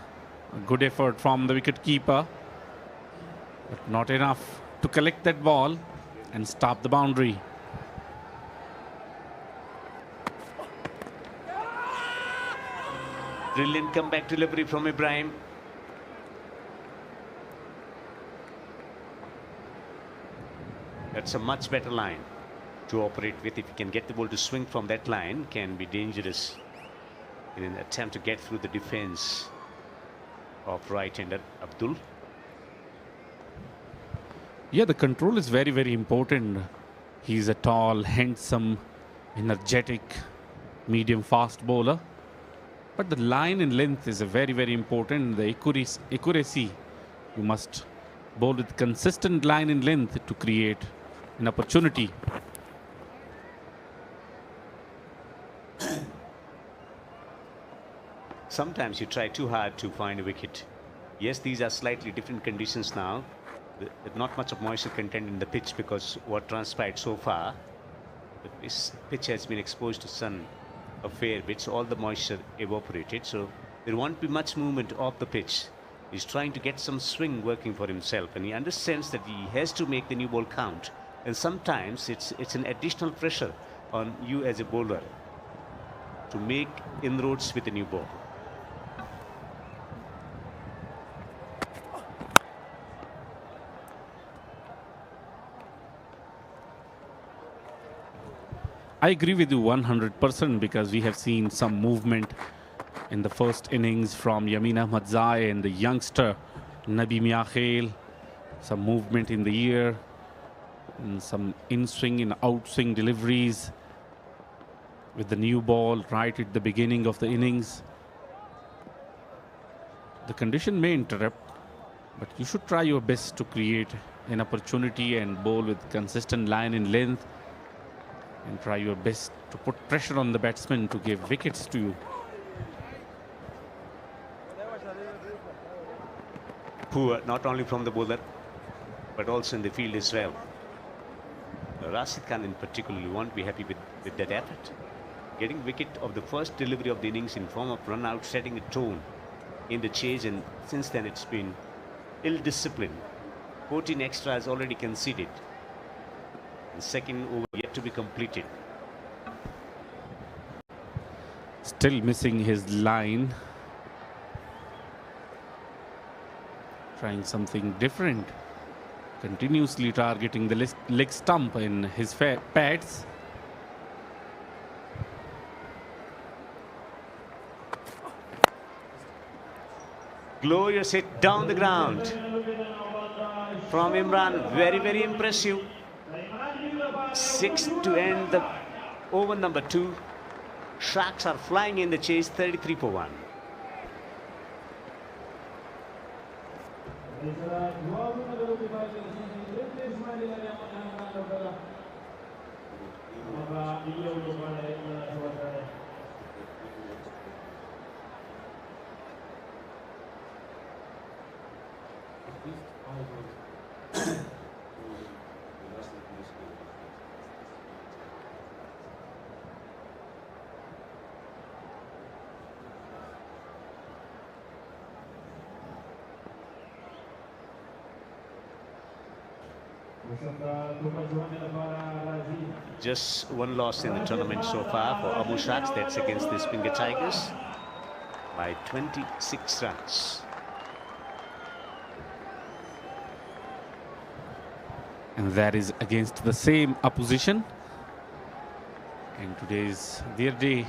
[SPEAKER 6] A good effort from the wicket keeper, but not enough to collect that ball and stop the boundary.
[SPEAKER 12] Brilliant comeback delivery from Ibrahim. That's a much better line to operate with. If you can get the ball to swing from that line, can be dangerous in an attempt to get through the defense of right-hander Abdul.
[SPEAKER 6] Yeah, the control is very, very important. He's a tall, handsome, energetic, medium fast bowler. But the line and length is a very, very important. The accuracy. You must bowl with consistent line and length to create an opportunity.
[SPEAKER 12] Sometimes you try too hard to find a wicket. Yes, these are slightly different conditions now. Not much of moisture content in the pitch because what transpired so far, this pitch has been exposed to sun a fair bit, so all the moisture evaporated, so there won't be much movement off the pitch. He's trying to get some swing working for himself, and he understands that he has to make the new ball count, and sometimes it's an additional pressure on you as a bowler to make inroads with the new ball.
[SPEAKER 6] I agree with you 100% because we have seen some movement in the first innings from Yamin Ahmad Zai and the youngster Nabi Miakhel. Some movement in the air, and some in-swing and out-swing deliveries with the new ball right at the beginning of the innings. The condition may interrupt, but you should try your best to create an opportunity and bowl with consistent line and length, and try your best to put pressure on the batsman to give wickets to you.
[SPEAKER 12] Poor, not only from the bowler, but also in the field as well. Rashid Khan in particular won't be happy with that effort. Getting wicket of the first delivery of the innings in form of run out, setting a tone in the chase, and since then it's been ill-disciplined. 14 extras already conceded. The second over yet to be completed.
[SPEAKER 6] Still missing his line. Trying something different. Continuously targeting the leg stump in his pads.
[SPEAKER 12] Glorious hit down the ground from Imran. Very, very impressive. 6 to end the over number 2. Sharks are flying in the chase, 33 for 1. Just one loss in the tournament so far for Amu Sharks. That's against the Speenghar Tigers by 26 runs.
[SPEAKER 6] And that is against the same opposition. And today is their day to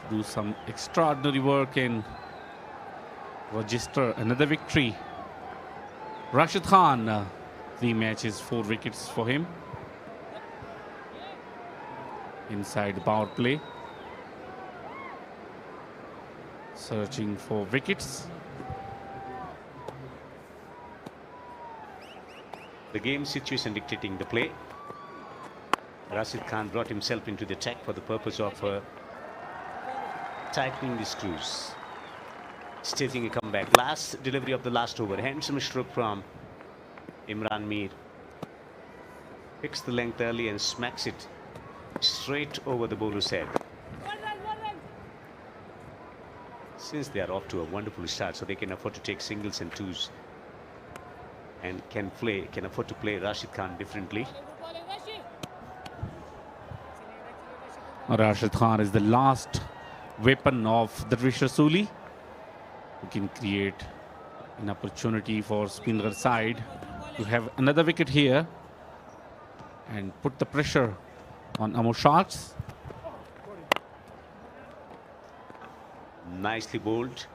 [SPEAKER 6] do some extraordinary work and register another victory. Rashid Khan, 3 matches, 4 wickets for him. Inside the power play. Searching for wickets.
[SPEAKER 12] The game situation dictating the play. Rashid Khan brought himself into the attack for the purpose of tightening the screws. Staging a comeback. Last delivery of the last over. Handsome stroke from Imran Mir. Picks the length early and smacks it straight over the bowler's head. Since they are off to a wonderful start, so they can afford to take singles and twos and can afford to play Rashid Khan differently.
[SPEAKER 6] Rashid Khan is the last weapon of the Rasuli, who can create an opportunity for Speenghar side to have another wicket here and put the pressure on Amu Sharks.
[SPEAKER 12] Nicely bowled.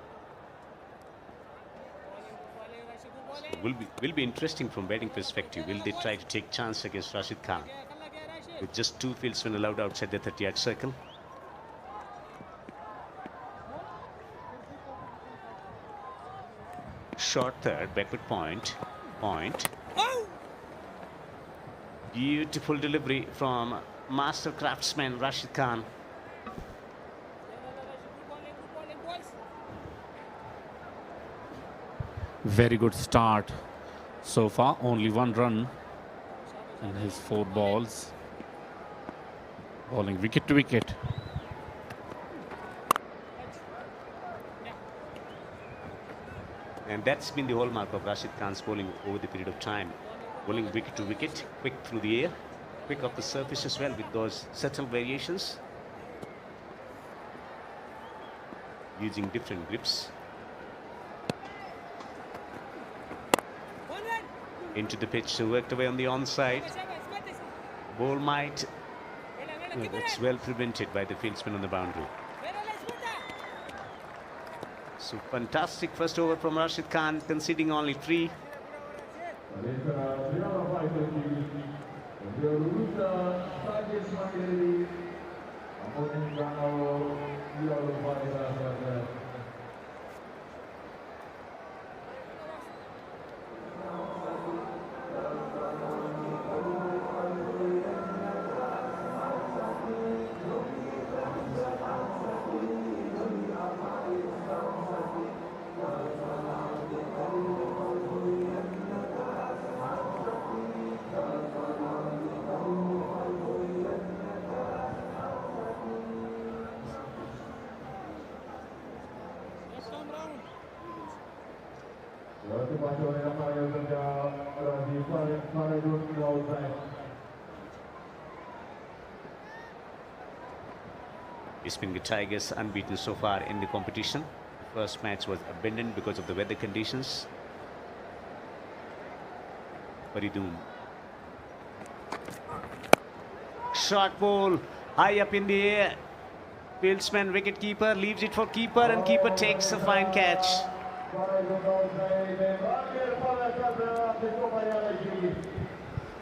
[SPEAKER 12] So will be interesting from batting perspective. Will they try to take chance against Rashid Khan with just 2 fields when allowed outside the 30-yard circle? Short third, backward point. Beautiful delivery from master craftsman Rashid Khan.
[SPEAKER 6] Very good start so far. Only 1 run in his 4 balls. Bowling wicket to wicket.
[SPEAKER 12] And that's been the hallmark of Rashid Khan's bowling over the period of time. Bowling wicket to wicket, quick through the air, quick off the surface as well with those subtle variations. Using different grips. Into the pitch, so worked away on the onside. Ball might. Oh, that's well prevented by the fieldsman on the boundary. So fantastic first over from Rashid Khan, conceding only 3. Speenghar Tigers unbeaten so far in the competition. The first match was abandoned because of the weather conditions. Faridun. Short ball high up in the air. Fieldsman, wicket keeper leaves it for keeper, and keeper takes a fine catch.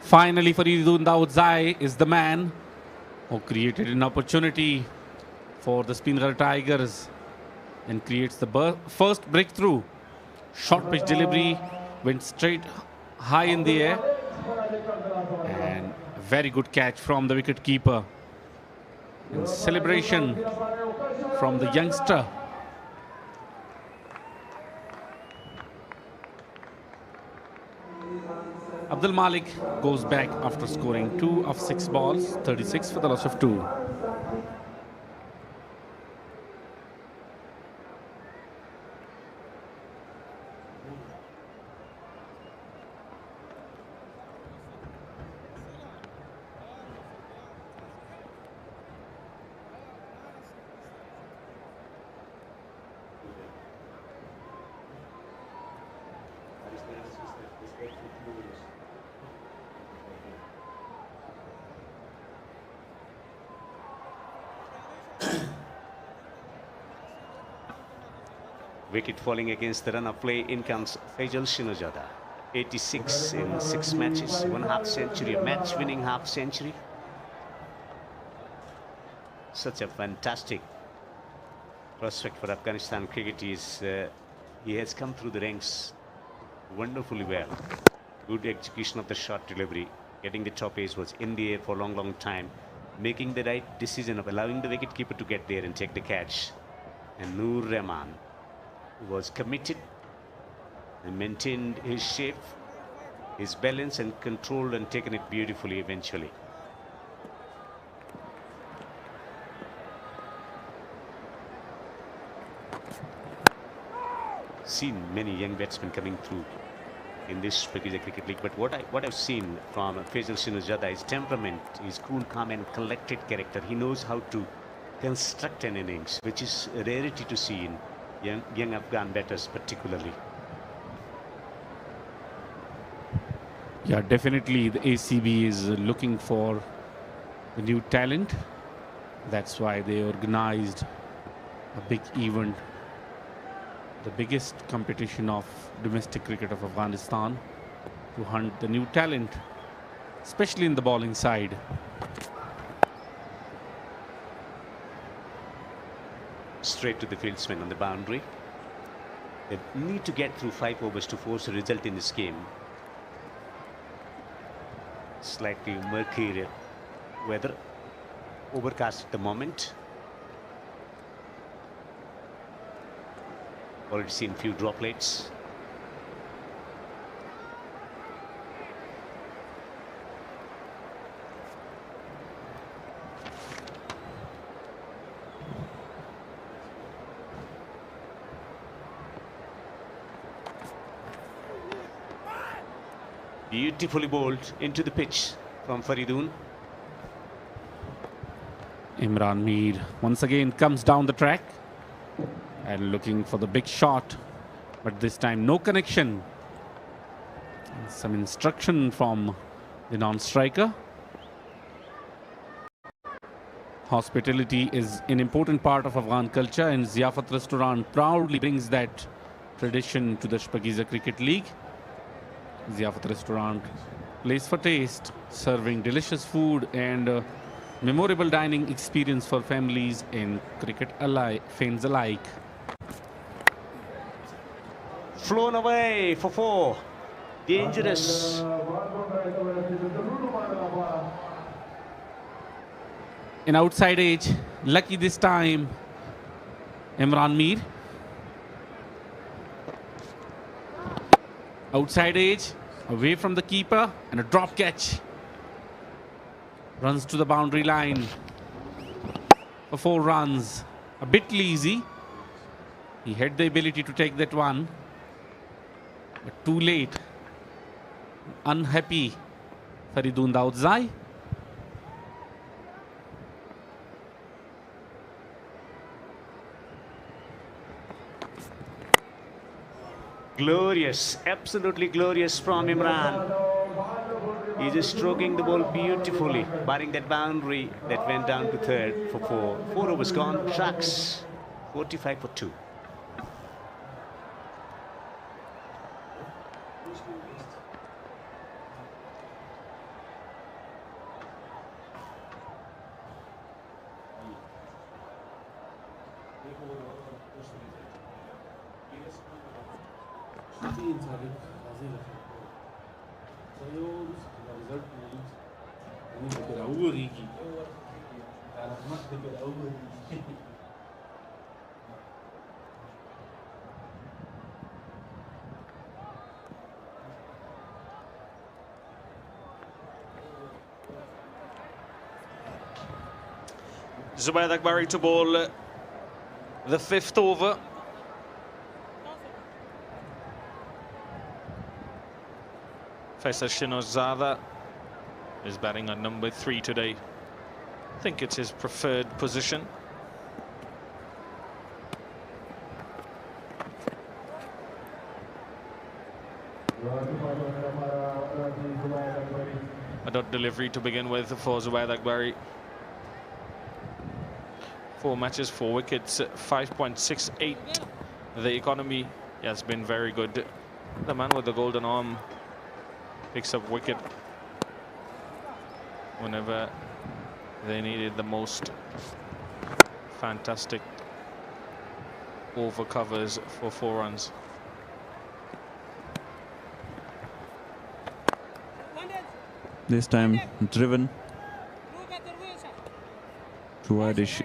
[SPEAKER 6] Finally, Faridun Daudzai is the man who created an opportunity for the Speenghar Tigers and creates the first breakthrough. Short pitch delivery went straight high in the air, and a very good catch from the wicket keeper. And celebration from the youngster. Abdul Malik goes back after scoring 2 of 6 balls, 36 for the loss of 2.
[SPEAKER 12] Wicket falling against the run of play. In comes Faisal Shinojada. 86 in 6 matches, 1/2 century, a match-winning half century. Such a fantastic prospect for Afghanistan cricket. He has come through the ranks wonderfully well. Good execution of the short delivery. Getting the top ace, was in the air for a long time. Making the right decision of allowing the wicketkeeper to get there and take the catch. And Noor Rahman was committed and maintained his shape, his balance, and controlled and taken it beautifully eventually. Seen many young batsmen coming through in this Shpageeza Cricket League, but what I've seen from Faisal Shinojada is temperament, his cool, calm and collected character. He knows how to construct an innings, which is a rarity to see in young Afghan batters particularly.
[SPEAKER 6] Yeah, definitely the ACB is looking for the new talent. That's why they organized a big event, the biggest competition of domestic cricket of Afghanistan, to hunt the new talent, especially in the bowling side.
[SPEAKER 12] Straight to the fieldsman on the boundary. They need to get through 5 overs to force a result in this game. Slightly murky weather, overcast at the moment. Already seen few droplets. Beautifully bowled into the pitch from Faridun.
[SPEAKER 6] Imran Mir once again comes down the track and looking for the big shot, but this time no connection. Some instruction from the non-striker. Hospitality is an important part of Afghan culture, and Ziyafat Restaurant proudly brings that tradition to the Shpageeza Cricket League. Ziyafat Restaurant, place for taste, serving delicious food and memorable dining experience for families and cricket fans alike.
[SPEAKER 12] Flown away for 4. Dangerous.
[SPEAKER 6] An outside edge, lucky this time, Imran Mir. Outside edge, away from the keeper, and a drop catch. Runs to the boundary line for 4 runs. A bit lazy. He had the ability to take that one, but too late. Unhappy Faridun Daudzai.
[SPEAKER 12] Glorious, absolutely glorious from Imran. He's just stroking the ball beautifully, barring that boundary that went down to 3rd for 4. 4 overs gone. Sharks 45 for 2.
[SPEAKER 4] Zubair Akbari to bowl the 5th over. Faisal Shinozada is batting on number 3 today. I think it's his preferred position. A dot delivery to begin with for Zubair Akbari. 4 matches, 4 wickets, 5.68. The economy has been very good. The man with the golden arm picks up wicket whenever they needed the most. Fantastic over covers for 4 runs.
[SPEAKER 3] This time driven to Adish.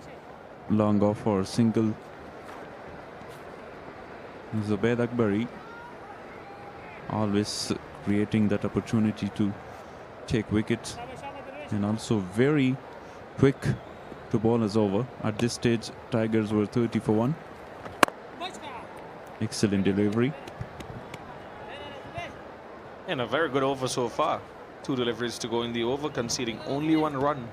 [SPEAKER 3] Long off for single. Zubair Akbari always creating that opportunity to take wickets, and also very quick to bowl us over. At this stage, Tigers were 30 for 1. Excellent delivery.
[SPEAKER 4] And a very good over so far. 2 deliveries to go in the over, conceding only 1 run.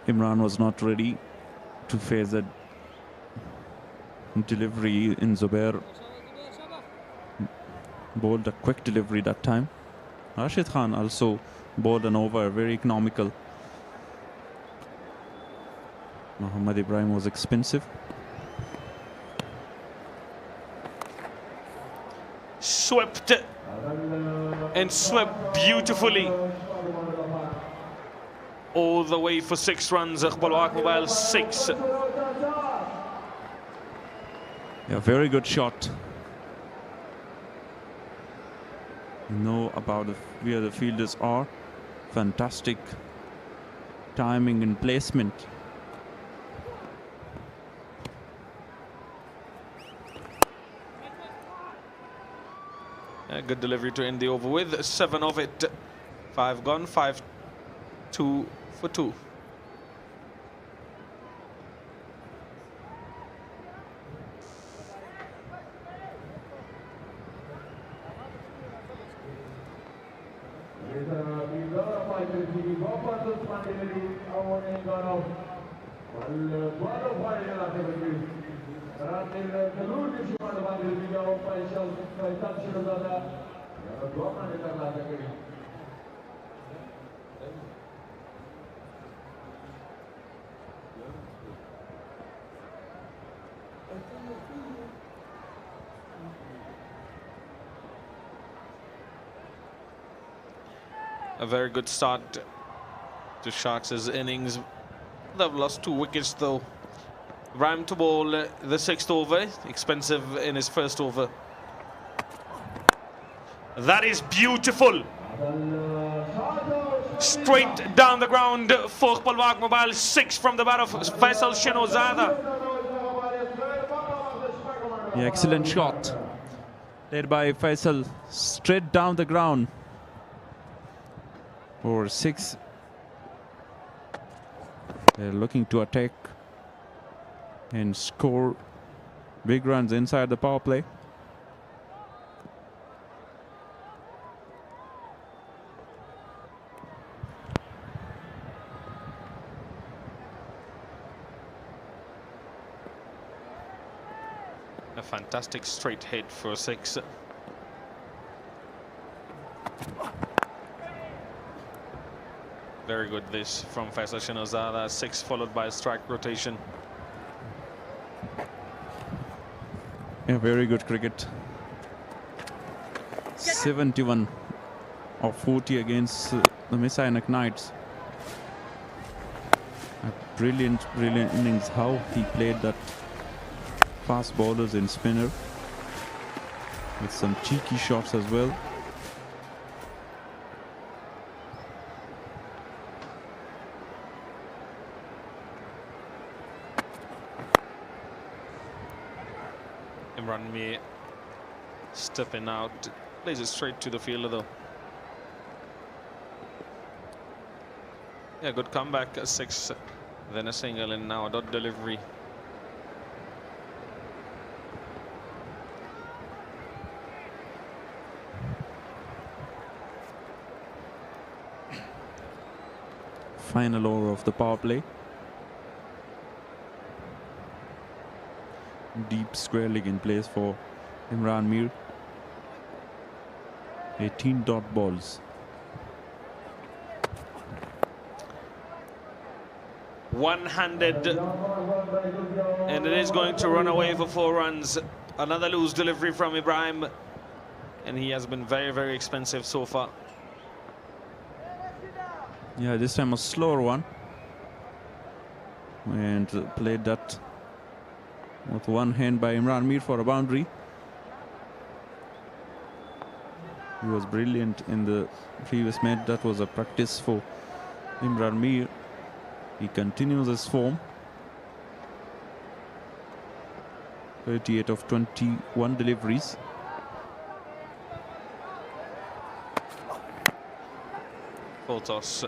[SPEAKER 3] Imran was not ready to face that delivery in Zubair. Bowled a quick delivery that time. Rashid Khan also bowled an over, very economical. Muhammad Ibrahim was expensive.
[SPEAKER 4] Swept and swept beautifully. All the way for 6 runs. Iqbal Mobile 6.
[SPEAKER 3] Yeah, very good shot. Know about where the fielders are. Fantastic timing and placement.
[SPEAKER 4] A good delivery to end the over with. 7 of it. 5 gone, 5-2 for 2. A very good start to Sharks' innings. They've lost 2 wickets though. Ram to bowl the 6th over, expensive in his 1st over. That is beautiful. Straight down the ground for Iqbal Mobile. 6 from the bat of Faisal Shinozada.
[SPEAKER 3] Yeah, excellent shot. Led by Faisal, straight down the ground. For 6. They're looking to attack and score big runs inside the power play.
[SPEAKER 4] A fantastic straight hit for 6. Very good this from Faisal Shinozada. 6 followed by a strike rotation.
[SPEAKER 3] Yeah, very good cricket. 71 of 40 against the Messianic Knights. A brilliant innings how he played that fast bowlers in spinner with some cheeky shots as well.
[SPEAKER 4] Imran Mir stepping out, plays it straight to the fielder though. Yeah, good comeback, a 6, then a single, and now a dot delivery.
[SPEAKER 3] Final over of the power play. Deep square leg in place for Imran Mir. 18 dot balls.
[SPEAKER 4] One-handed, and it is going to run away for 4 runs. Another loose delivery from Ibrahim, and he has been very expensive so far.
[SPEAKER 3] Yeah, this time a slower one, and played that with one hand by Imran Mir for a boundary. He was brilliant in the previous match. That was a practice for Imran Mir. He continues his form. 38 of 21 deliveries.
[SPEAKER 4] Full toss.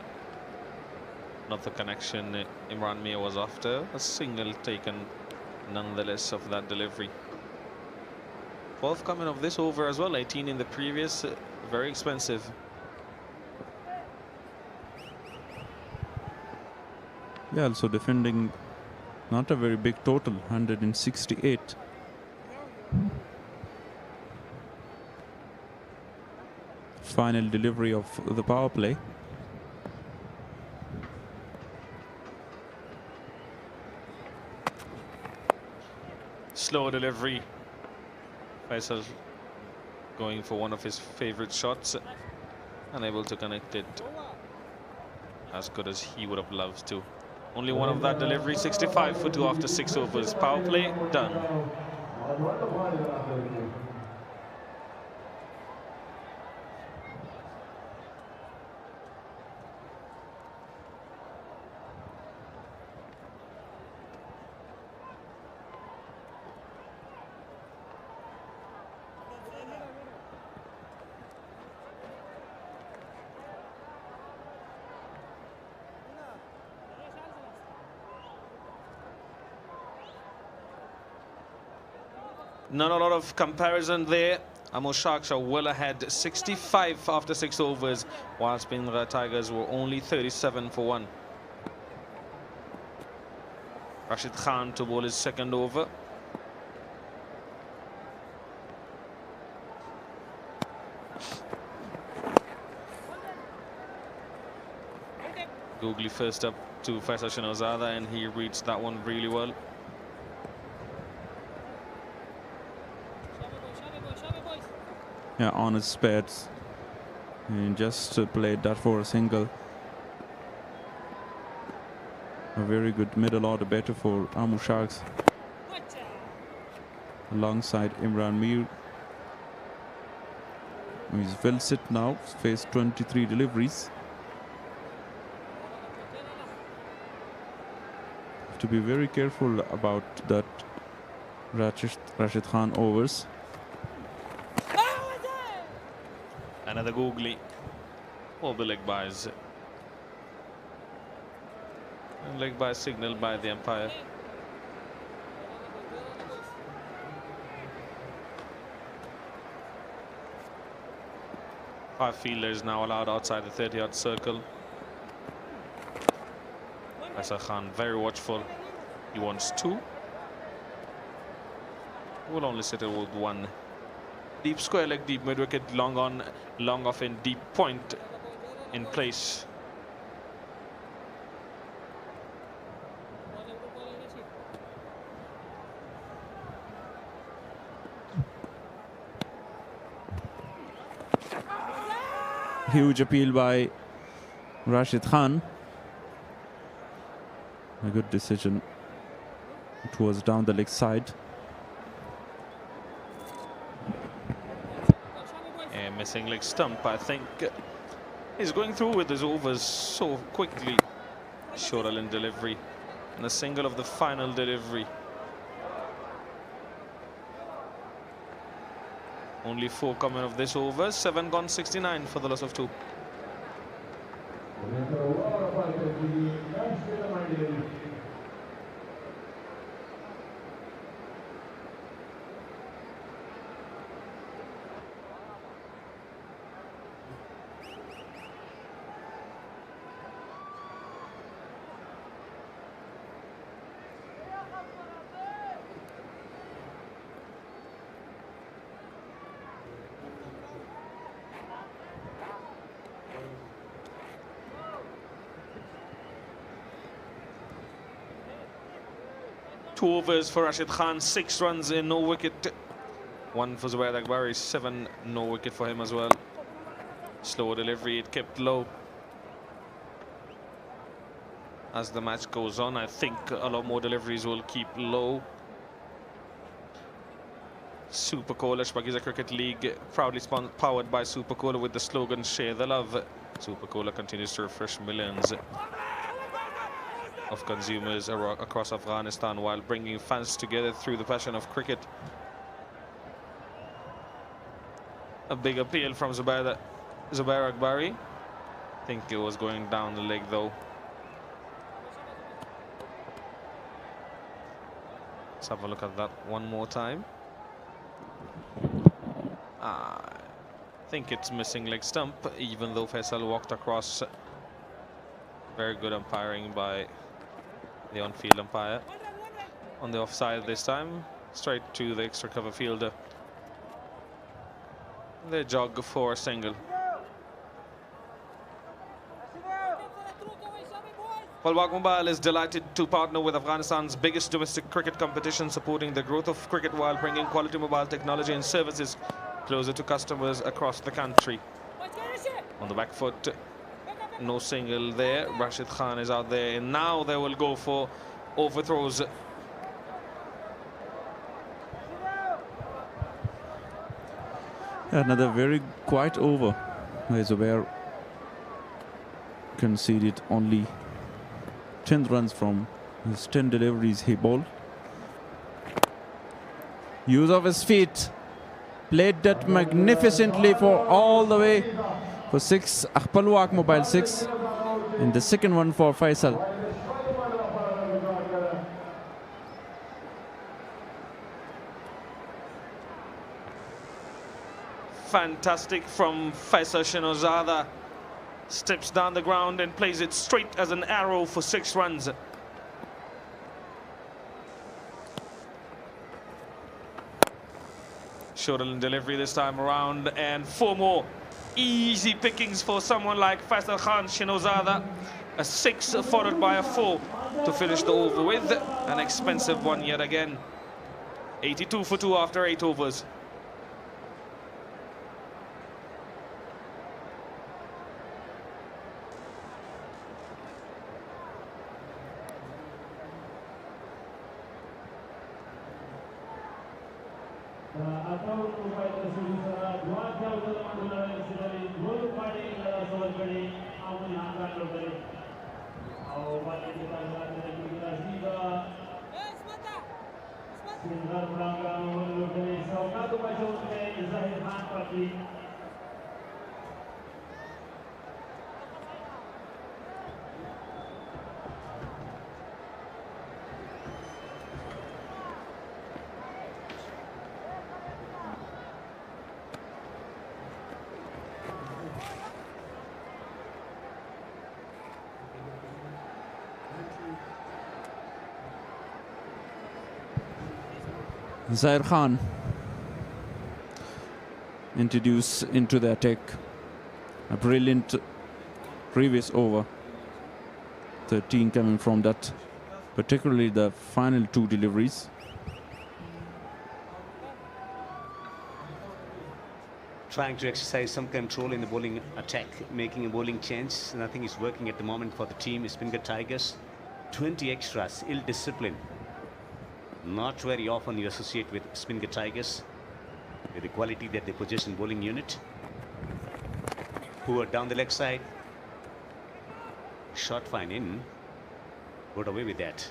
[SPEAKER 4] Not the connection Imran Mir was after. A single taken nonetheless of that delivery. 12 coming of this over as well. 18 in the previous. Very expensive.
[SPEAKER 3] Yeah, also defending not a very big total, 168. Final delivery of the power play.
[SPEAKER 4] Slow delivery. Faisal going for one of his favorite shots, unable to connect it as good as he would have loved to. Only one of that delivery. 65 for 2 after 6 overs. Power play done. Not a lot of comparison there. Amu Sharks are well ahead, 65 after 6 overs, while Speenghar Tigers were only 37 for 1. Rashid Khan to bowl his second over. Googly first up to Faisal Shinozada, and he reads that one really well.
[SPEAKER 3] Yeah, on his pads, and just played that for a single. A very good middle order batter for Amu Sharks, alongside Imran Mir. He's well set now, faced 23 deliveries. Have to be very careful about that Rashid Khan overs.
[SPEAKER 4] Another googly. All the leg byes. And leg by signaled by the umpire. Five fielders now allowed outside the 30-yard circle. Faisal Khan very watchful. He wants 2. Will only settle with 1. Deep square leg, deep mid wicket, long on, long off, in deep point in place.
[SPEAKER 3] Huge appeal by Rashid Khan. A good decision. It was down the leg side.
[SPEAKER 4] A missing leg stump, I think. He's going through with his overs so quickly. Shoral in delivery. And a single of the final delivery. Only 4 coming of this over. 7 gone 69 for the loss of 2. Two overs for Rashid Khan, 6 runs in no wicket. 1 for Zubair Akbari, 7 no wicket for him as well. Slow delivery, it kept low. As the match goes on, I think a lot more deliveries will keep low. Super Cola, Shpageeza Cricket League, proudly powered by Super Cola with the slogan Share the Love. Super Cola continues to refresh millions of consumers across Afghanistan while bringing fans together through the passion of cricket. A big appeal from Zubair Akbari. I think it was going down the leg though. Let's have a look at that one more time. I think it's missing leg stump, even though Faisal walked across. Very good umpiring by the on-field umpire. On the offside this time, straight to the extra cover fielder. They jog for a single. Palwaq Mobile is delighted to partner with Afghanistan's biggest domestic cricket competition, supporting the growth of cricket while bringing quality mobile technology and services closer to customers across the country. On the back foot, no single there. Rashid Khan is out there, and now they will go for overthrows.
[SPEAKER 3] Another very quiet over. Zubair conceded only 10 runs from his 10 deliveries he bowled. Use of his feet. Played that magnificently for all the way for 6. Palwaq Mobile 6. And the second one for Faisal.
[SPEAKER 4] Fantastic from Faisal Shinozada. Steps down the ground and plays it straight as an arrow for 6 runs. Shoral in delivery this time around, and 4 more. Easy pickings for someone like Faisal Khan Shinozada. A 6 followed by a 4 to finish the over with. An expensive one yet again. 82 for 2 after 8 overs.
[SPEAKER 3] Zair Khan introduced into the attack. A brilliant previous over. 13 coming from that, particularly the final 2 deliveries.
[SPEAKER 12] trying to exercise some control in the bowling attack, making a bowling change. Nothing is working at the moment for the team. Speenghar Tigers, 20 extras, ill discipline. Not very often you associate with Speenghar Tigers, with the quality that they possess in bowling unit. Poor down the leg side. Shot fine in. Got away with that.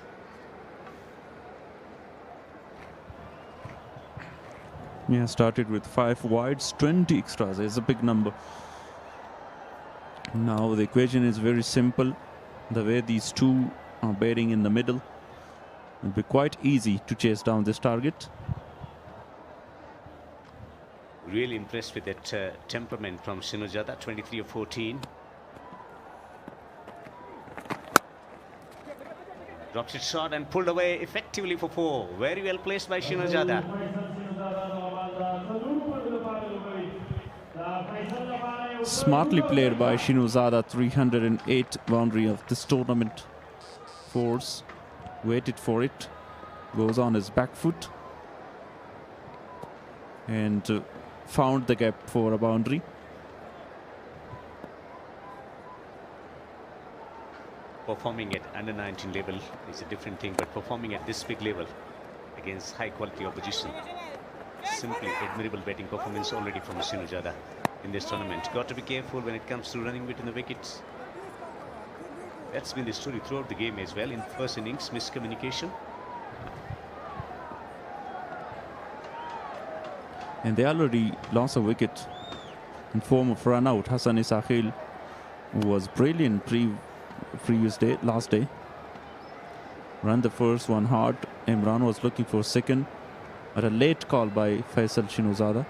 [SPEAKER 3] Yeah, started with 5 wides, 20 extras. It's a big number. Now the equation is very simple. The way these two are batting in the middle, it'll be quite easy to chase down this target.
[SPEAKER 12] Really impressed with that temperament from Shpageeza, 23 of 14. Drops it short and pulled away effectively for 4. Very well placed by Shpageeza.
[SPEAKER 3] Smartly played by Shpageeza, 308 boundary of this tournament. Force, waited for it, goes on his back foot and found the gap for a boundary.
[SPEAKER 12] Performing at under 19 level is a different thing, but performing at this big level against high quality opposition, simply admirable batting performance already from Shpageeza in this tournament. Got to be careful when it comes to running between the wickets. That's been the story throughout the game as well. In first innings, miscommunication.
[SPEAKER 3] And they already lost a wicket in form of run out. Hassan Isakhil was brilliant last day. Ran the first one hard. Imran was looking for second, but a late call by Faisal Shpageeza.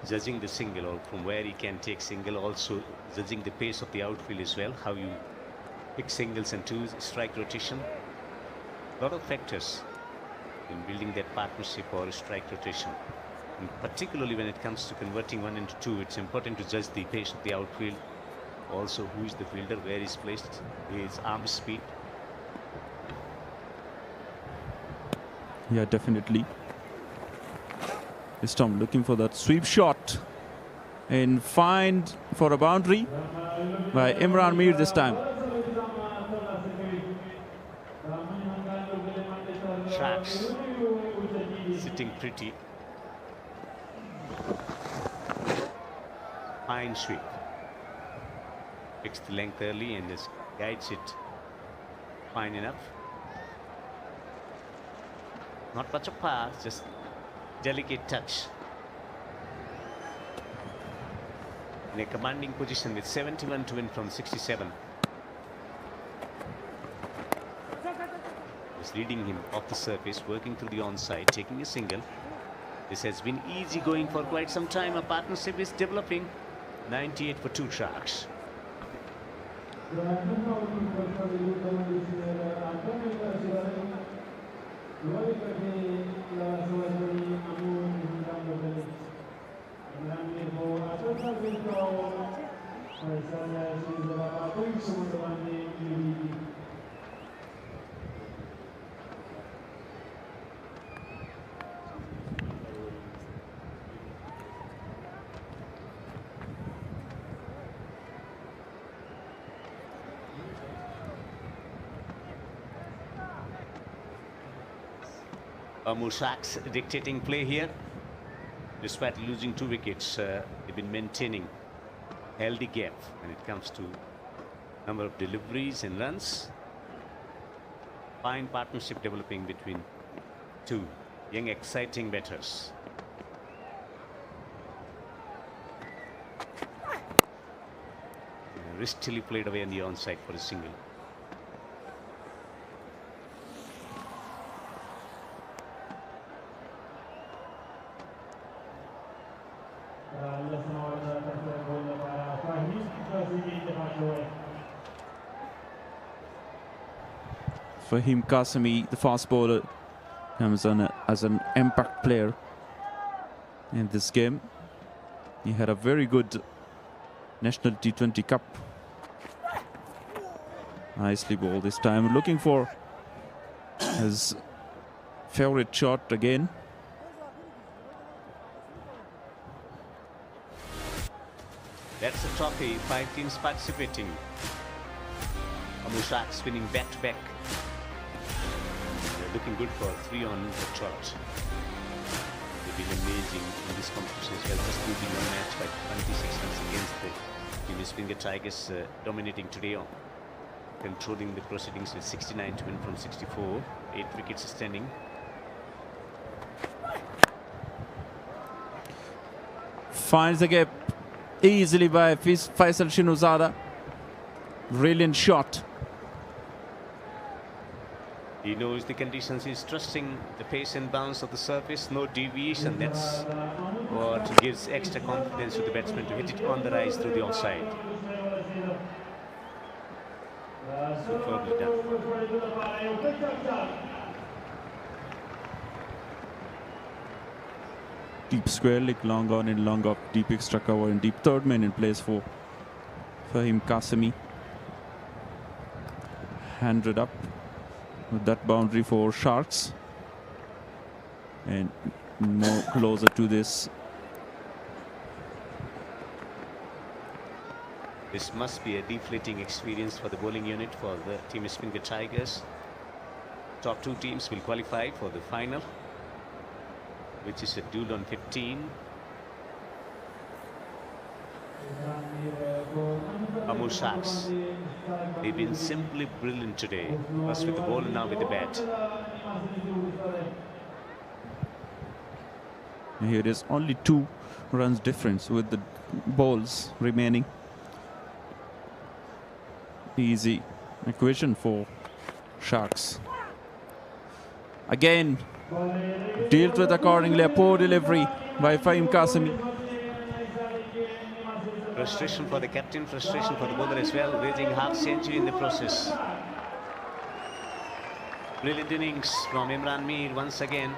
[SPEAKER 12] Judging the single, or from where he can take single, also judging the pace of the outfield as well, how you pick singles and twos, strike rotation. A lot of factors in building that partnership or strike rotation. And particularly when it comes to converting one into two, it's important to judge the pace of the outfield. Also, who is the fielder, where he's placed, his arm speed.
[SPEAKER 3] Yeah, definitely. This time looking for that sweep shot and find for a boundary by Imran Mir this time.
[SPEAKER 12] Sharks sitting pretty. Fine sweep. Picks the length early and just guides it fine enough. Not much of power, just delicate touch. In a commanding position with 71 to win from 67. Just leading him off the surface, working through the onside, taking a single. This has been easy going for quite some time. A partnership is developing. 98 for 2 Sharks. Amu Sharks dictating play here. Despite losing 2 wickets, they've been maintaining healthy gap when it comes to number of deliveries and runs. Fine partnership developing between 2 young, exciting batters. Wristily played away on the onside for a single.
[SPEAKER 3] Fahim Qasimi, the fast bowler, comes on as an impact player in this game. He had a very good National T20 Cup. Nicely bowled this time. Looking for His favorite shot again.
[SPEAKER 12] That's the trophy. 5 teams participating. Amu Sharks winning back-to-back. They're looking good for 3 on the trot. They've been amazing in this competition as well. Just losing one match by 26 runs against the team Speenghar Tigers, dominating today, controlling the proceedings with 69 to win from 64. 8 wickets standing.
[SPEAKER 3] Finds the gap easily by Faisal Shinuzada. Brilliant shot.
[SPEAKER 12] He knows the conditions. He's trusting the pace and bounce of the surface. No deviation. That's what gives extra confidence to the batsman to hit it on the rise through the offside. Superbly done.
[SPEAKER 3] Deep square leg, long on and long off. Deep extra cover and deep third man in place for Fahim Qasimi. Handed up with that boundary for Sharks. And more closer to this.
[SPEAKER 12] This must be a deflating experience for the bowling unit for the team Speenghar Tigers. Top 2 teams will qualify for the final, which is scheduled on 15. Amu Sharks, they've been simply brilliant today. First with the ball, now with the bat.
[SPEAKER 3] And here is only 2 runs difference with the balls remaining. Easy equation for Sharks. Again, dealt with accordingly. A poor delivery by Fahim Qasimi.
[SPEAKER 12] Frustration for the captain, frustration for the bowler as well, raising half century in the process. Brilliant innings from Imran Mir once again.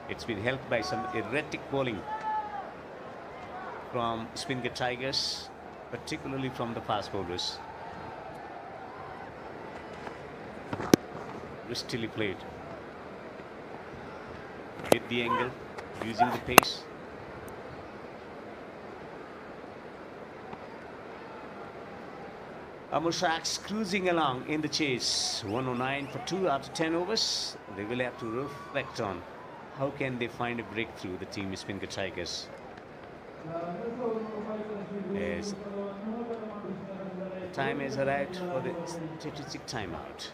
[SPEAKER 12] It's been helped by some erratic bowling from Speenghar Tigers, particularly from the fast bowlers. Wristily played. Hit the angle, using the pace. Amu Sharks cruising along in the chase. 109 for 2 after 10 overs. They will have to reflect on how can they find a breakthrough, the team Speenghar Tigers. Yes. The time has arrived for the strategic timeout.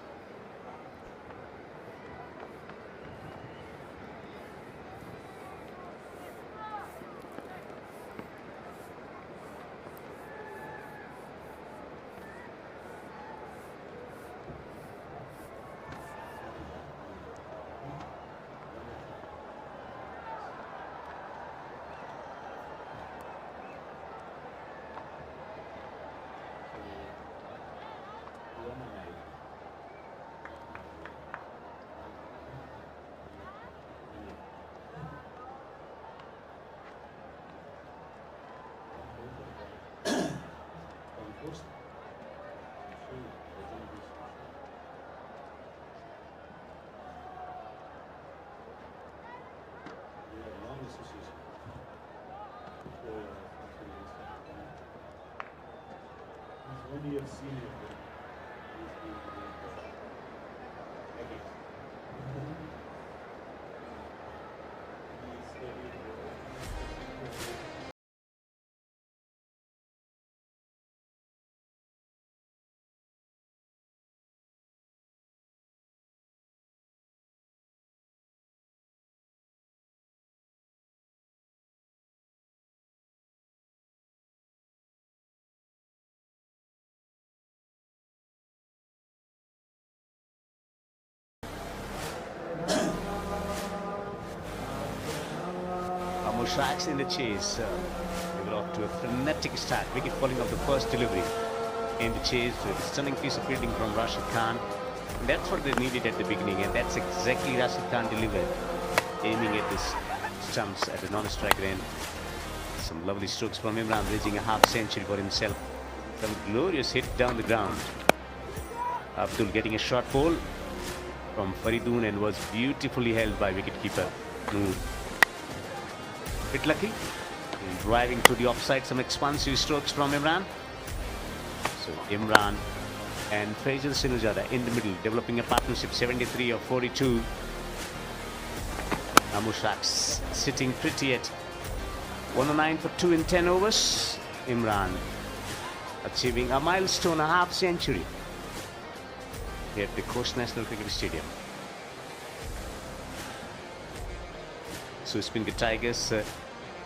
[SPEAKER 12] Amu Sharks in the chase. They were off to a frenetic start. Wicket falling off the first delivery in the chase with a stunning piece of fielding from Rashid Khan. And that's what they needed at the beginning, and that's exactly Rashid Khan delivered, aiming at this stumps at the non-striker end. Some lovely strokes from Imran, reaching a half century for himself. Some glorious hit down the ground. Abdul getting a short ball from Faridoon and was beautifully held by wicketkeeper Noor. Bit lucky. Driving to the offside, some expansive strokes from Imran. So Imran and Faisal Sinujada in the middle, developing a partnership, 73 of 42. Amu Sharks sitting pretty at 109 for 2 in 10 overs. Imran achieving a milestone, a half century here at the Coast National Cricket Stadium. So Speenghar Tigers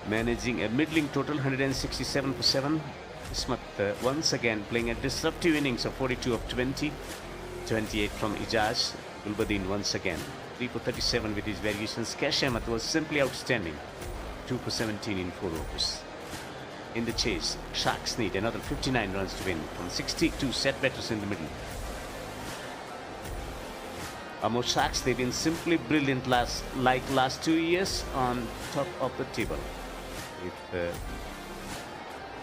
[SPEAKER 12] managing a middling total, 167 for 7. Ismat once again playing a disruptive innings of 42 of 20, 28 from Ijaz. Gulbadin once again 3 for 37 with his variations. Cash Ahmed was simply outstanding, 2 for 17 in 4 overs. In the chase, Sharks need another 59 runs to win from 62 set batters in the middle. Amu Sharks, they've been simply brilliant last 2 years on top of the table with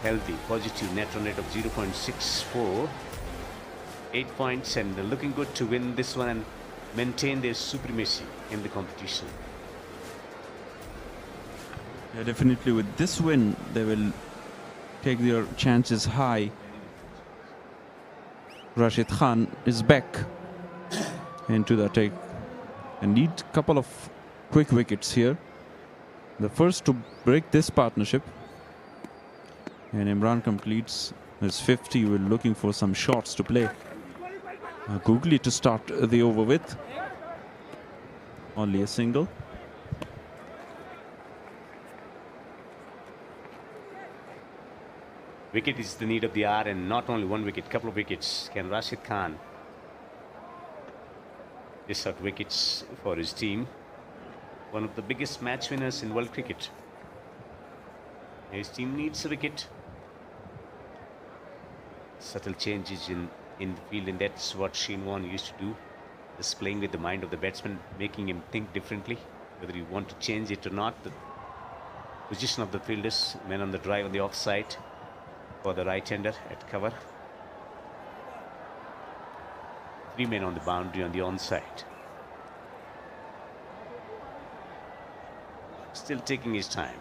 [SPEAKER 12] healthy positive net run rate of 0.64, 8 points, and looking good to win this one and maintain their supremacy in the competition.
[SPEAKER 3] Yeah, definitely with this win they will take their chances high. Rashid Khan is back into the attack and need a couple of quick wickets here. The first to break this partnership. And Imran completes his 50. We're looking for some shots to play. Googly to start the over with. Only a single.
[SPEAKER 12] Wicket is the need of the hour, and not only one wicket, couple of wickets. Can Rashid Khan dish out wickets for his team? One of the biggest match winners in world cricket. His team needs a wicket. Subtle changes in the field, and that's what Shane Warne used to do. Just playing with the mind of the batsman, making him think differently, whether you want to change it or not. The position of the fielders, men on the drive on the offside for the right-hander at cover. 3 men on the boundary on the onside. Still taking his time.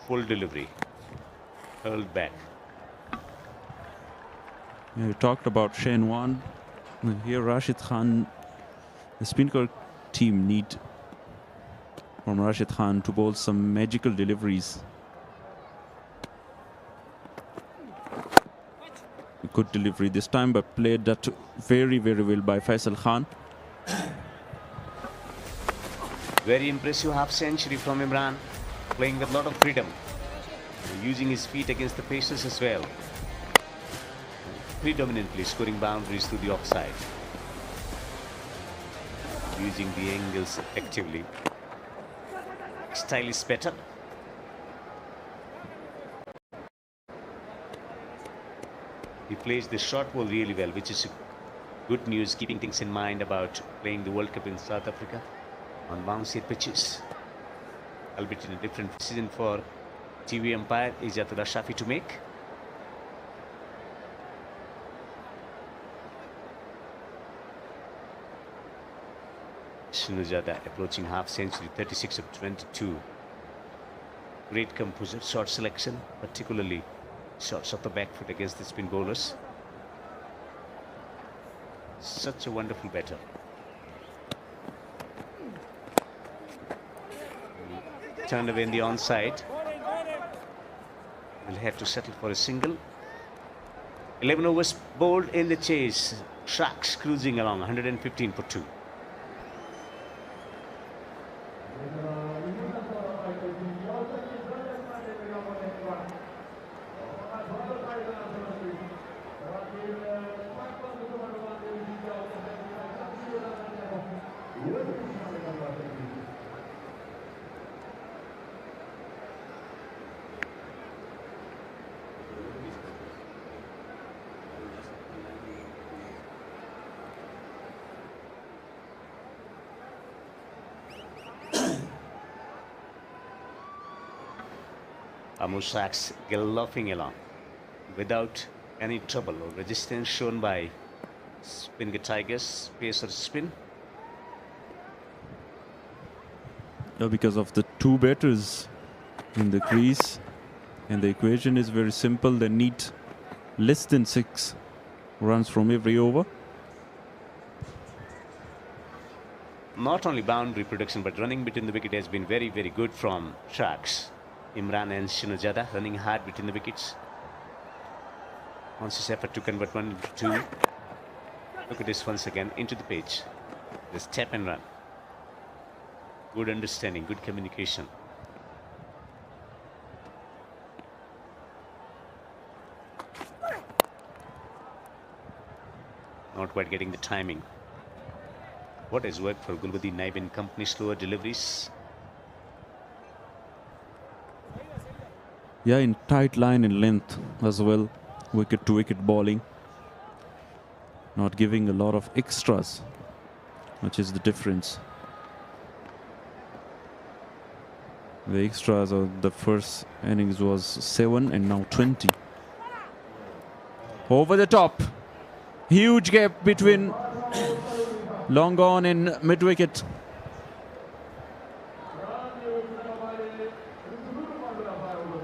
[SPEAKER 12] Full delivery. Hurled back.
[SPEAKER 3] Yeah, you talked about Shane Warne. Here Rashid Khan, the Speenghar team need from Rashid Khan to bowl some magical deliveries. Good delivery this time, but played that very, very well by Faisal Khan.
[SPEAKER 12] Very impressive half century from Imran, playing with a lot of freedom, using his feet against the paces as well, predominantly scoring boundaries through the offside, using the angles effectively. Style is better. He plays the short ball really well, which is good news, keeping things in mind about playing the World Cup in South Africa on bouncy pitches. Albeit in a different decision for TV umpire Ijatullah Shafi to make. Sinujada approaching half century, 36 of 22. Great composure, short selection, particularly shots off the back foot against the spin bowlers. Such a wonderful batter. Turned away in the onside. Will have to settle for a single. 11 overs bowled in the chase. Sharks cruising along, 115 for 2. Amu Sharks galloping along without any trouble or resistance shown by Speenghar Tigers. Pacer spin.
[SPEAKER 3] Yeah, because of the two batters in the crease, and the equation is very simple. They need less than 6 runs from every over.
[SPEAKER 12] Not only boundary production, but running between the wicket has been very, very good from Sharks. Imran and Shinojada running hard between the wickets. Conscious effort to convert 1 into 2. Look at this once again into the pitch. The step and run. Good understanding, good communication. Not quite getting the timing. What has worked for Gulbadi Naib and company? Slower deliveries.
[SPEAKER 3] Yeah, in tight line and length as well. Wicket to wicket bowling. Not giving a lot of extras, which is the difference. The extras of the first innings was 7 and now 20. Over the top. Huge gap between long on and mid wicket.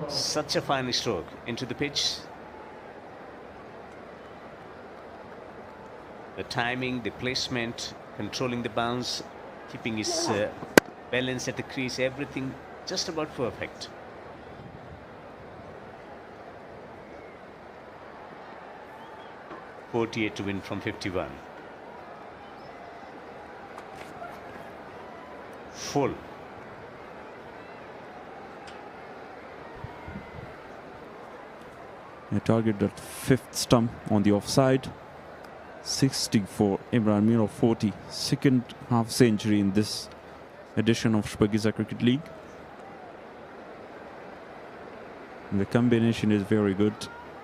[SPEAKER 12] Such a fine stroke into the pitch. The timing, the placement, controlling the bounce, keeping his balance at the crease, everything just about perfect. .48 to win from 51. Full.
[SPEAKER 3] A target at 5th stump on the offside. 60 for Imran Mir of 40. Second half century in this edition of Shpageeza Cricket League. And the combination is very good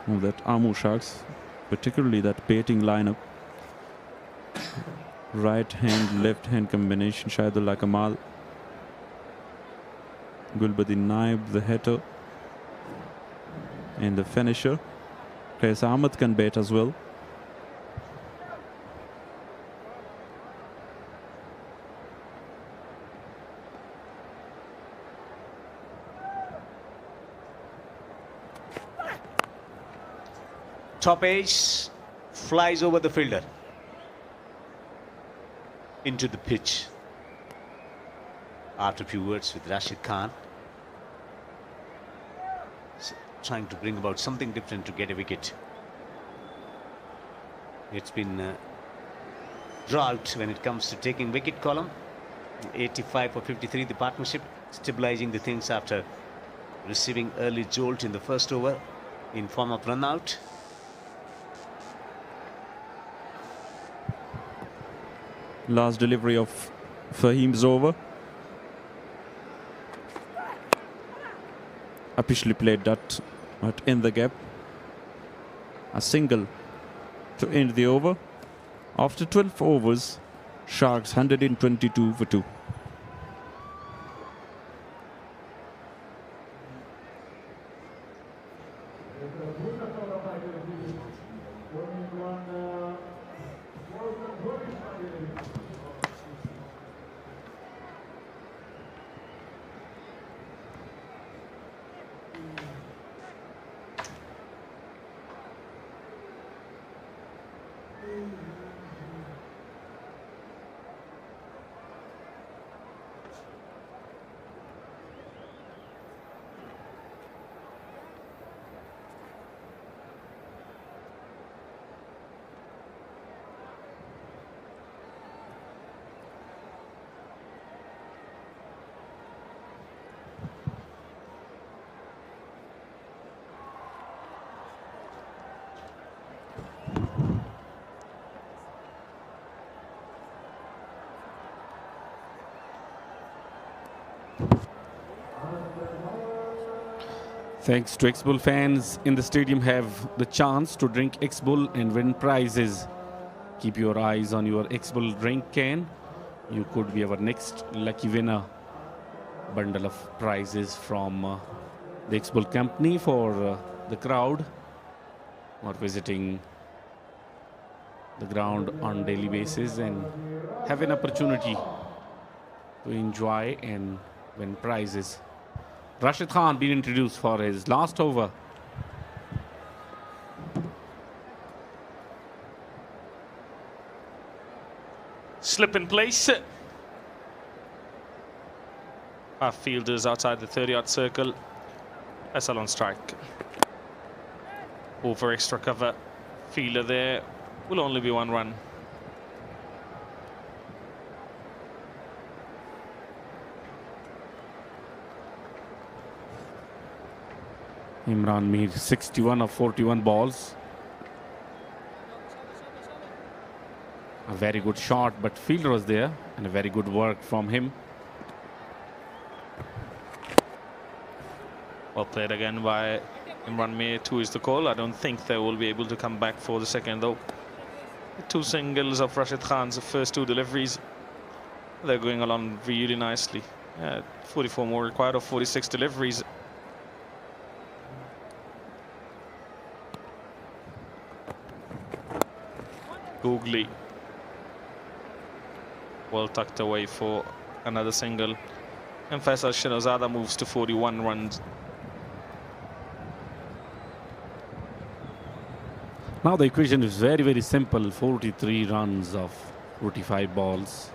[SPEAKER 3] of that Amu Sharks, particularly that batting lineup. Right hand, left hand combination. Shahidullah Kamal, Gulbadi Naib, the hitter, and the finisher. Qais Ahmed can bat as well.
[SPEAKER 12] Top edge flies over the fielder into the pitch. After a few words with Rashid Khan, trying to bring about something different to get a wicket. It's been drought when it comes to taking wicket column. 85 for 53, the partnership stabilizing the things after receiving early jolt in the first over in form of run out.
[SPEAKER 3] Last delivery of Fahim's over. Officially played that but in the gap. A single to end the over. After 12 overs, Sharks 122 for 2.
[SPEAKER 6] Thanks to X-Bull fans in the stadium have the chance to drink X-Bull and win prizes. Keep your eyes on your X-Bull drink can. You could be our next lucky winner. Bundle of prizes from the Expo company for the crowd who are visiting the ground on daily basis and have an opportunity to enjoy and win prizes. Rashid Khan being introduced for his last over.
[SPEAKER 4] Slip in place. Our fielders outside the 30-yard circle. Faisal on strike. Over extra cover. Fielder there. Will only be 1 run.
[SPEAKER 6] Imran Mir 61 of 41 balls. A very good shot, but fielder was there and a very good work from him.
[SPEAKER 4] Well played again by Imran Mir. 2 is the call. I don't think they will be able to come back for the second though. The 2 singles of Rashid Khan's first 2 deliveries. They're going along really nicely. 44 more required of 46 deliveries. Googly. Well tucked away for another single. And Faisal Shinozada moves to 41 runs.
[SPEAKER 6] Now the equation is very, very simple. 43 runs of 45 balls.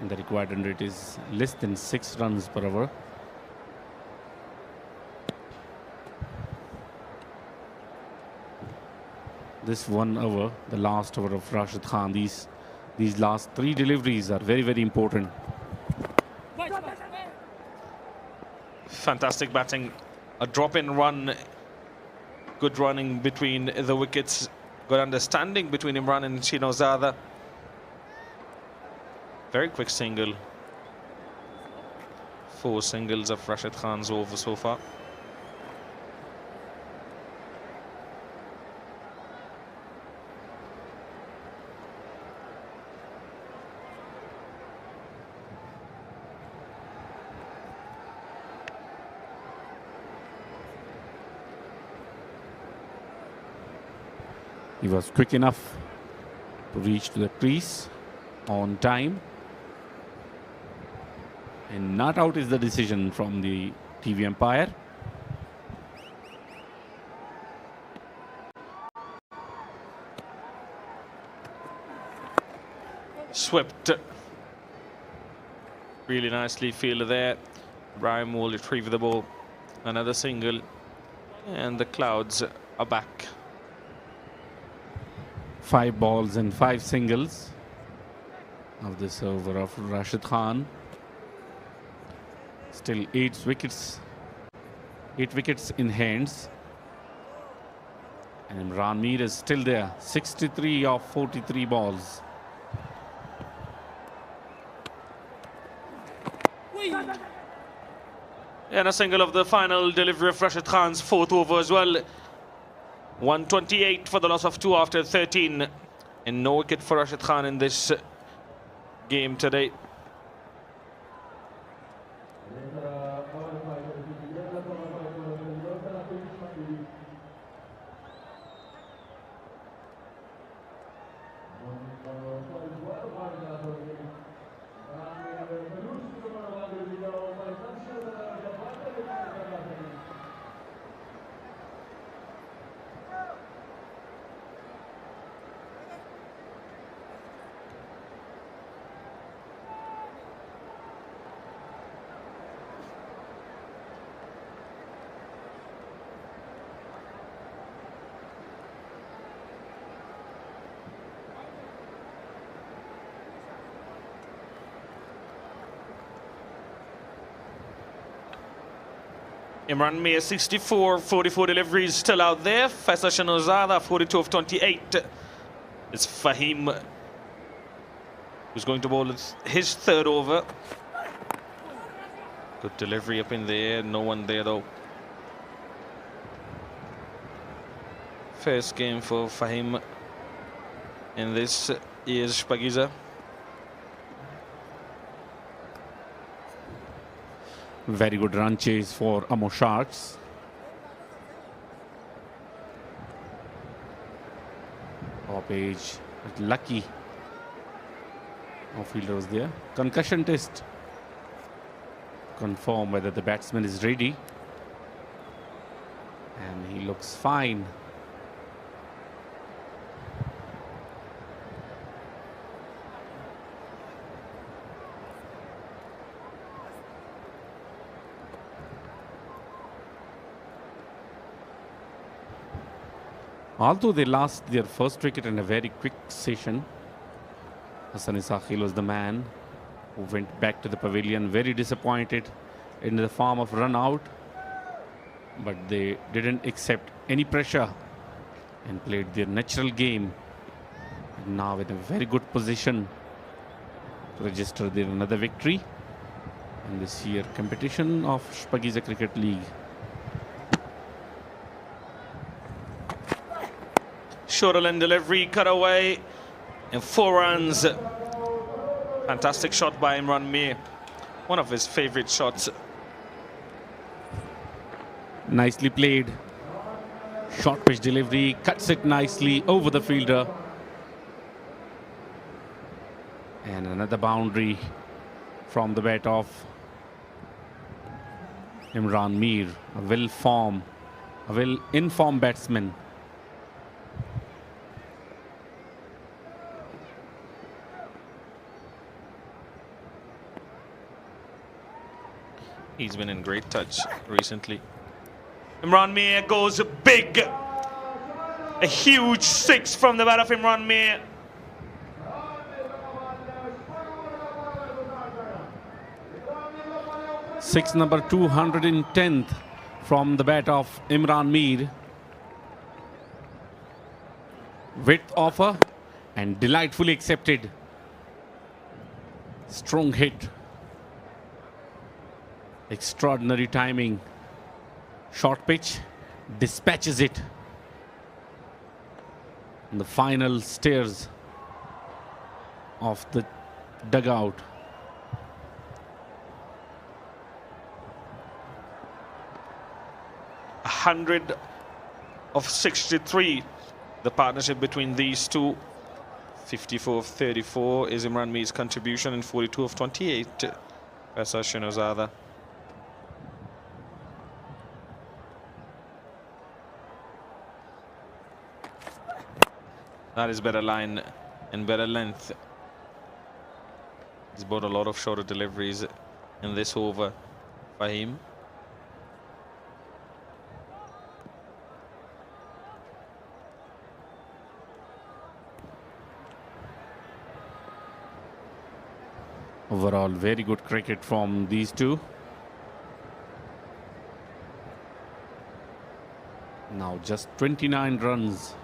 [SPEAKER 6] And the required run rate is less than 6 runs per over. This 1 over, the last over of Rashid Khan, these last 3 deliveries are very, very important.
[SPEAKER 4] Fantastic batting. A drop-in run. Good running between the wickets. Good understanding between Imran and Shinozada. Very quick single. 4 singles of Rashid Khan's over so far.
[SPEAKER 6] He was quick enough to reach to the crease on time. And not out is the decision from the TV umpire.
[SPEAKER 4] Swept. Really nicely fielded there. Brahim will retrieve the ball. Another single. And the clouds are back.
[SPEAKER 6] 5 balls and 5 singles of this over of Rashid Khan. Still 8 wickets in hands. And Imran Mir is still there. 63 of 43 balls.
[SPEAKER 4] And a single of the final delivery of Rashid Khan's 4th over as well. 128 for the loss of 2 after 13. And no wicket for Rashid Khan in this game today. Imran Mir 64, 44 deliveries still out there. Faisal Shinozada 42 of 28. It's Fahim who's going to bowl his 3rd over. Good delivery up in the air, no one there though. First game for Fahim in this year's Shpageeza.
[SPEAKER 6] Very good run chase for Amu Sharks. Top edge, lucky. Outfielder was there. Concussion test. Confirm whether the batsman is ready. And he looks fine. Although they lost their first wicket in a very quick session, Hassan Isakhil was the man who went back to the pavilion very disappointed in the form of run out. But they didn't accept any pressure and played their natural game. And now in a very good position to register their another victory in this year competition of Shpageeza Cricket League.
[SPEAKER 4] Short and delivery, cut away, and 4 runs. Fantastic shot by Imran Mir. One of his favorite shots.
[SPEAKER 6] Nicely played. Short pitch delivery, cuts it nicely over the fielder. And another boundary from the bat of Imran Mir, a well-informed batsman.
[SPEAKER 4] He's been in great touch recently. Imran Mir goes big. A huge 6 from the bat of Imran Mir.
[SPEAKER 6] Six number 210th from the bat of Imran Mir. Width offer and delightfully accepted. Strong hit. Extraordinary timing. Short pitch, dispatches it. And the final stairs of the dugout.
[SPEAKER 4] A 100 of 63. The partnership between these two. 54 of 34 is Imran Mir's contribution, and 42 of 28 Faisal Shinozada. That is better line and better length. He's bought a lot of shorter deliveries in this over for him.
[SPEAKER 6] Overall, very good cricket from these two. Now just 29 runs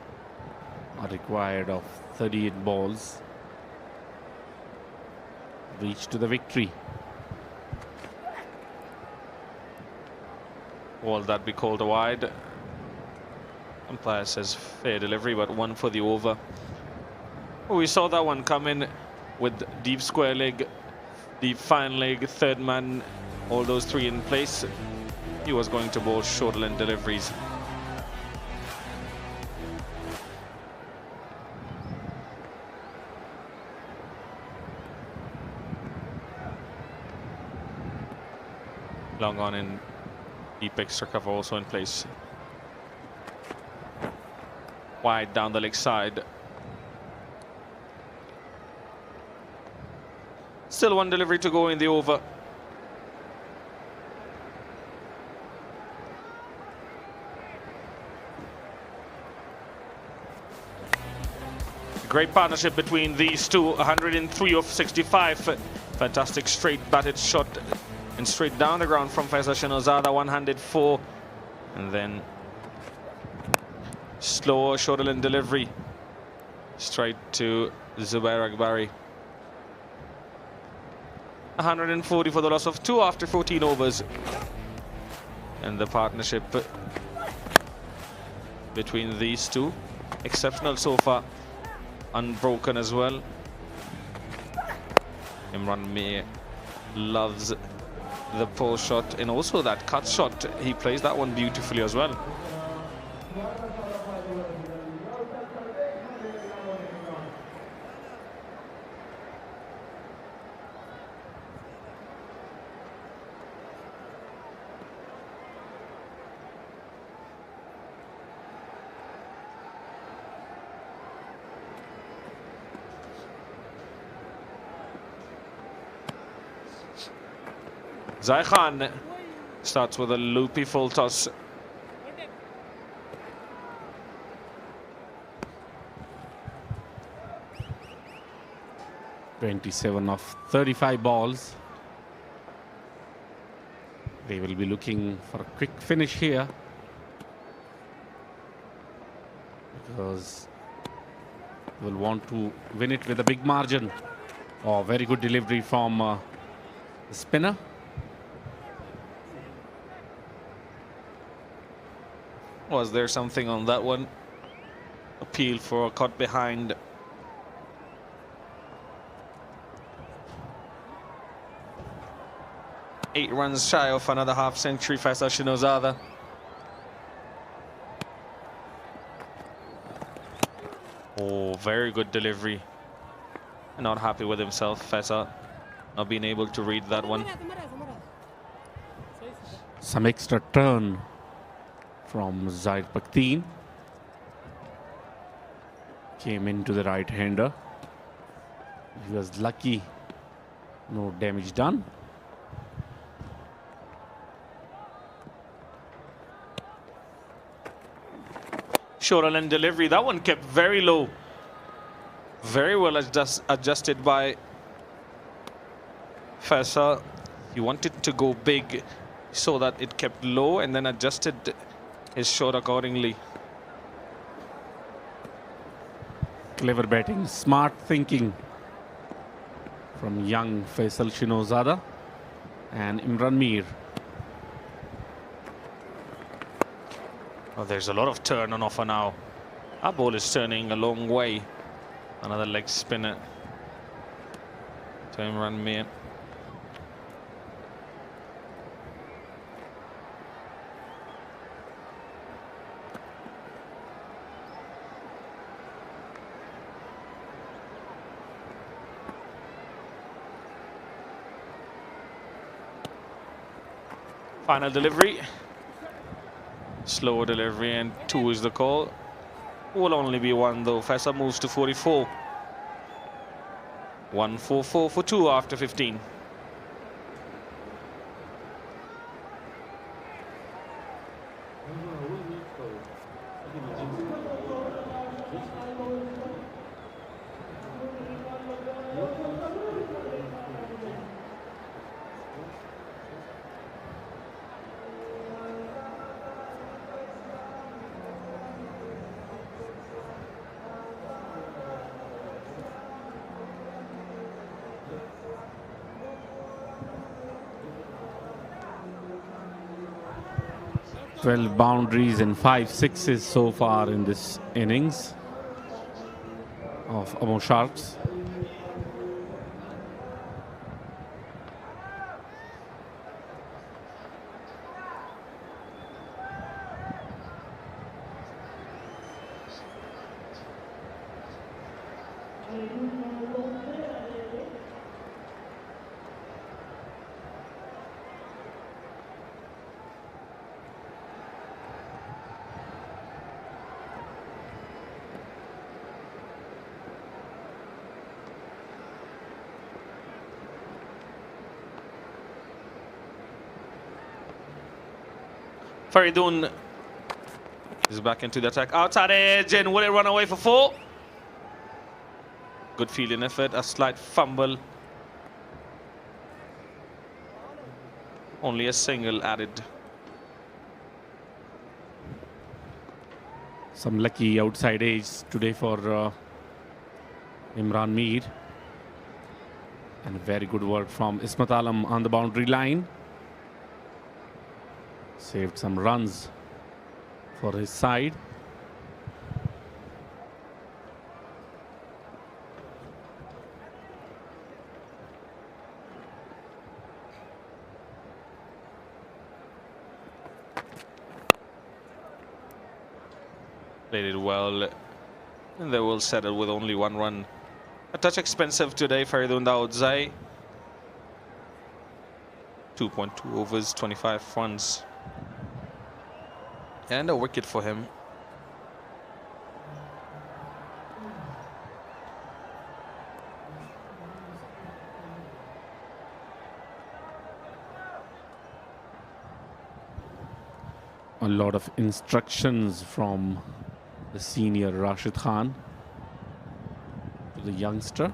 [SPEAKER 6] are required of 38 balls. Reach to the victory.
[SPEAKER 4] Will that be called a wide? Umpire says fair delivery, but one for the over. Oh, we saw that one come in with deep square leg, deep fine leg, third man, all those three in place. He was going to bowl short length deliveries. Long on in, deep extra cover also in place. Wide down the leg side. Still one delivery to go in the over. Great partnership between these two. 103 of 65. Fantastic straight batted shot and straight down the ground from Faisal Shinozada. One-handed 4, and then slower shorter length delivery straight to Zubair Akbari. 140 for the loss of 2 after 14 overs. And the partnership between these two, exceptional so far, unbroken as well. Imran Mir loves the pull shot and also that cut shot. He plays that one beautifully as well. Zai Khan starts with a loopy full toss.
[SPEAKER 6] (27 of 35 balls). They will be looking for a quick finish here, because they will want to win it with a big margin. Oh, very good delivery from the spinner.
[SPEAKER 4] Was there something on that one? Appeal for a cut behind. Eight runs shy of another half century, Faisal Shinozada. Oh, very good delivery. Not happy with himself, Faisal. Not being able to read that one.
[SPEAKER 6] Some extra turn from Zaid Pakteen. Came into the right-hander. He was lucky. No damage done.
[SPEAKER 4] Short end delivery. That one kept very low. Very well adjusted by Faisal. He wanted to go big so that it kept low and then adjusted his shot accordingly.
[SPEAKER 6] Clever batting, smart thinking from young Faisal Shinozada and Imran Mir.
[SPEAKER 4] Oh, there's a lot of turn on offer now. Our ball is turning a long way. Another leg spinner to Imran Mir. Final delivery. Slow delivery, and 2 is the call. Will only be 1 though. Faisal moves to 44. 144 for 2 after 15.
[SPEAKER 6] Twelve boundaries and 5 sixes so far in this innings of Amu Sharks.
[SPEAKER 4] Faridun is back into the attack. Outside edge, and will it run away for 4? Good fielding effort, a slight fumble. Only a single added.
[SPEAKER 6] Some lucky outside edge today for Imran Mir. And very good work from Ismat Alam on the boundary line. Saved some runs for his side.
[SPEAKER 4] played it well, and they will settle with only 1 run. A touch expensive today, Faridun Dawodzai. 2.2 overs, 25 runs. And a wicket for him.
[SPEAKER 6] A lot of instructions from the senior Rashid Khan to the youngster.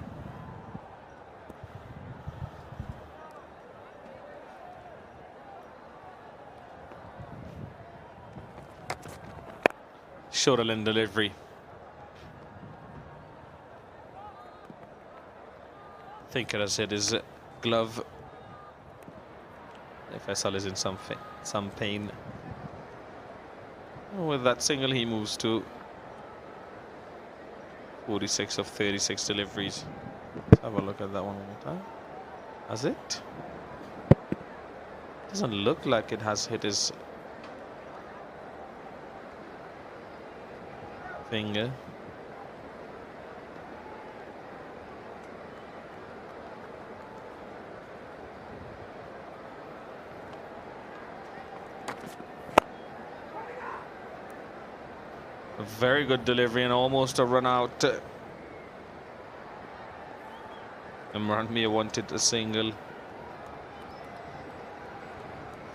[SPEAKER 4] Shorter in delivery. I think it has hit his glove. Faisal is in some pain. With that single, he moves to 46 of 36 deliveries. Let's have a look at that one more time. Has it? Doesn't look like it has hit his finger. A very good delivery and almost a run out. Imran Mir wanted a single.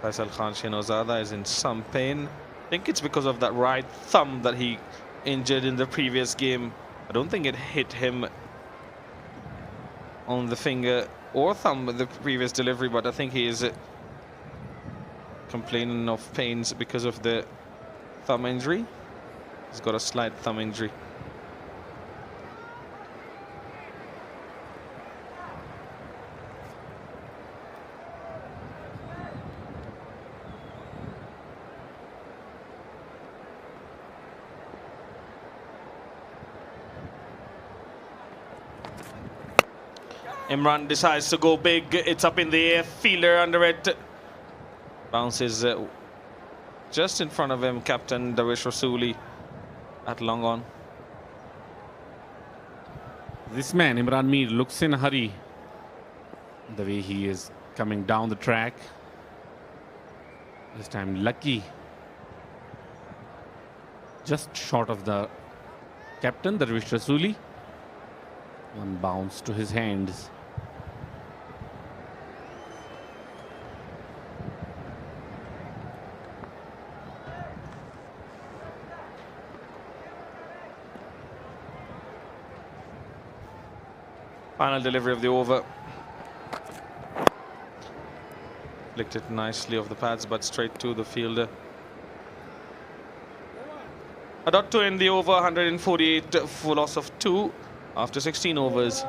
[SPEAKER 4] Faisal Khan Shinozada is in some pain. I think it's because of that right thumb that he injured in the previous game. I don't think it hit him on the finger or thumb with the previous delivery, but I think he is complaining of pains because of the thumb injury. He's got a slight thumb injury. Imran decides to go big. It's up in the air. Fielder under it. Bounces just in front of him. Captain Dawish Rasuli at long on.
[SPEAKER 6] This man, Imran Mir, looks in a hurry. The way he is coming down the track. This time lucky. Just short of the captain, Darwish Rasuli. One bounce to his hands.
[SPEAKER 4] Final delivery of the over. Flicked it nicely off the pads, but straight to the fielder. A dot to end the over, 148 for loss of 2 after 16 overs.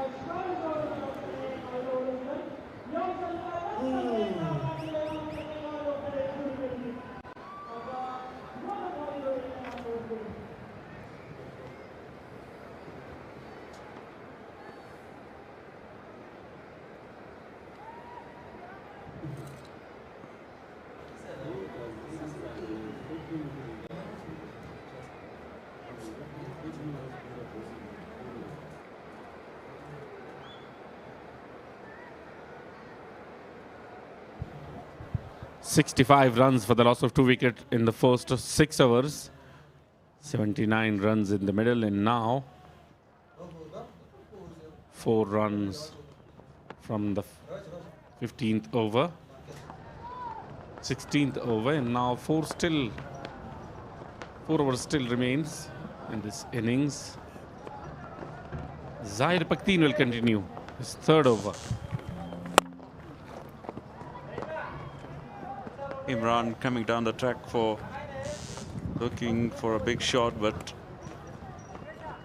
[SPEAKER 6] .65 runs for the loss of 2 wickets in the first 6 overs. 79 runs in the middle, and now 4 runs from the 15th over, 16th over, and now 4 overs still remains in this innings. Zahir Pakteen will continue his 3rd over.
[SPEAKER 3] Imran coming down the track for looking for a big shot, but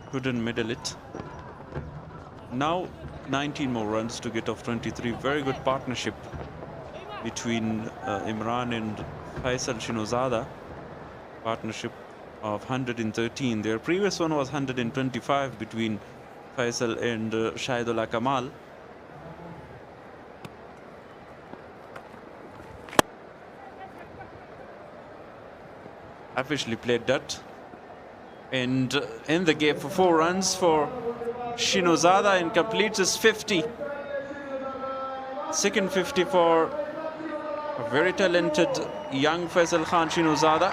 [SPEAKER 3] couldn't middle it. Now 19 more runs to get off 23. Very good partnership between Imran and Faisal Shinozada. Partnership of 113. Their previous one was 125 between Faisal and Shahidullah Kamal. Officially played that. And in the gap for 4 runs for Shinozada and completes his 50. Second 50 for a very talented young Faisal Khan Shinozada.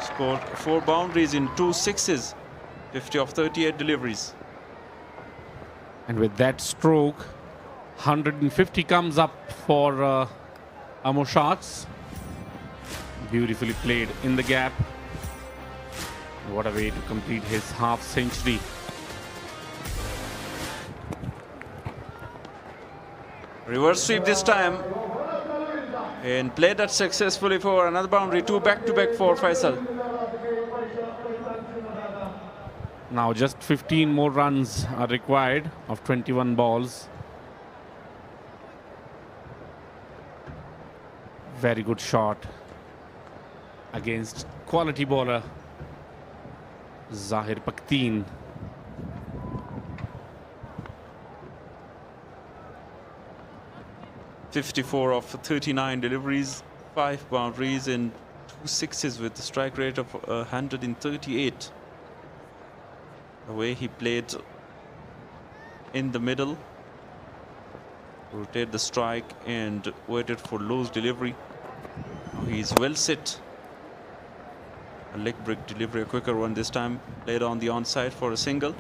[SPEAKER 3] Scored 4 boundaries in 2 sixes, 50 of 38 deliveries.
[SPEAKER 6] And with that stroke, 150 comes up for Amu Sharks. Beautifully played in the gap. What a way to complete his half century.
[SPEAKER 3] Reverse sweep this time. And played that successfully for another boundary. 2 back-to-back for Faisal.
[SPEAKER 6] Now just 15 more runs are required of 21 balls. Very good shot against quality bowler Zahir Pakteen.
[SPEAKER 3] .54 of 39 deliveries, 5 boundaries and 2 sixes with a strike rate of 138. The way he played in the middle, rotated the strike and waited for Lowe's delivery. Now he's well set. A leg break delivery, a quicker one this time, played on the onside for a single.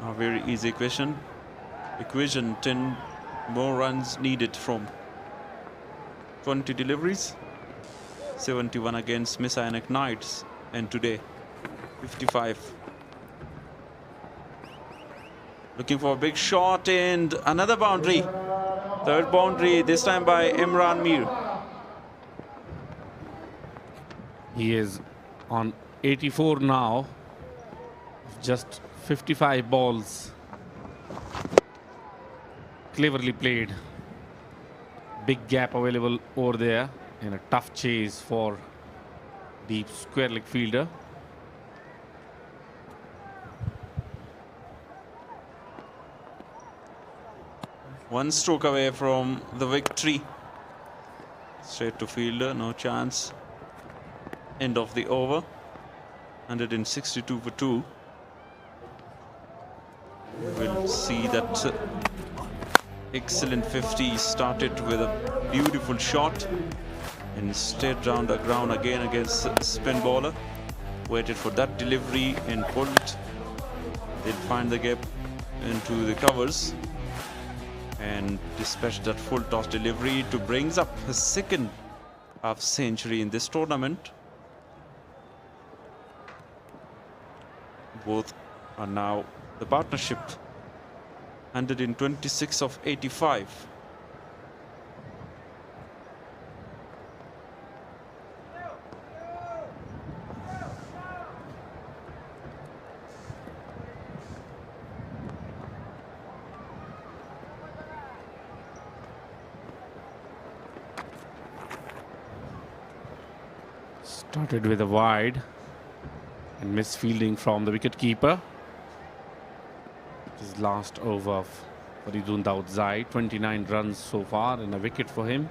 [SPEAKER 3] A very easy equation. 10 more runs needed from 20 deliveries. 71 against Messianic Knights, and today 55. Looking for a big shot and another boundary. Third boundary, this time by Imran Mir.
[SPEAKER 6] He is on 84 now, just 55 balls. Cleverly played. Big gap available over there and a tough chase for deep square leg fielder.
[SPEAKER 3] One stroke away from the victory. Straight to fielder, no chance. End of the over. 162 for 2. We'll see that excellent 50 started with a beautiful shot and stayed round the ground again against spin bowler. Waited for that delivery and pulled. Did find the gap into the covers and dispatched that full toss delivery to brings up his second half century in this tournament. Both are now the partnership 126 of 85.
[SPEAKER 6] Started with a wide and misfielding from the wicket keeper. His last over of Faridun Daud Zai, 29 runs so far and a wicket for him.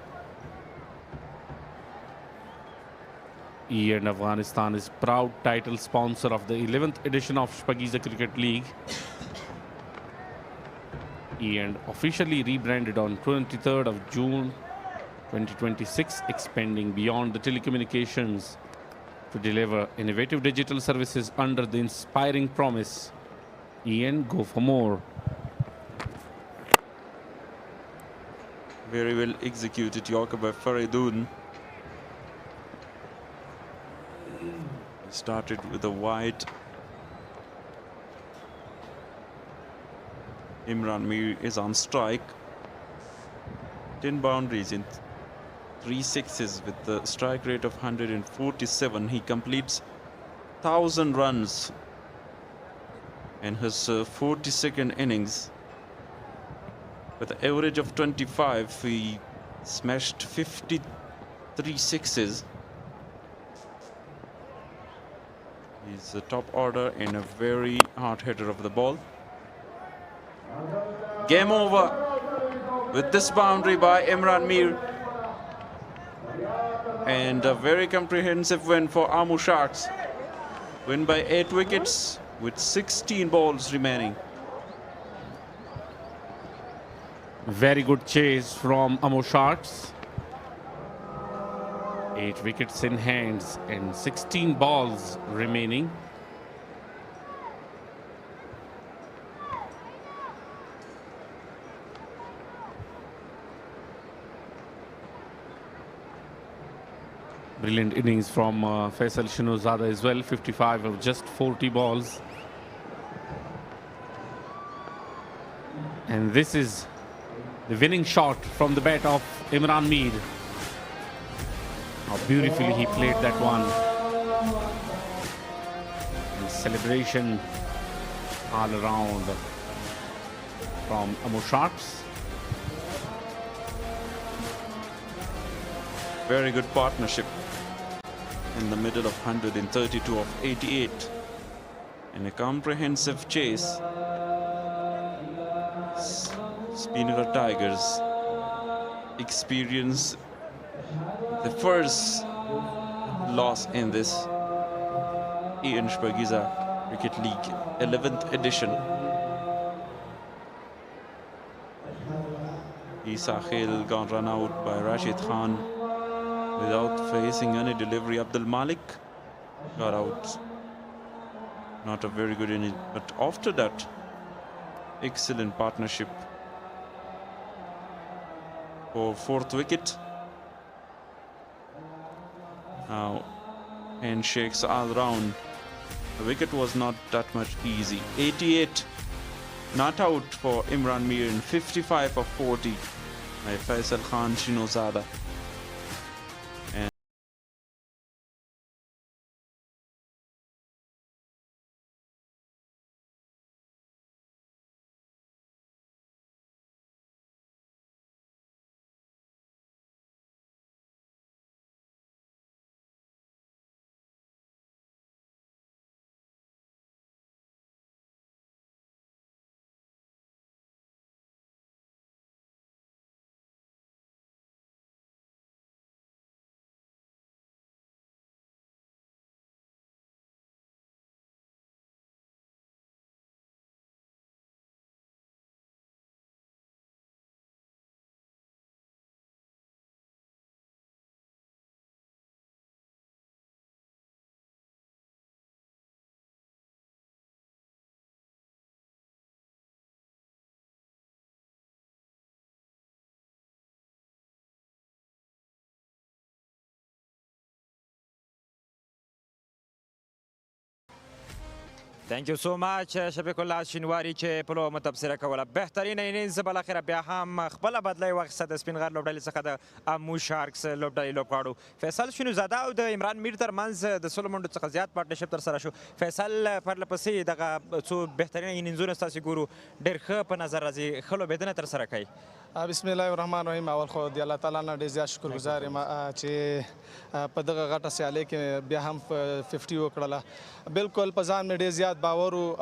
[SPEAKER 6] And Afghanistan is proud title sponsor of the 11th edition of Shpageeza Cricket League. And officially rebranded on 23rd of June 2026, expanding beyond the telecommunications to deliver innovative digital services under the inspiring promise. Ian, go for more.
[SPEAKER 3] Very well executed Yorker by Faridun. He started with a wide. Imran Mir is on strike. 10 boundaries in 3 sixes with the strike rate of 147. He completes 1,000 runs in his 42nd innings. With an average of 25, he smashed 53 sixes. He's a top order and a very hard hitter of the ball. Game over. with this boundary by Imran Mir. And a very comprehensive win for Amu Sharks. Win by 8 wickets with 16 balls remaining.
[SPEAKER 6] Very good chase from Amu Sharks. 8 wickets in hands and 16 balls remaining. Brilliant innings from Faisal Shinozada as well. 55 of just 40 balls. And this is the winning shot from the bat of Imran Mir. How beautifully he played that one. And celebration all around from Amu Sharks.
[SPEAKER 3] Very good partnership in the middle of 132 of 88. In a comprehensive chase, Speenghar Tigers experience the first loss in this Shpageeza Cricket League 11th edition. Isa Khail gone run out by Rashid Khan without facing any delivery. Abdul Malik got out. Not a very good inning, but after that, excellent partnership for 4th wicket. Now handshakes all round. The wicket was not that much easy. 88 not out for Imran Mir in 55 of 40 by Faisal Khan Shinozada.
[SPEAKER 9] Thank you so much شفیق الله شینواري چې په لوبه متبصره کوله. بهترینه اینینز بالاخره بیا هم خپله بدله واخیسته د سپینغر لوبډلې څخه د امو شارکس لوبډلې لوبغاړو. فیصل شینوزاده او د عمران میر ترمنځ د سلو منډو څخه زیات پارټنرشپ ترسره شو. فیصل پرله پسې دغه څو بهترینه اینینزونه ستاسې ګورو ډېر ښه په نظر راځي، ښه لوبېدنه ترسره کوي.
[SPEAKER 1] بسم الله الرحمن الرحیم. اول خو د الله تعالی نه ډېر زیات شکرګزار یم چې په دغه غټه سیالۍ کې بیا هم 50 وکړله. بالکل په ځان مې ډېر زیات باور و،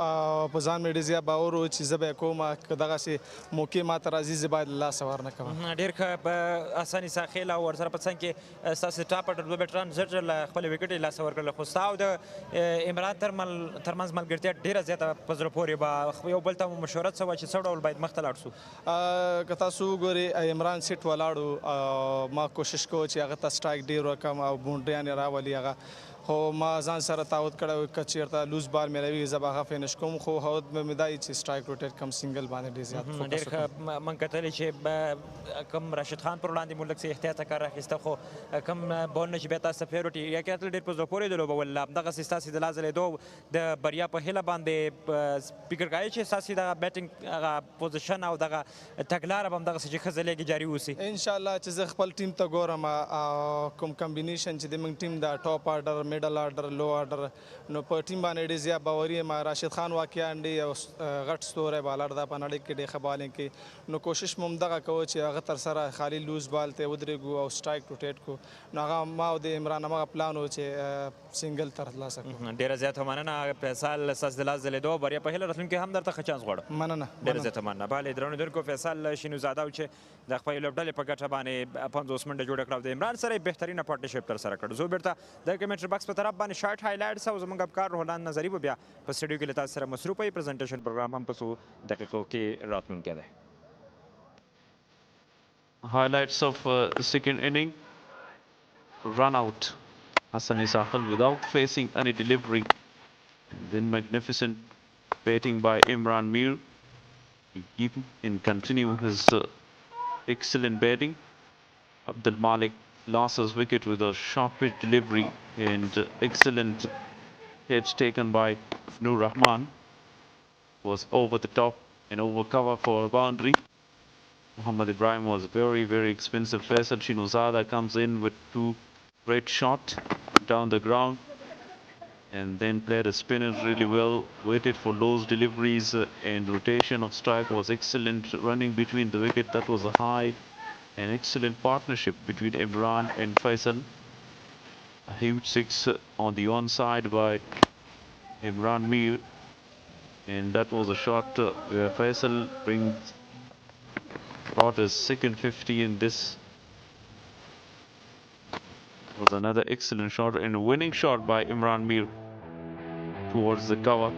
[SPEAKER 1] په ځان مې ډېر زیات باور و چې زه به یې کوم. که دغسې موقع ماته راځي زه باید له لاسه ورنکړم.
[SPEAKER 9] ډېر ښه په اساني سا خیل او ورسره په څنګ کې ستاسې ټاپ اډر دوه بیټران ژر ژر له خپلې وکټې لاسه ورکړل. خو ستا او د عمران ترمنځ ملګرتیا ډېره زیاته په زړه پورې به یو بل ته مو مشوره څه وه چې څه ډول باید مخته لاړ شو؟
[SPEAKER 1] که تاسو وګورئ عمران سیټ ولاړو، ما کوشش کوو چې هغه ته سټرایک ډېر ورکړم او بونډریانې راولي هغه، خو ما ځان سره تعهد کړی که چېرته لوز بال مې زه به هغه فینش کوم، خو هود مې دا وي چې سټرایک روټیټ کم سنګل باندې ډېر زیات فوکس
[SPEAKER 9] ډېر ښه موږ کتلې چې کوم راشد خان پر وړاندې مو لږ څه احتیاطه کار اخیسته، خو کوم بولونه چې بیا تاسو ته فیر وټي یا کتل ډېر په زړه پورې د لوبه ول. همدغسې ستاسې د لا ځلېدو د بریا په هیله باندې فکر کوئ چې ستاسې دغه بیټینګ هغه پوزیشن او دغه تګلاره به همدغسې چې ښه ځلېږي جاري اوسي؟
[SPEAKER 1] انشاءالله چې زه خپل ټیم ته ګورم کوم کمبینیشن چې د موږ ټیم د ټاپ آرډر میډل آرډر لو آرډر نو په ټیم باندې ډېر زیات باوري یم راشد خان واقعا ډېر یو غټ ستوری بالر ده په نړۍ کې ډېر ښه بالینګ کوي نو کوشش مو همدغه کوو چې هغه تر سره خالي لوز بال ته ودرېږو او سټرایک روټیټ کړو نو هغه ما او د عمران همغه پلان و چې سنګل ترلاسه کړو.
[SPEAKER 9] ډیره زیاته مننه فیصل ستاسو د لاس د لیدو بریا په هیله راتلونکي هم درته ښه چانس غواړم.
[SPEAKER 1] مننه
[SPEAKER 9] ډیره زیاته مننه. بله درنو لیدونکو فیصل شینوزاده و چې د خپلې لوبډلې په ګټه باندې 50 منډه جوړه کړه او د عمران سره یې بهترینه پارټنرشپ ترسره کړ. زه بیرته د کمنټري باکس په طرف باندې شارټ هایلایټس او زموږ افکار روحلان نظري به بیا په سټوډیو کې له تاسو سره مصروفه وي. پریزنټیشن پروګرام هم په څو دقیقو کې راتلونکی دی.
[SPEAKER 13] Highlights of the second inning. Run out. Hassan Isahal without facing any delivery. Then magnificent batting by Imran Mir. He keep and continue his excellent batting. Abdul Malik lost his wicket with a sharp pitch delivery and excellent hits taken by Nur Rahman. Was over the top and over cover for a boundary. Muhammad Ibrahim was very, very expensive. Faisal Shinozada comes in with two great shots down the ground and then played a spinner really well, waited for those deliveries and rotation of strike was excellent. Running between the wicket, that was a high and excellent partnership between Imran and Faisal. A huge six on the onside by Imran Mir, and that was a shot where Faisal brought his second 50 in this. Was another excellent shot and a winning shot by Imran Mir towards the cover.